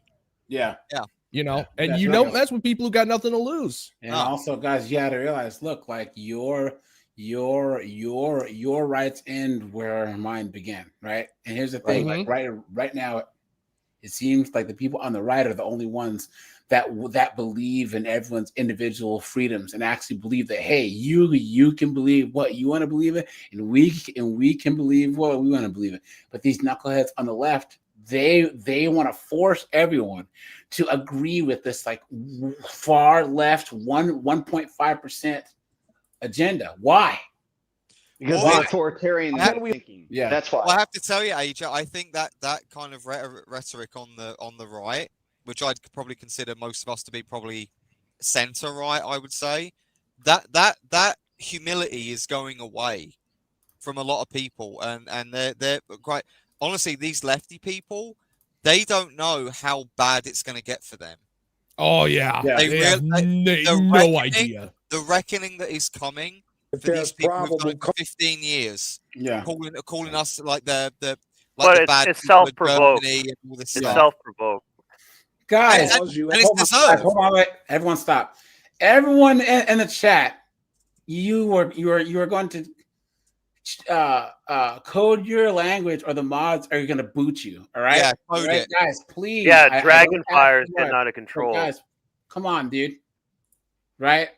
Yeah. Yeah. You know, Yeah, and that's you right. don't mess with people who got nothing to lose. And also, guys, you got to realize, look, like your rights end where mine began, right? And here's the thing, like right now, it seems like the people on the right are the only ones that believe in everyone's individual freedoms and actually believe that, hey, you can believe what you want to believe in, and we can believe what we want to believe in. But these knuckleheads on the left, they want to force everyone to agree with this like far left 1.5% agenda. Why? Because of authoritarian thinking. Yeah, that's why. Well, I have to tell you, AJ, I think that kind of rhetoric on the right, which I'd probably consider most of us to be probably center right, I would say, that humility is going away from a lot of people, and they're quite honestly, these lefty people, they don't know how bad it's going to get for them. Oh yeah, they have no idea. The reckoning that is coming for these people who've done it for 15 years. Yeah, calling us like the but the bad it's self-provoked. It's self-provoked. Guys, and it's deserved. Hold on, wait. Everyone stop. Everyone in the chat, you are going to code your language, or the mods are going to boot you. All right, yeah, code it, guys. Please, yeah. Dragonfire is getting out of control. Guys, come on, dude. Right?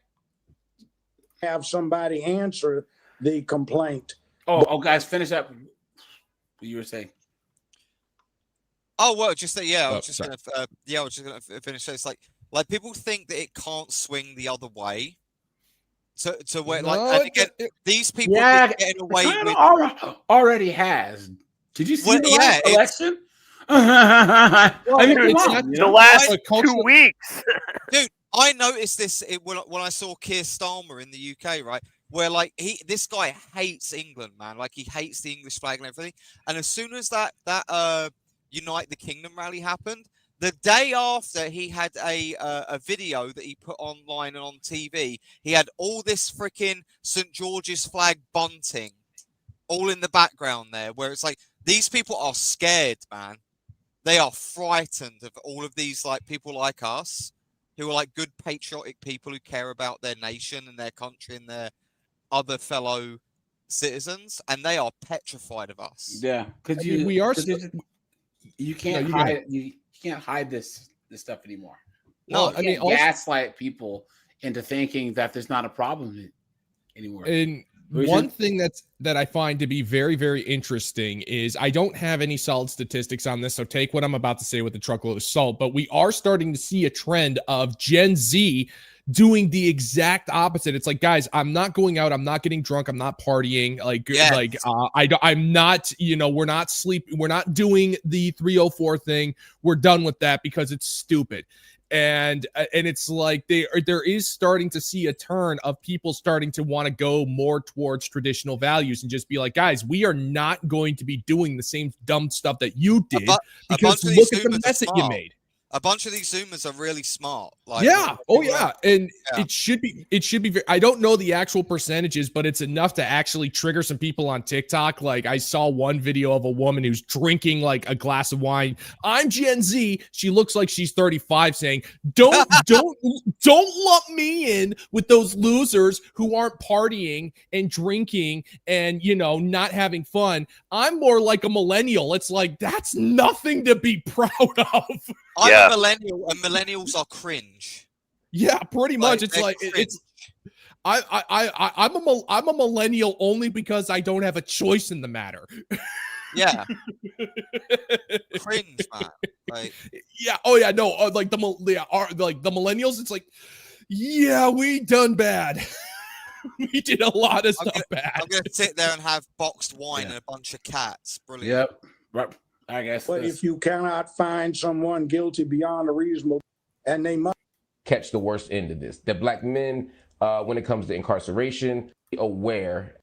Have somebody answer the complaint. Oh, guys, finish up what you were saying. Oh well, just that. Yeah, I was just gonna. I was just gonna finish. It's like people think that it can't swing the other way. To where and again, these people getting away with already has. Did you see the election? The last 2 weeks, dude. I noticed this when I saw Keir Starmer in the UK, right? Where this guy hates England, man. Like he hates the English flag and everything. And as soon as that Unite the Kingdom rally happened, the day after, he had a video that he put online and on TV. He had all this freaking St. George's flag bunting all in the background there, where it's like these people are scared, man. They are frightened of all of these people like us, who are good patriotic people who care about their nation and their country and their other fellow citizens, and they are petrified of us. Yeah, because you can't hide you can't hide this stuff anymore. No, I mean, gaslight people into thinking that there's not a problem anymore. And one thing that I find to be very, very interesting is I don't have any solid statistics on this, so take what I'm about to say with a truckload of salt, but we are starting to see a trend of Gen Z doing the exact opposite. It's like, guys, I'm not going out, I'm not getting drunk, I'm not partying, I'm not, we're not sleeping, we're not doing the 304 thing. We're done with that because it's stupid. And it's like there is starting to see a turn of people starting to want to go more towards traditional values and just be like, guys, we are not going to be doing the same dumb stuff that you did because look at the mess that you made. A bunch of these Zoomers are really smart. And it should be. I don't know the actual percentages, but it's enough to actually trigger some people on TikTok. Like I saw one video of a woman who's drinking like a glass of wine. I'm Gen Z. She looks like she's 35, saying, "Don't lump me in with those losers who aren't partying and drinking and not having fun. I'm more like a millennial." It's like that's nothing to be proud of. I'm a millennial, and millennials are cringe. Yeah, pretty much. It's like cringe. I'm a millennial only because I don't have a choice in the matter. Yeah, cringe, man. Yeah. Oh yeah. No. Like the millennials. It's like, yeah, we done bad. We did a lot of stuff bad. I'm gonna sit there and have boxed wine and a bunch of cats. Brilliant. Yep. Right. I guess. But if you cannot find someone guilty beyond a reasonable, and they must. catch the worst end of this. That black men, when it comes to incarceration, aware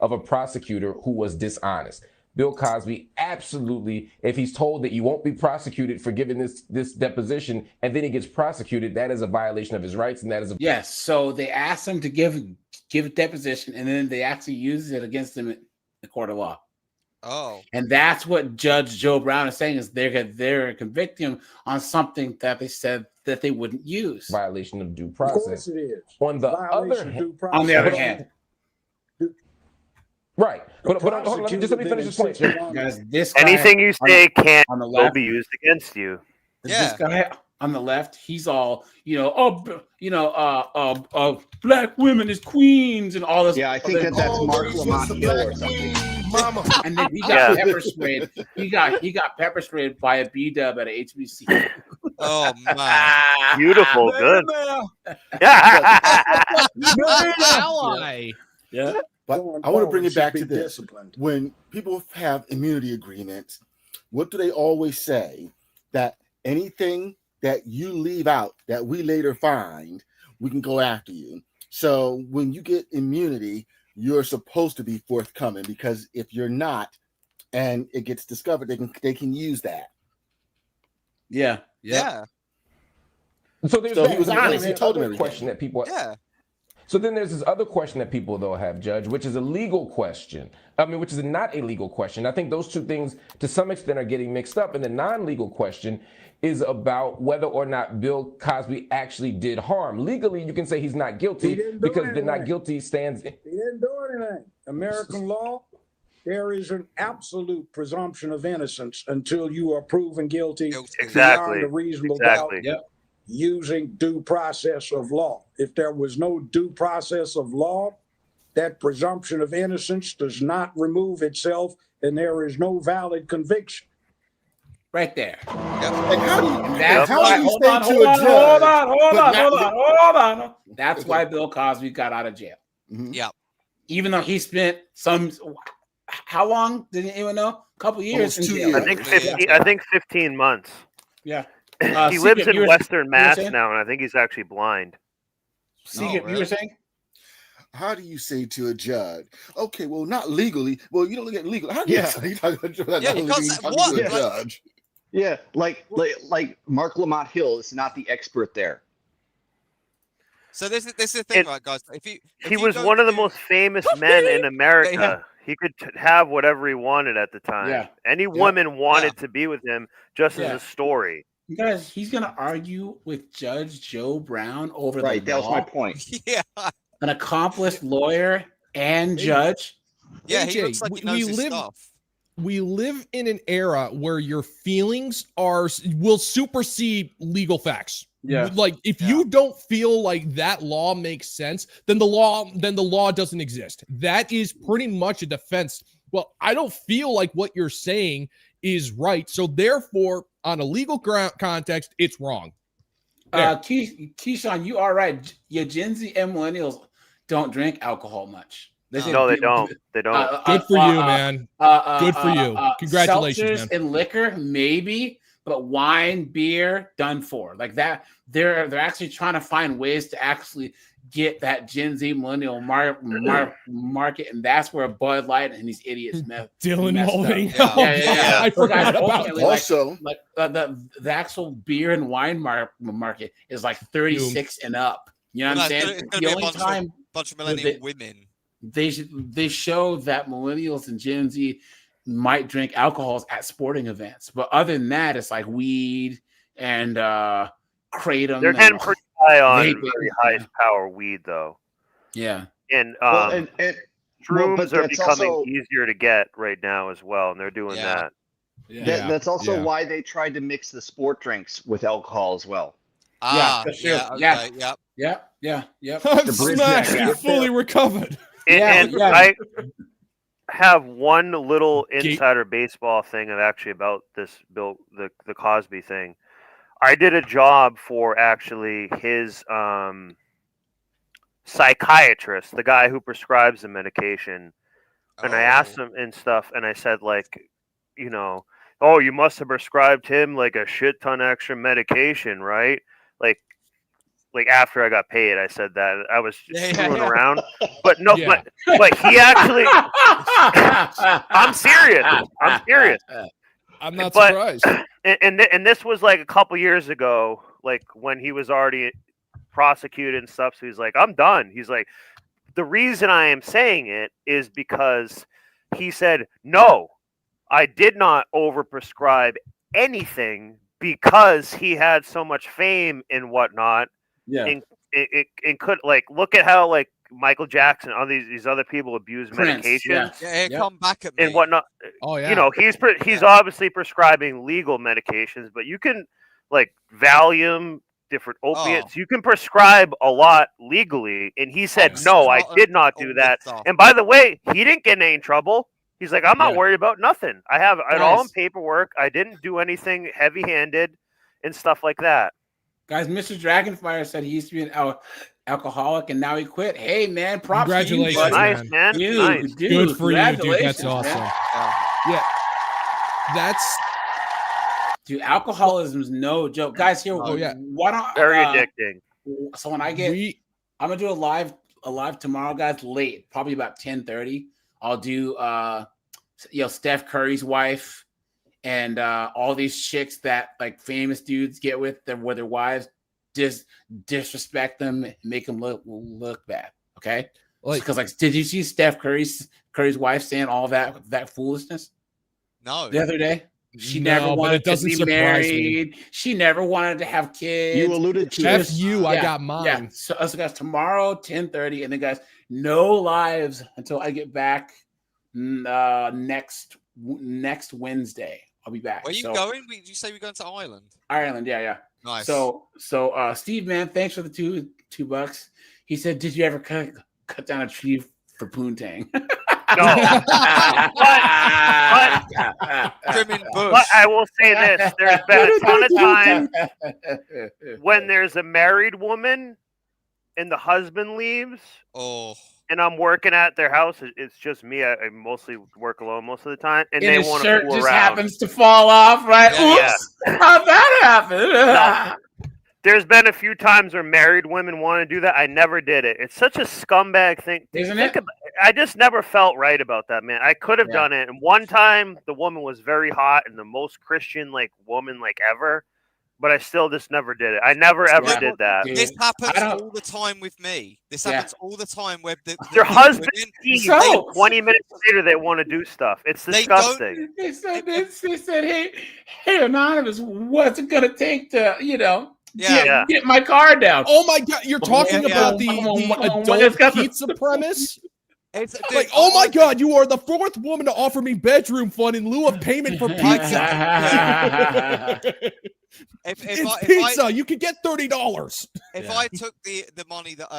of a prosecutor who was dishonest. Bill Cosby, absolutely, if he's told that you won't be prosecuted for giving this deposition and then he gets prosecuted, that is a violation of his rights, and that is a yes. So they asked him to give a deposition, and then they actually used it against him in the court of law. Oh, and that's what Judge Joe Brown is saying is they're convicting him on something that they said that they wouldn't use. Violation of due Of process. course it is. On the Violation of due process. On the other hand. Right. But hold on, just let me finish this point. Guys, this guy Anything you say can't on the will left, be used against you. This guy on the left, he's all, black women is queens and all this. Yeah, I think that's Mark Lamont Hill or something. Mama. And then he got pepper sprayed. He got pepper sprayed by a B-dub at a HBC. Oh man. Beautiful, good. Ally. Yeah. But I want to bring it back to this. When people have immunity agreements, what do they always say? That anything that you leave out that we later find, we can go after you. So when you get immunity, you're supposed to be forthcoming, because if you're not and it gets discovered, they can use that. Yeah. So there's he was honest. He told him everything. Question that people. Yeah. So then there's this other question that people though have, Judge, which is a legal question. Which is not a legal question. I think those two things to some extent are getting mixed up. And the non-legal question is about whether or not Bill Cosby actually did harm. Legally, you can say he's not guilty because the not guilty stands. He didn't do anything. American law, there is an absolute presumption of innocence until you are proven guilty beyond a reasonable doubt. Using due process of law. If there was no due process of law, that presumption of innocence does not remove itself, and there is no valid conviction. Right there. And how do you hold on. That's why Bill Cosby got out of jail. Yeah. Even though he spent how long? Didn't anyone know? A couple years. 2 years. I think 15 months. Yeah. He lives in Western Mass now, and I think he's actually blind. You were saying? How do you say to a judge, okay, well, not legally. Well, you don't look at legal. How do you say to a judge? Yeah, like Mark Lamont Hill is not the expert there. So this is the thing, right, guys? If he was one of the most famous men in America. He could have whatever he wanted at the time. Yeah. Any woman wanted to be with him just as a story. You guys, he's going to argue with Judge Joe Brown over the law. That was my point. Yeah. An accomplished lawyer and judge. Yeah, he looks like he knows his stuff. We live in an era where your feelings will supersede legal facts. Yeah. Like if you don't feel like that law makes sense, then the law doesn't exist. That is pretty much a defense. Well, I don't feel like what you're saying is right, so therefore, on a legal context, it's wrong. Keyshawn, you are right. Your Gen Z and millennials don't drink alcohol much. No, they don't. They don't. Good for you, man. Good for you. Congratulations, man. And liquor, maybe, but wine, beer, done for. Like that, they're actually trying to find ways to actually get that Gen Z millennial market, and that's where Bud Light and these idiots Dylan Mulvey. Yeah. I forgot about that. Also, the actual beer and wine market is like 36 and up. You know what I'm saying? It's the only time bunch of millennial women. They show that millennials and Gen Z might drink alcohols at sporting events, but other than that, it's like weed and kratom. They're getting pretty high on very high power weed, though. Yeah, and shrooms are becoming easier to get right now as well, and they're doing that. That's also why they tried to mix the sport drinks with alcohol as well. Yep. I'm smashed. You're fully recovered. I have one little insider baseball thing about this Bill, the Cosby thing. I did a job for actually his psychiatrist, the guy who prescribes the medication, and I asked him and stuff, and I said, like, oh, you must have prescribed him like a shit ton extra medication, right? like after I got paid, I said that I was just screwing around. But no, but he actually. I'm serious. I'm serious. I'm not surprised. And this was like a couple years ago, like when he was already prosecuted and stuff. So he's like, I'm done. He's like, the reason I am saying it is because he said, no, I did not overprescribe anything because he had so much fame and whatnot. Yeah. And it could, like, look at how, like, Michael Jackson, all these other people abuse medications. Yeah, come back at me. And whatnot. Oh, yeah. You know, he's obviously prescribing legal medications, but you can, like, Valium, different opiates. You can prescribe a lot legally. And he said, no, I did not do that. And by the way, he didn't get in any trouble. He's like, I'm not worried about nothing. I had all in paperwork. I didn't do anything heavy-handed and stuff like that. Guys, Mr. Dragonfire said he used to be an alcoholic and now he quit. Hey, man, props Congratulations, to you, buddy. Nice, man. Dude, Nice. dude, Good for you, dude. That's congratulations, awesome. man. Yeah. That's Dude, alcoholism's no joke. Guys, here, why don't very addicting. So when I get I'm gonna do a live tomorrow, guys, late, probably about 10:30. I'll do Steph Curry's wife and all these chicks that like famous dudes get with them where their wives disrespect them and make them look bad. Okay. Because like did you see Steph Curry's wife saying all that foolishness? No. The other day? She never wanted to be married. She never wanted to have kids. You alluded to F you, I got mine. Yeah. So guys, tomorrow 10:30, and then guys, no lives until I get back next Wednesday. I'll be back. Where are you going? Did you say we're going to Ireland? Ireland, yeah. Nice. So Steve, man, thanks for the $2. He said, "Did you ever cut down a tree for poontang?" No. But I will say this: there's been a ton of times when there's a married woman and the husband leaves. And I'm working at their house. It's just me. I mostly work alone most of the time, and they want to fool just around. happens to fall off, right? Yeah. Oops, how'd that happen? No. There's been a few times where married women want to do that. I never did it. It's such a scumbag thing. Isn't it? I just never felt right about that, man. I could have done it. And one time, the woman was very hot and the most Christian woman ever, but I still just never did it. I never ever did that. This happens all the time with me. This happens all the time where their husband leaves. 20 minutes later, they want to do stuff. It's disgusting. They said, hey, Anonymous, what's it gonna take to, get my car down? Oh my God, you're talking about the adult pizza premise? It's like, oh my God, you are the fourth woman to offer me bedroom fun in lieu of payment for pizza. It's pizza. You could get $30. If I took the money that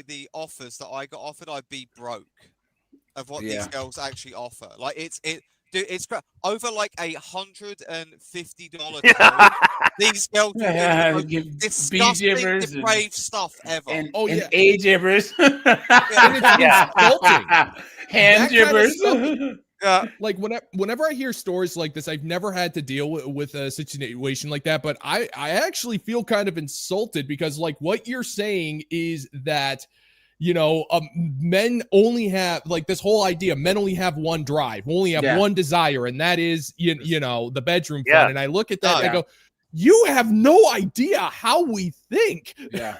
the offers that I got offered, I'd be broke of what these girls actually offer. Like dude, it's over like $150. These girls give disgusting, depraved stuff ever. And A gibbers. Hand gibbers. Yeah. Like whenever I hear stories like this, I've never had to deal with a situation like that, but I actually feel kind of insulted because like what you're saying is that men only have like this whole idea. Men only have one drive, only have one desire, and that is the bedroom fun. And I look at that and I go, you have no idea how we think. Yeah,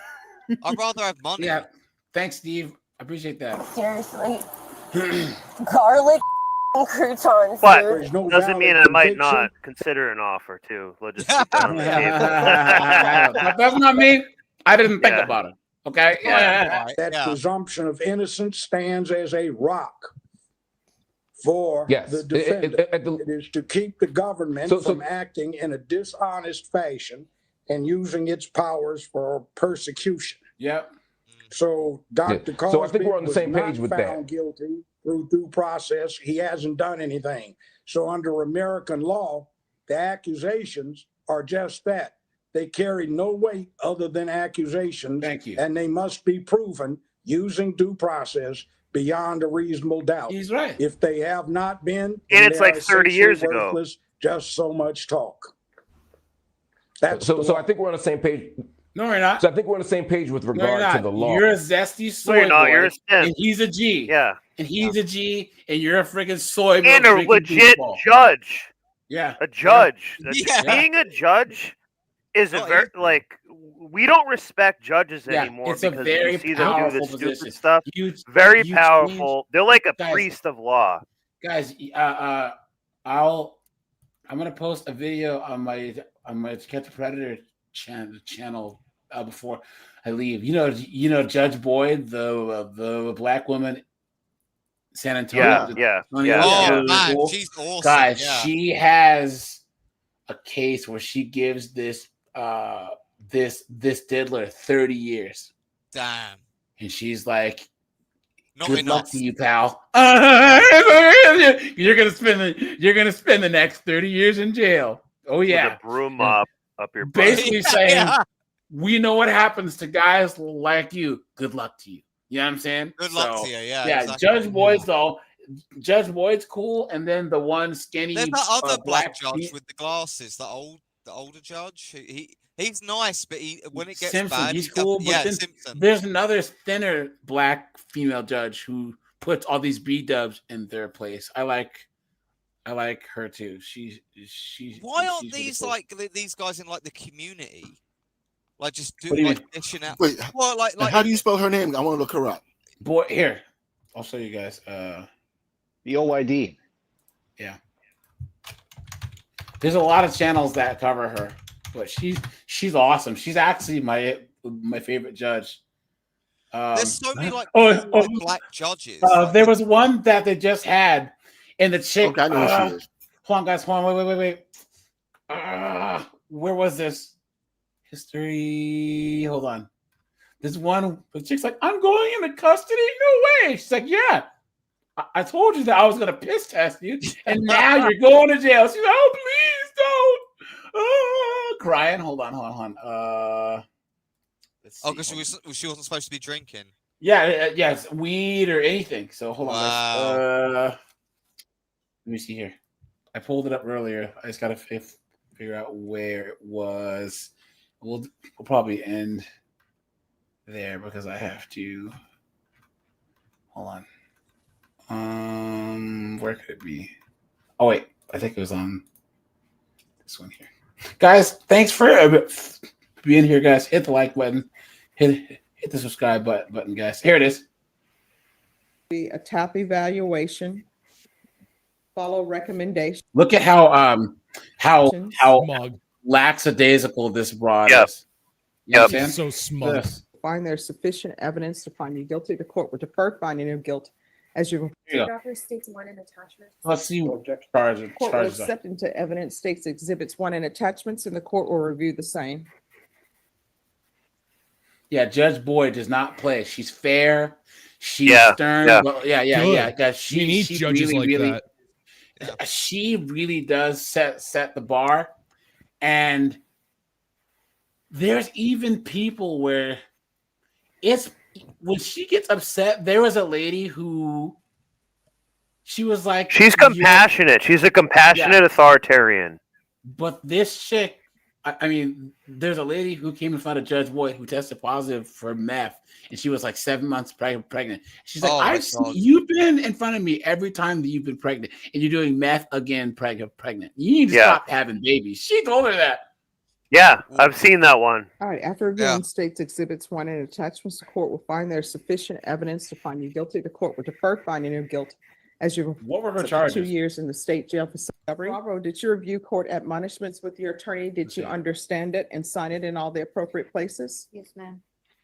I'd rather have money. Yeah, thanks, Steve. I appreciate that. Seriously, garlic croutons. But dude. doesn't mean I might not consider an offer too. We'll just keep that on the table. That's not me. I didn't think about it. Okay. That presumption of innocence stands as a rock for the defendant. It is to keep the government from acting in a dishonest fashion and using its powers for persecution. Yep. So Dr. Cosby I think we're on the same page with that. Found guilty through due process. He hasn't done anything. So under American law, the accusations are just that. They carry no weight other than accusations. Thank you. And they must be proven using due process beyond a reasonable doubt. He's right. If they have not been, and it's like 30 years ago. Just so much talk. So I think we're on the same page. No, you're not. So I think we're on the same page with No, you're regard to not. the law. You're a zesty soy No, you're not. boy, You're a simp. and he's a G. Yeah. And he's a G, and you're a freaking soy And milk a drinking legit goofball. judge. Yeah. A judge. Yeah. Being a judge is a Not very easy. we don't respect judges Yeah, anymore it's a because very we see them do powerful this stupid position. stuff. You Very change- powerful. They're like a Guys. priest of law. Guys, I'm gonna post a video on my Catch a Predator channel before I leave. You know Judge Boyd, the black woman, San Antonio. Yeah. Oh man, she's awesome. Guys, yeah. she has a case where she gives this diddler 30 years, Damn. and she's like, Not good enough. luck to you, pal. You're gonna spend the next 30 years in jail. Oh yeah, With a broom up your butt. basically saying we know what happens to guys like you. Good luck to you. You know what I'm saying? Good luck to you. Yeah. Yeah. Exactly. Judge Boyd's though. Judge Boyd's cool, and then the one skinny. There's that other black black judge with the glasses. The older judge. He's nice, but when it gets Simpson, bad, he's cool. But then Simpson. there's another thinner black female judge who puts all these B-dubs in their place. I like her too. Why aren't she's these really cool. like these guys in like the community? Like just What do you mean? dishing out. Wait, Well, like how do you spell her name? I want to look her up. Boy, here, I'll show you guys. The OYD. Yeah. There's a lot of channels that cover her, but she's awesome. She's actually my favorite judge. there's so many like black judges. There was one that they just had, and the chick. Okay, I know who she is. Hold on, guys. Hold on. Wait. Where was this? History. Hold on. This one, the chick's like, I'm going into custody? No way. She's like, yeah. I told you that I was going to piss test you, and now you're going to jail. She's like, oh, please don't. Crying. Hold on. Oh, because she wasn't supposed to be drinking. Yeah, yes, weed or anything. So hold on. Wow. Let me see here. I pulled it up earlier. I just got to figure out where it was. We'll probably end there because I have to. Hold on. Where could it be? Oh wait, I think it was on this one here. Guys, thanks for being here, guys. Hit the like button. Hit the subscribe button, guys. Here it is. A TAP evaluation. Follow recommendations. Look at how lackadaisical this broad is. You know what I'm saying? So smug. Yes. Find there's sufficient evidence to find you guilty. The court will defer finding of guilt as you. Yeah. States 1 in attachment. Let's see what Court will charges are. accept into evidence states exhibits 1 and attachments, and the court will review the same. Yeah, Judge Boyd does not play. She's fair. She's Yeah, stern. yeah. Well, yeah. Guys, We need judges like that. She really does set the bar. And there's even people where when she gets upset, there was a lady who she was like, She's compassionate. She's a compassionate authoritarian. But this chick, I mean, there's a lady who came in front of Judge Boyd who tested positive for meth, and she was like 7 months pregnant. She's like, you've been in front of me every time that you've been pregnant, and you're doing meth again, pregnant. You need to stop having babies. She told her that. Yeah, I've seen that one. All right. After reviewing states exhibits 1 and attachments, the court will find there's sufficient evidence to find you guilty. The court will defer finding of guilt as you. What were her charges? 2 years in the state jail for discovery. Bravo, did you review court admonishments with your attorney? Did you understand it and sign it in all the appropriate places? Yes, ma'am.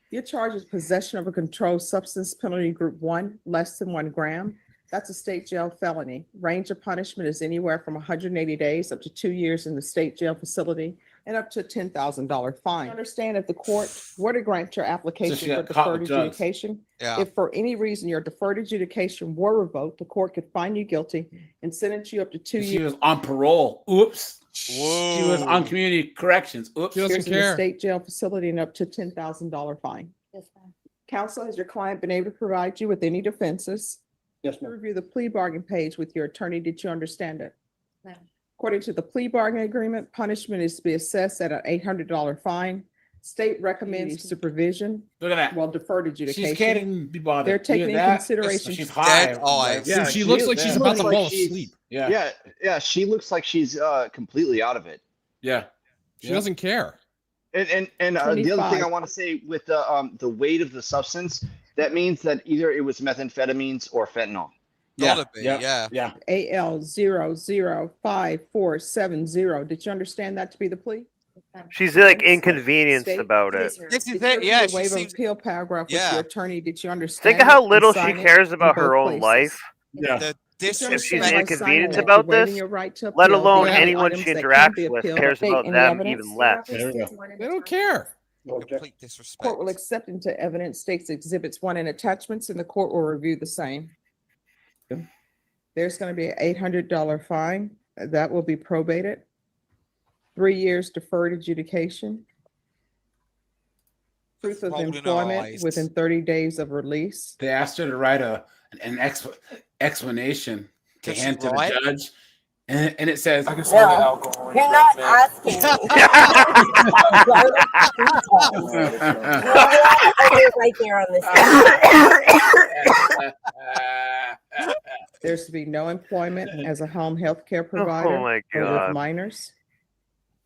Your charge is possession of a controlled substance, penalty group 1, less than 1 gram. That's a state jail felony. Range of punishment is anywhere from 180 days up to 2 years in the state jail facility and up to a $10,000 fine. Understand if the court were to grant your application for deferred adjudication, if for any reason your deferred adjudication were revoked, the court could find you guilty and sentence you up to 2 years. She was on parole. Oops. Whoa. She was on community corrections. Oops. She doesn't care. In the state jail facility and up to $10,000 fine. Yes, ma'am. Counsel, has your client been able to provide you with any defenses? Yes, ma'am. Review the plea bargain page with your attorney. Did you understand it? Ma'am. According to the plea bargain agreement, punishment is to be assessed at an $800 fine, State recommends supervision. Look at that. Well, deferred adjudication. She can't even be bothered. They're taking Look in at that. consideration. She's high. Yeah, she looks like she's about to fall asleep. Yeah. She looks like she's completely out of it. Yeah. She doesn't care. And the other thing I want to say with the weight of the substance, that means that either it was methamphetamines or fentanyl. Gotta be, yeah. AL 005470. Did you understand that to be the plea? She's like inconvenienced about it. This is it. Yeah, The she waiver of seems. appeal paragraph with your attorney. Did you understand? Think of how it little and she sign it cares in about her both own places? life. Yeah. The If she's disrespect. inconvenienced about this, let alone anyone she interacts with cares about them even less. They don't care. Complete disrespect. Court will accept into evidence states exhibits 1 and attachments, and the court will review the same. There's going to be an $800 fine that will be probated. 3 years deferred adjudication. Proof of Rolling employment eyes. within 30 days of release. They asked her to write an explanation to Does she hand to write? the judge, and it says, No, you're not asking me. Right there on this. There's to be no employment as a home health care provider Oh my or God. with minors.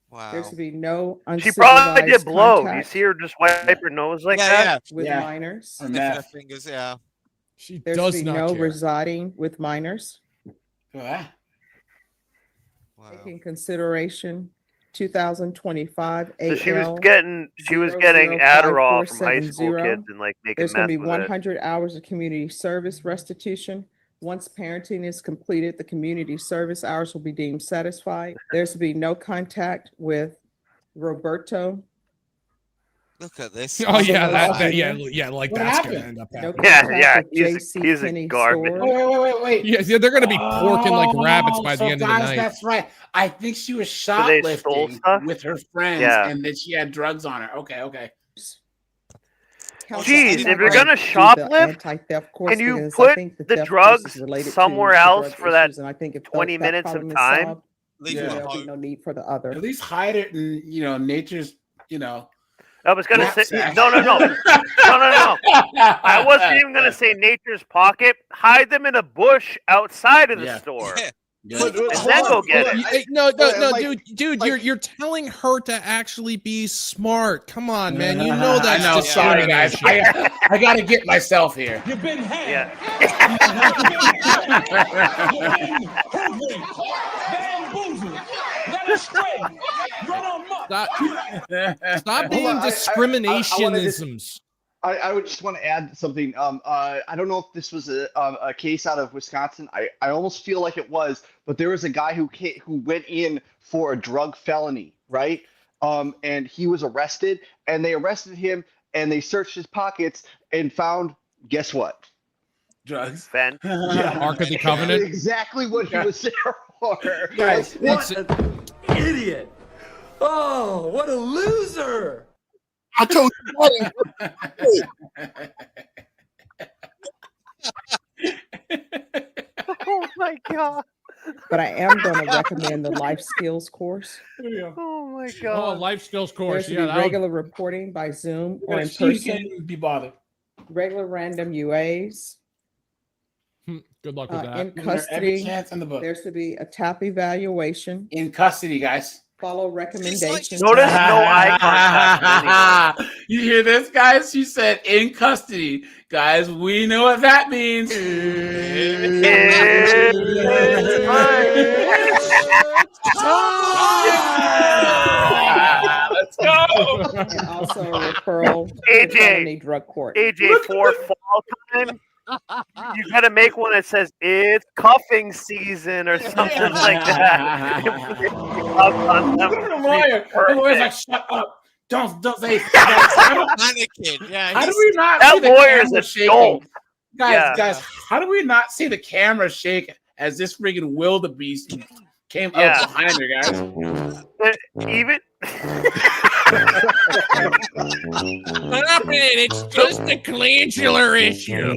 Wow. There's to be no She probably did unsupervised blow. You contact see her just wipe her nose like Yeah, that? with Yeah. minors. Or Sniffing her meth. fingers, yeah. She There's to does be not no care. residing with minors. What? Wow. Taking consideration 2025 So she was AL getting Adderall from high school 005470. kids and like making There's going mess to be with it. 100 hours of community service restitution. Once parenting is completed, the community service hours will be deemed satisfied. There's to be no contact with Roberto. Look at this. Oh yeah, That- like What that's happened? gonna end up No happening. contact with he's a JCPenney garbage. store. Wait. Yeah, they're gonna be porking like rabbits by the So end of the guys, night. that's right. I think she was they stole shoplifting stuff? with her friends, Yeah. and then she had drugs on her. Okay. Counsel, Jeez, I'm if not you're going gonna to do the shoplift, anti-theft course can you because I put think the the theft drugs course is related to somewhere the else drug for that issues, and I think if 20 that minutes of problem is time? solved, Leave Yeah. her there'll be home. no need for the other. At least hide it in nature's I was gonna say knapsack. no. I wasn't even gonna say nature's pocket. Hide them in a bush outside of the Yeah. store. Yeah. And then go get it. Hey, no, dude, you're telling her to actually be smart. Come on, man. You know I that's know. Sorry, guys. discrimination. I got to get myself here. You've been had. Bamboozled. Led astray. Run amok. Stop being Hold on, discriminationisms. I would just want to add something. I don't know if this was a case out of Wisconsin. I almost feel like it was, but there was a guy who went in for a drug felony, right? And he was arrested, and they arrested him, and they searched his pockets and found, guess what? Drugs. Ben. Yeah. Ark of the Covenant. Exactly what he was there for. Guys, Like, it's- Idiot. Oh, what a loser. I told you. Oh my god. But I am going to recommend the life skills course. Oh my Oh, god. life skills There's course. to Yeah, be that was- regular reporting by Zoom or in She person, can't even be bothered. regular random UAs. good luck with that. In Giving her every custody, chance in the book. there's to be a TAP evaluation, In custody, guys. follow recommendations. Notice no eye contact with anyone. You hear this, guys? She said in custody. Guys, we know what that means. Let's go. And also a referral to AJ. felony drug court. AJ, for fall time, you gotta make one that says it's cuffing season or something like that. The lawyer. The lawyer's like, shut up. Don't say. Panicking. Yeah. How do we not That see the lawyer's camera a shaking? dolt. Guys, Yeah. how do we not see the camera shake as this freaking wildebeest came Yeah. up behind her, guys? But even Stop it. It's just a glandular issue.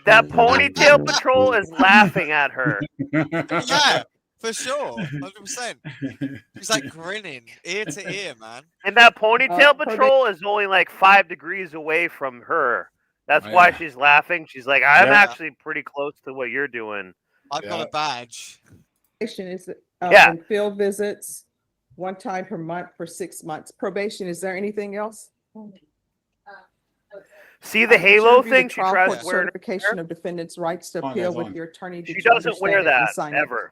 that ponytail patrol is laughing at her. Yeah. For sure, 100%. She's like grinning ear to ear, man. And that ponytail patrol is only like 5 degrees away from her. That's why she's laughing. She's like, I'm actually pretty close to what you're doing. I've got a badge. Probation is and field visits 1 time per month for 6 months. Probation. Is there anything else? See the halo thing? She Trial tries court to wear certification of defendant's rights to appeal with your attorney. She doesn't wear that ever.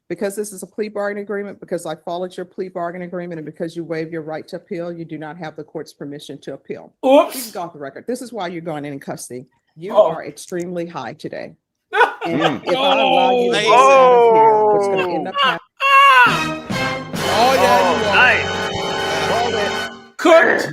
Because this is a plea bargain agreement, because I followed your plea bargain agreement, and because you waive your right to appeal, you do not have the court's permission to appeal. Oops. You can go off the record. This is why you're going in custody. You are extremely high today. And if I allow you to go out of here, what's going to end up happening? Cooked.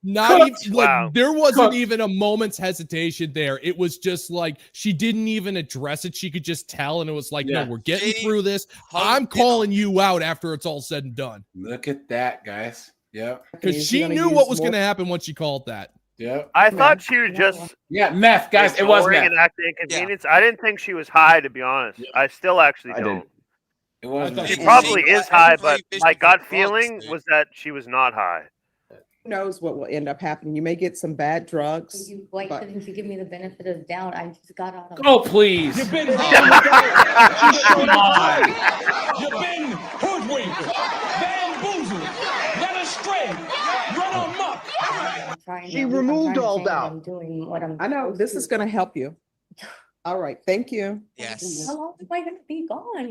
Not even like Wow. there wasn't even a moment's hesitation there. It was just like she didn't even address it. She could just tell, and it was like, no, we're getting through this. I'm calling you out after it's all said and done. Look at that, guys. Yep. Because she knew what was going to happen when she called that. Yep. I thought she was just meth, guys. It was ignoring meth. and acting inconvenience. I didn't think she was high, to be honest. I still actually don't. It was meth. She probably is high, but my gut feeling was that she was not high. Who knows what will end up happening? You may get some bad drugs. You like for them to give me the benefit of the doubt. I just got out of. Oh, please. You've been You've been hoodwinked, bamboozled, led astray, run amok. She removed all doubt. I know this is going to help you. All right. Thank you. Yes. How long am I going to be gone?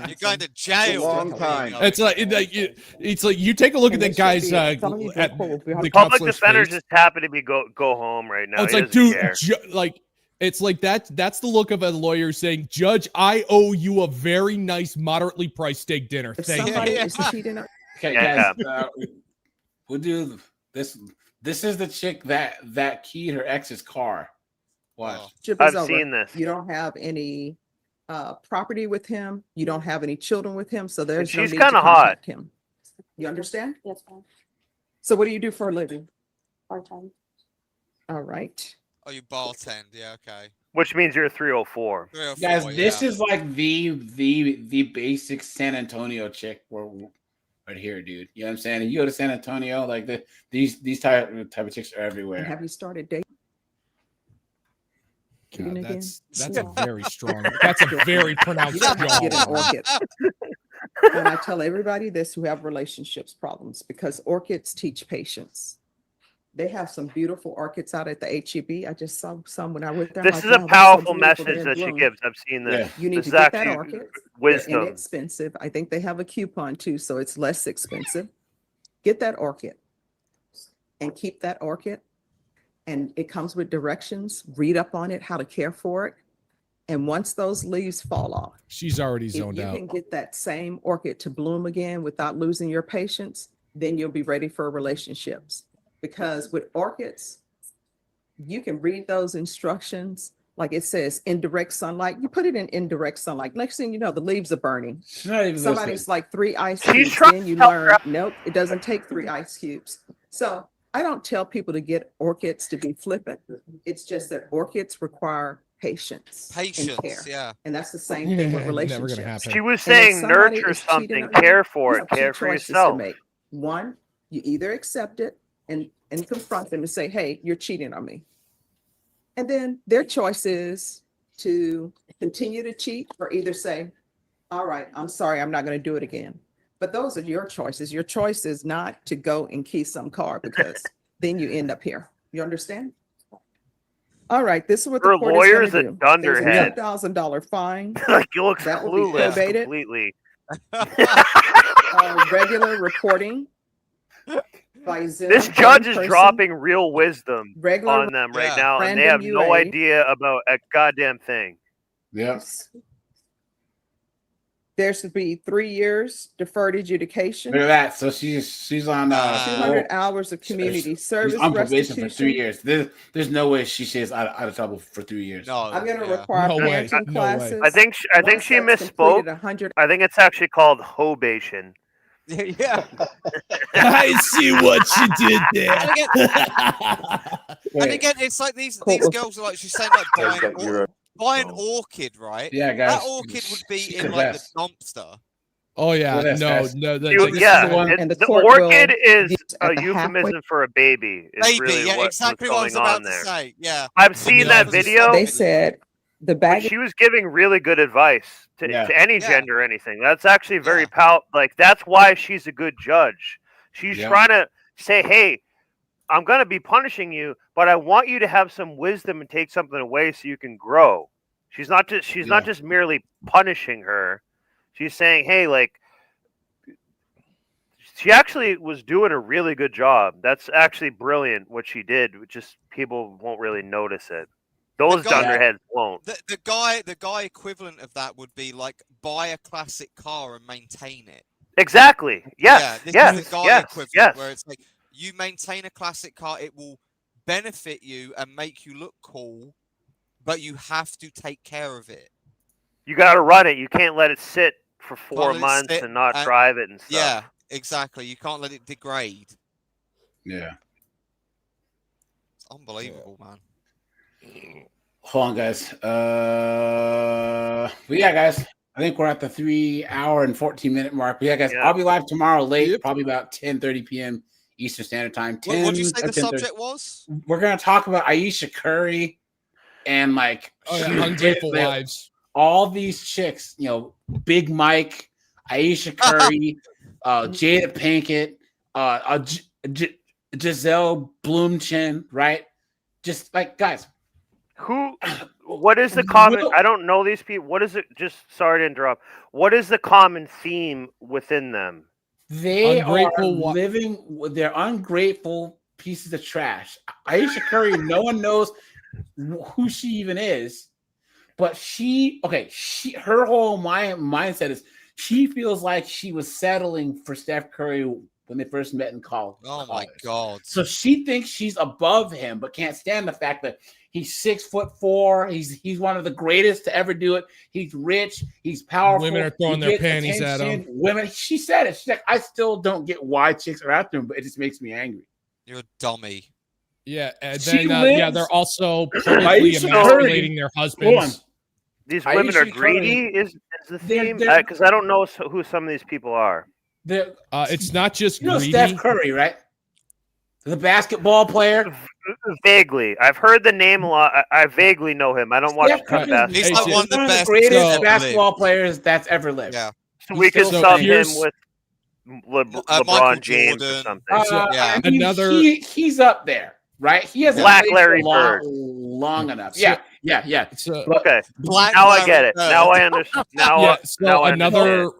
You're going to jail. It's like you take a look at that guy's at the Public counselor's defender face. just happy to be go home right now. Oh, it's He like, doesn't dude, care. it's like that's the look of a lawyer saying, Judge, I owe you a very nice, moderately priced steak dinner. If Thank somebody you. is cheating on- Okay, Yeah. guys. We'll do this. This is the chick that keyed her ex's car. Watch. I've seen this. You don't have any property with him. You don't have any children with him. So there's no she's need to kinda hot. contact him. You understand? Yes, ma'am. So what do you do for a living? Part-time. All right. Oh, you bartend. Yeah, okay. Which means you're 304. Guys, this is like the basic San Antonio chick right here, dude. You know what I'm saying? You go to San Antonio, like these type of chicks are And everywhere. have you started dating? God, again? that's a very strong. That's a very pronounced You don't have to get an jaw. orchid. And I tell everybody this who have relationships problems, because orchids teach patience. They have some beautiful orchids out at the HEB. I just saw some when I went there. I'm This like, is a wow, that's so powerful beautiful. message They're that she bloom. gives. I've seen this. You need This to is get that actually orchid. They're wisdom. inexpensive. I think they have a coupon too, so it's less expensive. Get that orchid and keep that orchid. And it comes with directions. Read up on it, how to care for it. And once those leaves fall off, She's already if zoned you out. can get that same orchid to bloom again without losing your patience, then you'll be ready for relationships. Because with orchids, you can read those instructions. Like it says, indirect sunlight. You put it in indirect sunlight. Next thing you know, the leaves are burning. Somebody's like 3 ice She's cubes. trying Then you to help learn, her. nope, it doesn't take 3 ice cubes. So I don't tell people to get orchids to be flippant. It's just that orchids require patience. and Patience, care. yeah. And that's the same thing with Never gonna relationships. happen. She was And if saying somebody nurture is cheating something, on you, care for you it, have care 2 for choices to yourself. make. One, you either accept it and confront them and say, hey, you're cheating on me. And then their choice is to continue to cheat or either say, all right, I'm sorry, I'm not going to do it again. But those are your choices. Your choice is not to go and key some car because then you end up here. You understand? All right, this is what Her the court lawyer's is a going to do. There's a dunderhead. $2,000 fine. Like you look That will be clueless probated. completely. Regular reporting by Zoom. This in judge is person. dropping real wisdom Regular- on them right Yeah. now, and they have Random no UA. idea about a goddamn thing. Yes. There should be 3 years deferred adjudication, Look at that. So she's on 200 hours of community she's service on probation for restitution. 3 years. There's no way she stays out of trouble for 3 years. No, I'm going to yeah. require No way. parenting No way. classes. I think she Once misspoke. that's completed, 100 I think it's actually called hobation. Yeah. I see what you did And again, there. and again, it's like these Cool. girls are like she's saying like buying buy an orchid, right? Yeah, guys. That orchid would be She's in the like best. the dumpster. Oh yeah, Look at this, no, guys. no, And the the court orchid will is use a at the halfway. euphemism for a baby. Is Baby, really yeah, what's exactly what I was going about on to there. say. Yeah, I've seen that video. They said the But bag. she was giving really good advice to any gender or anything. That's actually very like that's why she's a good judge. She's trying to say, hey, I'm gonna be punishing you, but I want you to have some wisdom and take something away so you can grow. She's not just merely punishing her. She's saying, hey, like she actually was doing a really good job. That's actually brilliant what she did. Just people won't really notice it. Those dunderheads won't. The guy equivalent of that would be like buy a classic car and maintain it. Exactly. Yes. Yeah, this is the guy equivalent where it's like you maintain a classic car, it will benefit you and make you look cool, but you have to take care of it. You got to run it. You can't let it sit for 4 months and not drive it and stuff. Yeah, exactly. You can't let it degrade. Yeah. It's unbelievable, man. Hold on, guys. But yeah, guys. I think we're at the 3 hour and 14-minute mark. But yeah, guys, I'll be live tomorrow late, probably about 10:30 p.m. Eastern Standard Time. What did you say the subject was? We're gonna talk about Ayesha Curry and like ungrateful wives. All these chicks, Big Mike, Ayesha Curry, Jada Pinkett, Giselle Blumenchen, right? Just like guys. What is the common? I don't know these people. What is it? Just sorry to interrupt. What is the common theme within them? They are living. They're ungrateful pieces of trash. Ayesha Curry, no one knows who she even is, but her whole mindset is she feels like she was settling for Steph Curry when they first met in college. Oh my God! So she thinks she's above him, but can't stand the fact that he's 6'4". He's one of the greatest to ever do it. He's rich. He's powerful. Women are throwing their panties at him. Women. She said it. She's like, I still don't get why chicks are after him, but it just makes me angry. You're a dummy. Yeah, and then they're also publicly emasculating their husbands. These women are greedy. Is the theme? Because I don't know who some of these people are. It's not just greedy. Steph Curry, right? The basketball player. Vaguely, I've heard the name a lot. I vaguely know him. I don't watch basketball. He's like one of the greatest basketball players that's ever lived. Yeah, so we could sub him with LeBron James or something. He's up there, right? He hasn't Black played Larry for Bird. long enough. Yeah. Okay. Now I get it. Now I understand. Now I understand.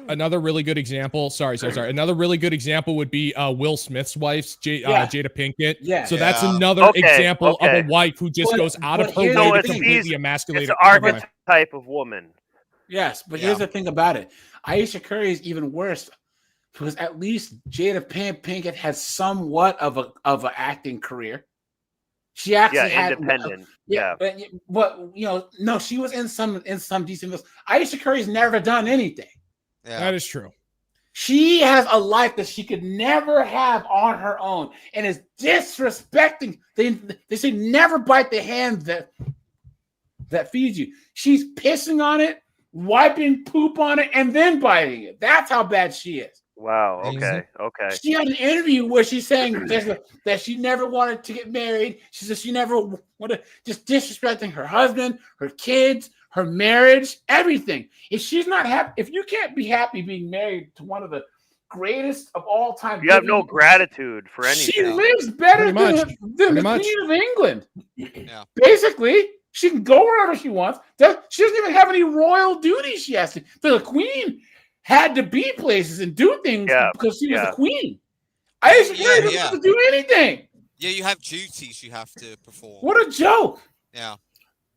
Another really good example. Sorry. Another really good example would be Will Smith's wife, Jada Pinkett. Yeah. So that's another example of a wife who just goes out of her way to completely emasculate. It's an archetype of woman. Yes, but here's the thing about it. Ayesha Curry is even worse because at least Jada Pinkett has somewhat of an acting career. She actually had independent. But no, she was in some decent films. Ayesha Curry's never done anything. Yeah. That is true. She has a life that she could never have on her own and is disrespecting. They say never bite the hand that feeds you. She's pissing on it, wiping poop on it, and then biting it. That's how bad she is. Wow. Okay. She had an interview where she's saying that she never wanted to get married. She said she never wanted, just disrespecting her husband, her kids, her marriage, everything. If she's not happy, if you can't be happy being married to one of the greatest of all time, you have no gratitude for anything. She lives better than the Queen of England. Yeah. Basically, she can go wherever she wants. She doesn't even have any royal duties. She has to. The Queen had to be places and do things because she was the Queen. Ayesha Curry doesn't have to do anything. Yeah, you have duties you have to perform. What a joke. Yeah.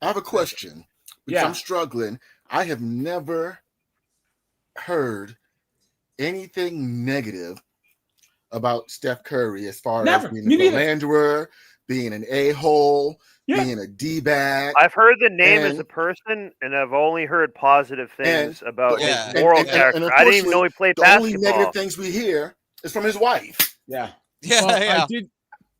I have a question. Because I'm struggling. I have never heard anything negative about Steph Curry as far as being a philanderer, being an a-hole, being a D-bag. I've heard the name as a person, and I've only heard positive things about his moral character. And I didn't even know he played basketball. The only negative things we hear is from his wife. Yeah. I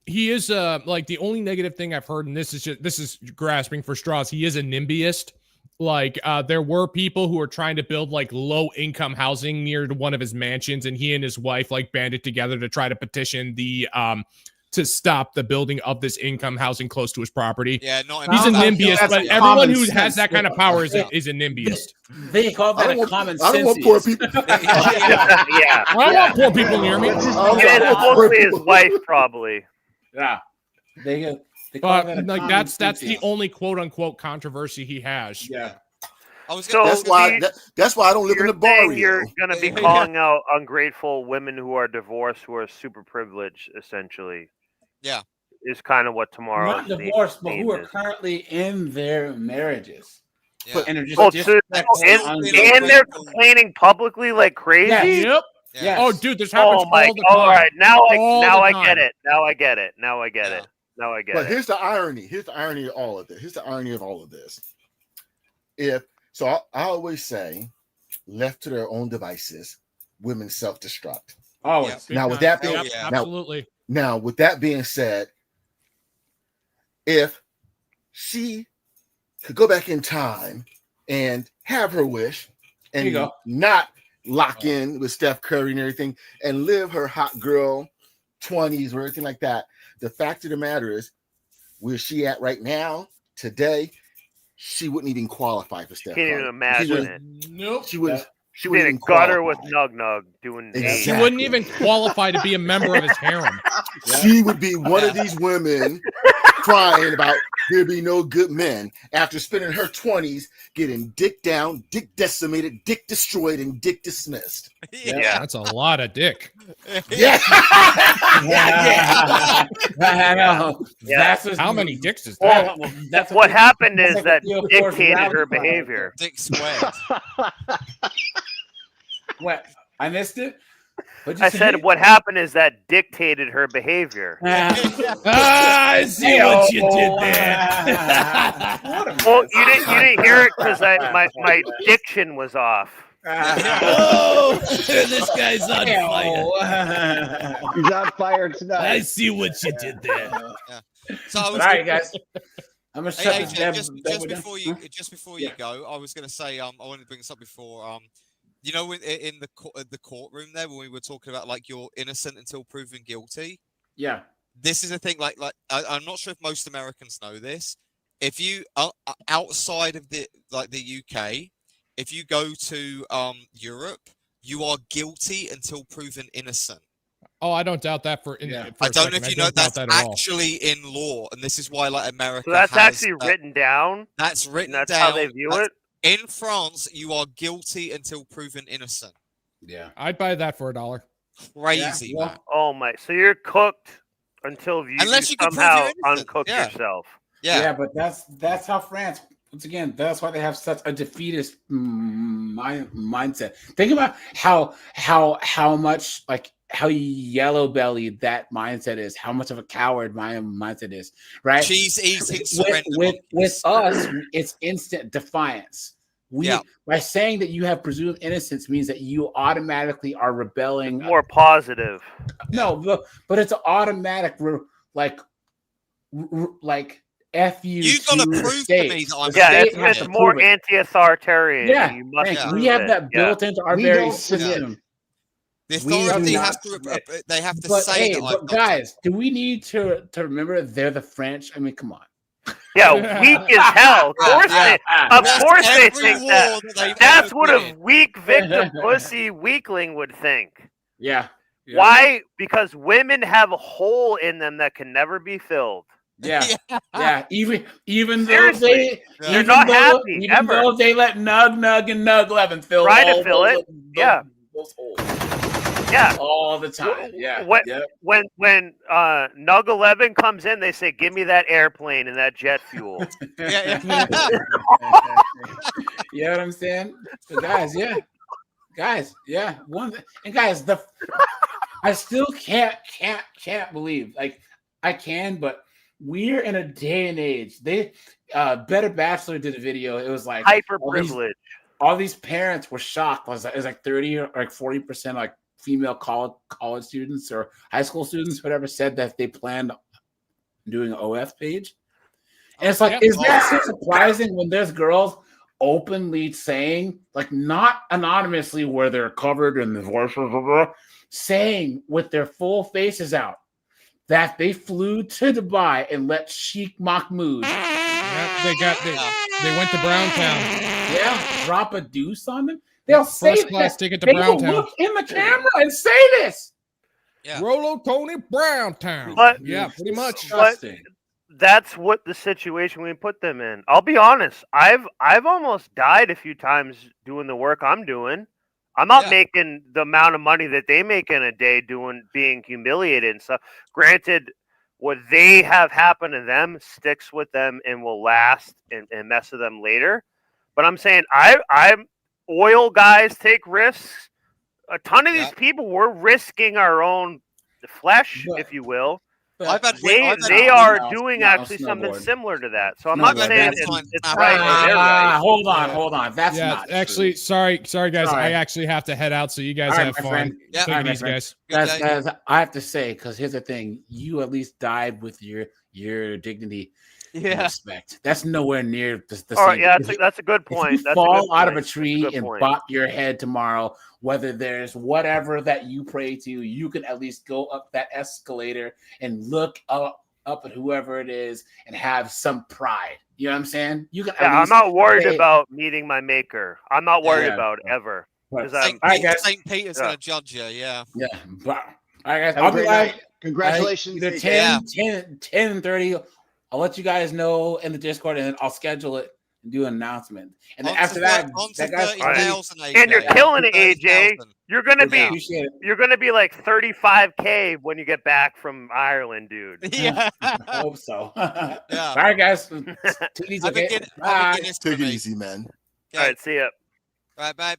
he is like the only negative thing I've heard, and this is grasping for straws. He is a NIMBYist. Like there were people who were trying to build like low income housing near to one of his mansions, and he and his wife like banded together to try to petition the to stop the building of this income housing close to his property. Yeah, he's a NIMBYist, but everyone who has that kind of power is a NIMBYist. They call that a common sense. I don't want poor people. Yeah. I don't want poor people near me. And it's mostly his wife, probably. Yeah. They call that a like common that's sense. the only quote unquote controversy he has. Yeah. So that's why I don't live in the barrio. You're going to be calling out ungrateful women who are divorced, who are super privileged, essentially. Yeah. Is kind of what tomorrow. Not divorced, but who are currently in their marriages. Yeah. And, are just and they're complaining publicly like crazy. Yeah. Yep. Yes. Oh, dude, this happens all the time. All right, now I time. get it. Now I get it. Now I get it. Now I get But it. here's the irony. Here's the irony of all of this. Here's the irony of all of this. I always say, left to their own devices, women self-destruct. Always. Now with that being absolutely. Now with that being said, if she could go back in time and have her wish and not lock in with Steph Curry and everything and live her hot girl 20s or anything like that, the fact of the matter is, where she at right now, today, she wouldn't even qualify for Steph Curry. Can't even imagine it. Nope. She wouldn't. She Be in wouldn't a even gutter qualify. with Nug Nug doing. Exactly. She wouldn't even qualify to be a member of his harem. She would be one of these women crying about there be no good men after spending her 20s getting dick down, dick decimated, dick destroyed, and dick dismissed. Yeah. That's a lot of dick. Yeah. I know. Yeah. That's How many dicks is that? Well, that's what happened is like that the Theo Force dictated rally her cry. behavior. Dick squared. What? I missed it? What'd you I say? said what happened is that dictated her behavior. I see what you did there. Well, you didn't hear it because my diction was off. Oh, this guy's on fire. He's on fire tonight. I see what you did there. So I was All right, guys. I'm gonna shut Hey, this AJ, down. just before you go, I was going to say, I wanted to bring this up before. You know, in the courtroom there, when we were talking about like you're innocent until proven guilty. Yeah. This is a thing. Like I'm not sure if most Americans know this. If you outside of the UK, if you go to Europe, you are guilty until proven innocent. Oh, I don't doubt that for I don't know if you know that's actually in law, and this is why like America. So that's has, actually written down. That's written That's down. how they view it. In France, you are guilty until proven innocent. Yeah, I'd buy that for $1. Crazy, man. Oh my! So you're cooked until you Unless you can prove somehow you're innocent. uncook Yeah. yourself. Yeah, but that's how France. Once again, that's why they have such a defeatist mindset. Think about how much like how yellow bellied that mindset is. How much of a coward my mindset is. Right? Cheese eating surrender. With us, it's instant defiance. By saying that you have presumed innocence means that you automatically are rebelling. More positive. No, but it's an automatic like F you. You gotta prove to me that I'm it's more anti-authoritarian. Yeah, you must we have that built into our very system. The authority has to. They have to say that. But guys, do we need to remember they're the French? I mean, come on. Yeah, weak as hell. Of course, they think that. That's what a weak victim pussy weakling would think. Yeah. Why? Because women have a hole in them that can never be filled. Yeah. Even though Seriously, they're not happy even ever. though they let Nug and Nug 11 fill Try to all fill those, it. Yeah. Those holes. Yeah. All the time. Yeah. When Nug 11 comes in, they say, "Give me that airplane and that jet fuel." You know what I'm saying? So guys, and guys, I still can't believe, like I can, but we're in a day and age. Better Bachelor did a video. It was like hyper privilege. All these parents were shocked. It was like 30 or like 40% like female college students or high school students, whatever, said that they planned doing an OF page. And it's like, is that so surprising when there's girls openly saying, like, not anonymously where they're covered in the voices, saying with their full faces out that they flew to Dubai and let Sheikh Mahmoud. They went to Browntown. Yeah, drop a deuce on them. They'll say First class ticket to they Browntown. will look in the camera and say this. Yeah. Rolo Tony Browntown. But yeah, pretty much. But that's what the situation we put them in. I'll be honest. I've almost died a few times doing the work I'm doing. I'm not making the amount of money that they make in a day being humiliated and stuff. Granted, what they have happen to them sticks with them and will last and mess with them later. But I'm saying I'm oil guys take risks. A ton of these people, we're risking our own flesh, if you will. They are doing actually something similar to that. So I'm not saying it's right or they're right. Hold on. That's not actually true. sorry, guys. Sorry. I actually have to head out, so you guys All right, have my fun. friend. Take All right, it my easy, friend. guys. Guys, I have to say, because here's the thing: you at least died with your dignity. And respect. That's nowhere near the same. All right, yeah, that's a good point. If you fall out of a tree and bop your head tomorrow, whether there's whatever that you pray to, you can at least go up that escalator and look up at whoever it is and have some pride. You know what I'm saying? You can. Yeah, I'm not worried about meeting my maker. I'm not worried about it ever. St. Peter's gonna judge you. Yeah. Yeah. But, all right, guys. Have I'll a be great live. night. Congratulations. Either 10:30. I'll let you guys know in the Discord, and then I'll schedule it and do an announcement. And then after that, and you're killing it, AJ. You're gonna be like 35K when you get back from Ireland, dude. Yeah, I hope so. Yeah. All right, guys. Take it easy. Take it easy, man. All right, see ya. All right, bye.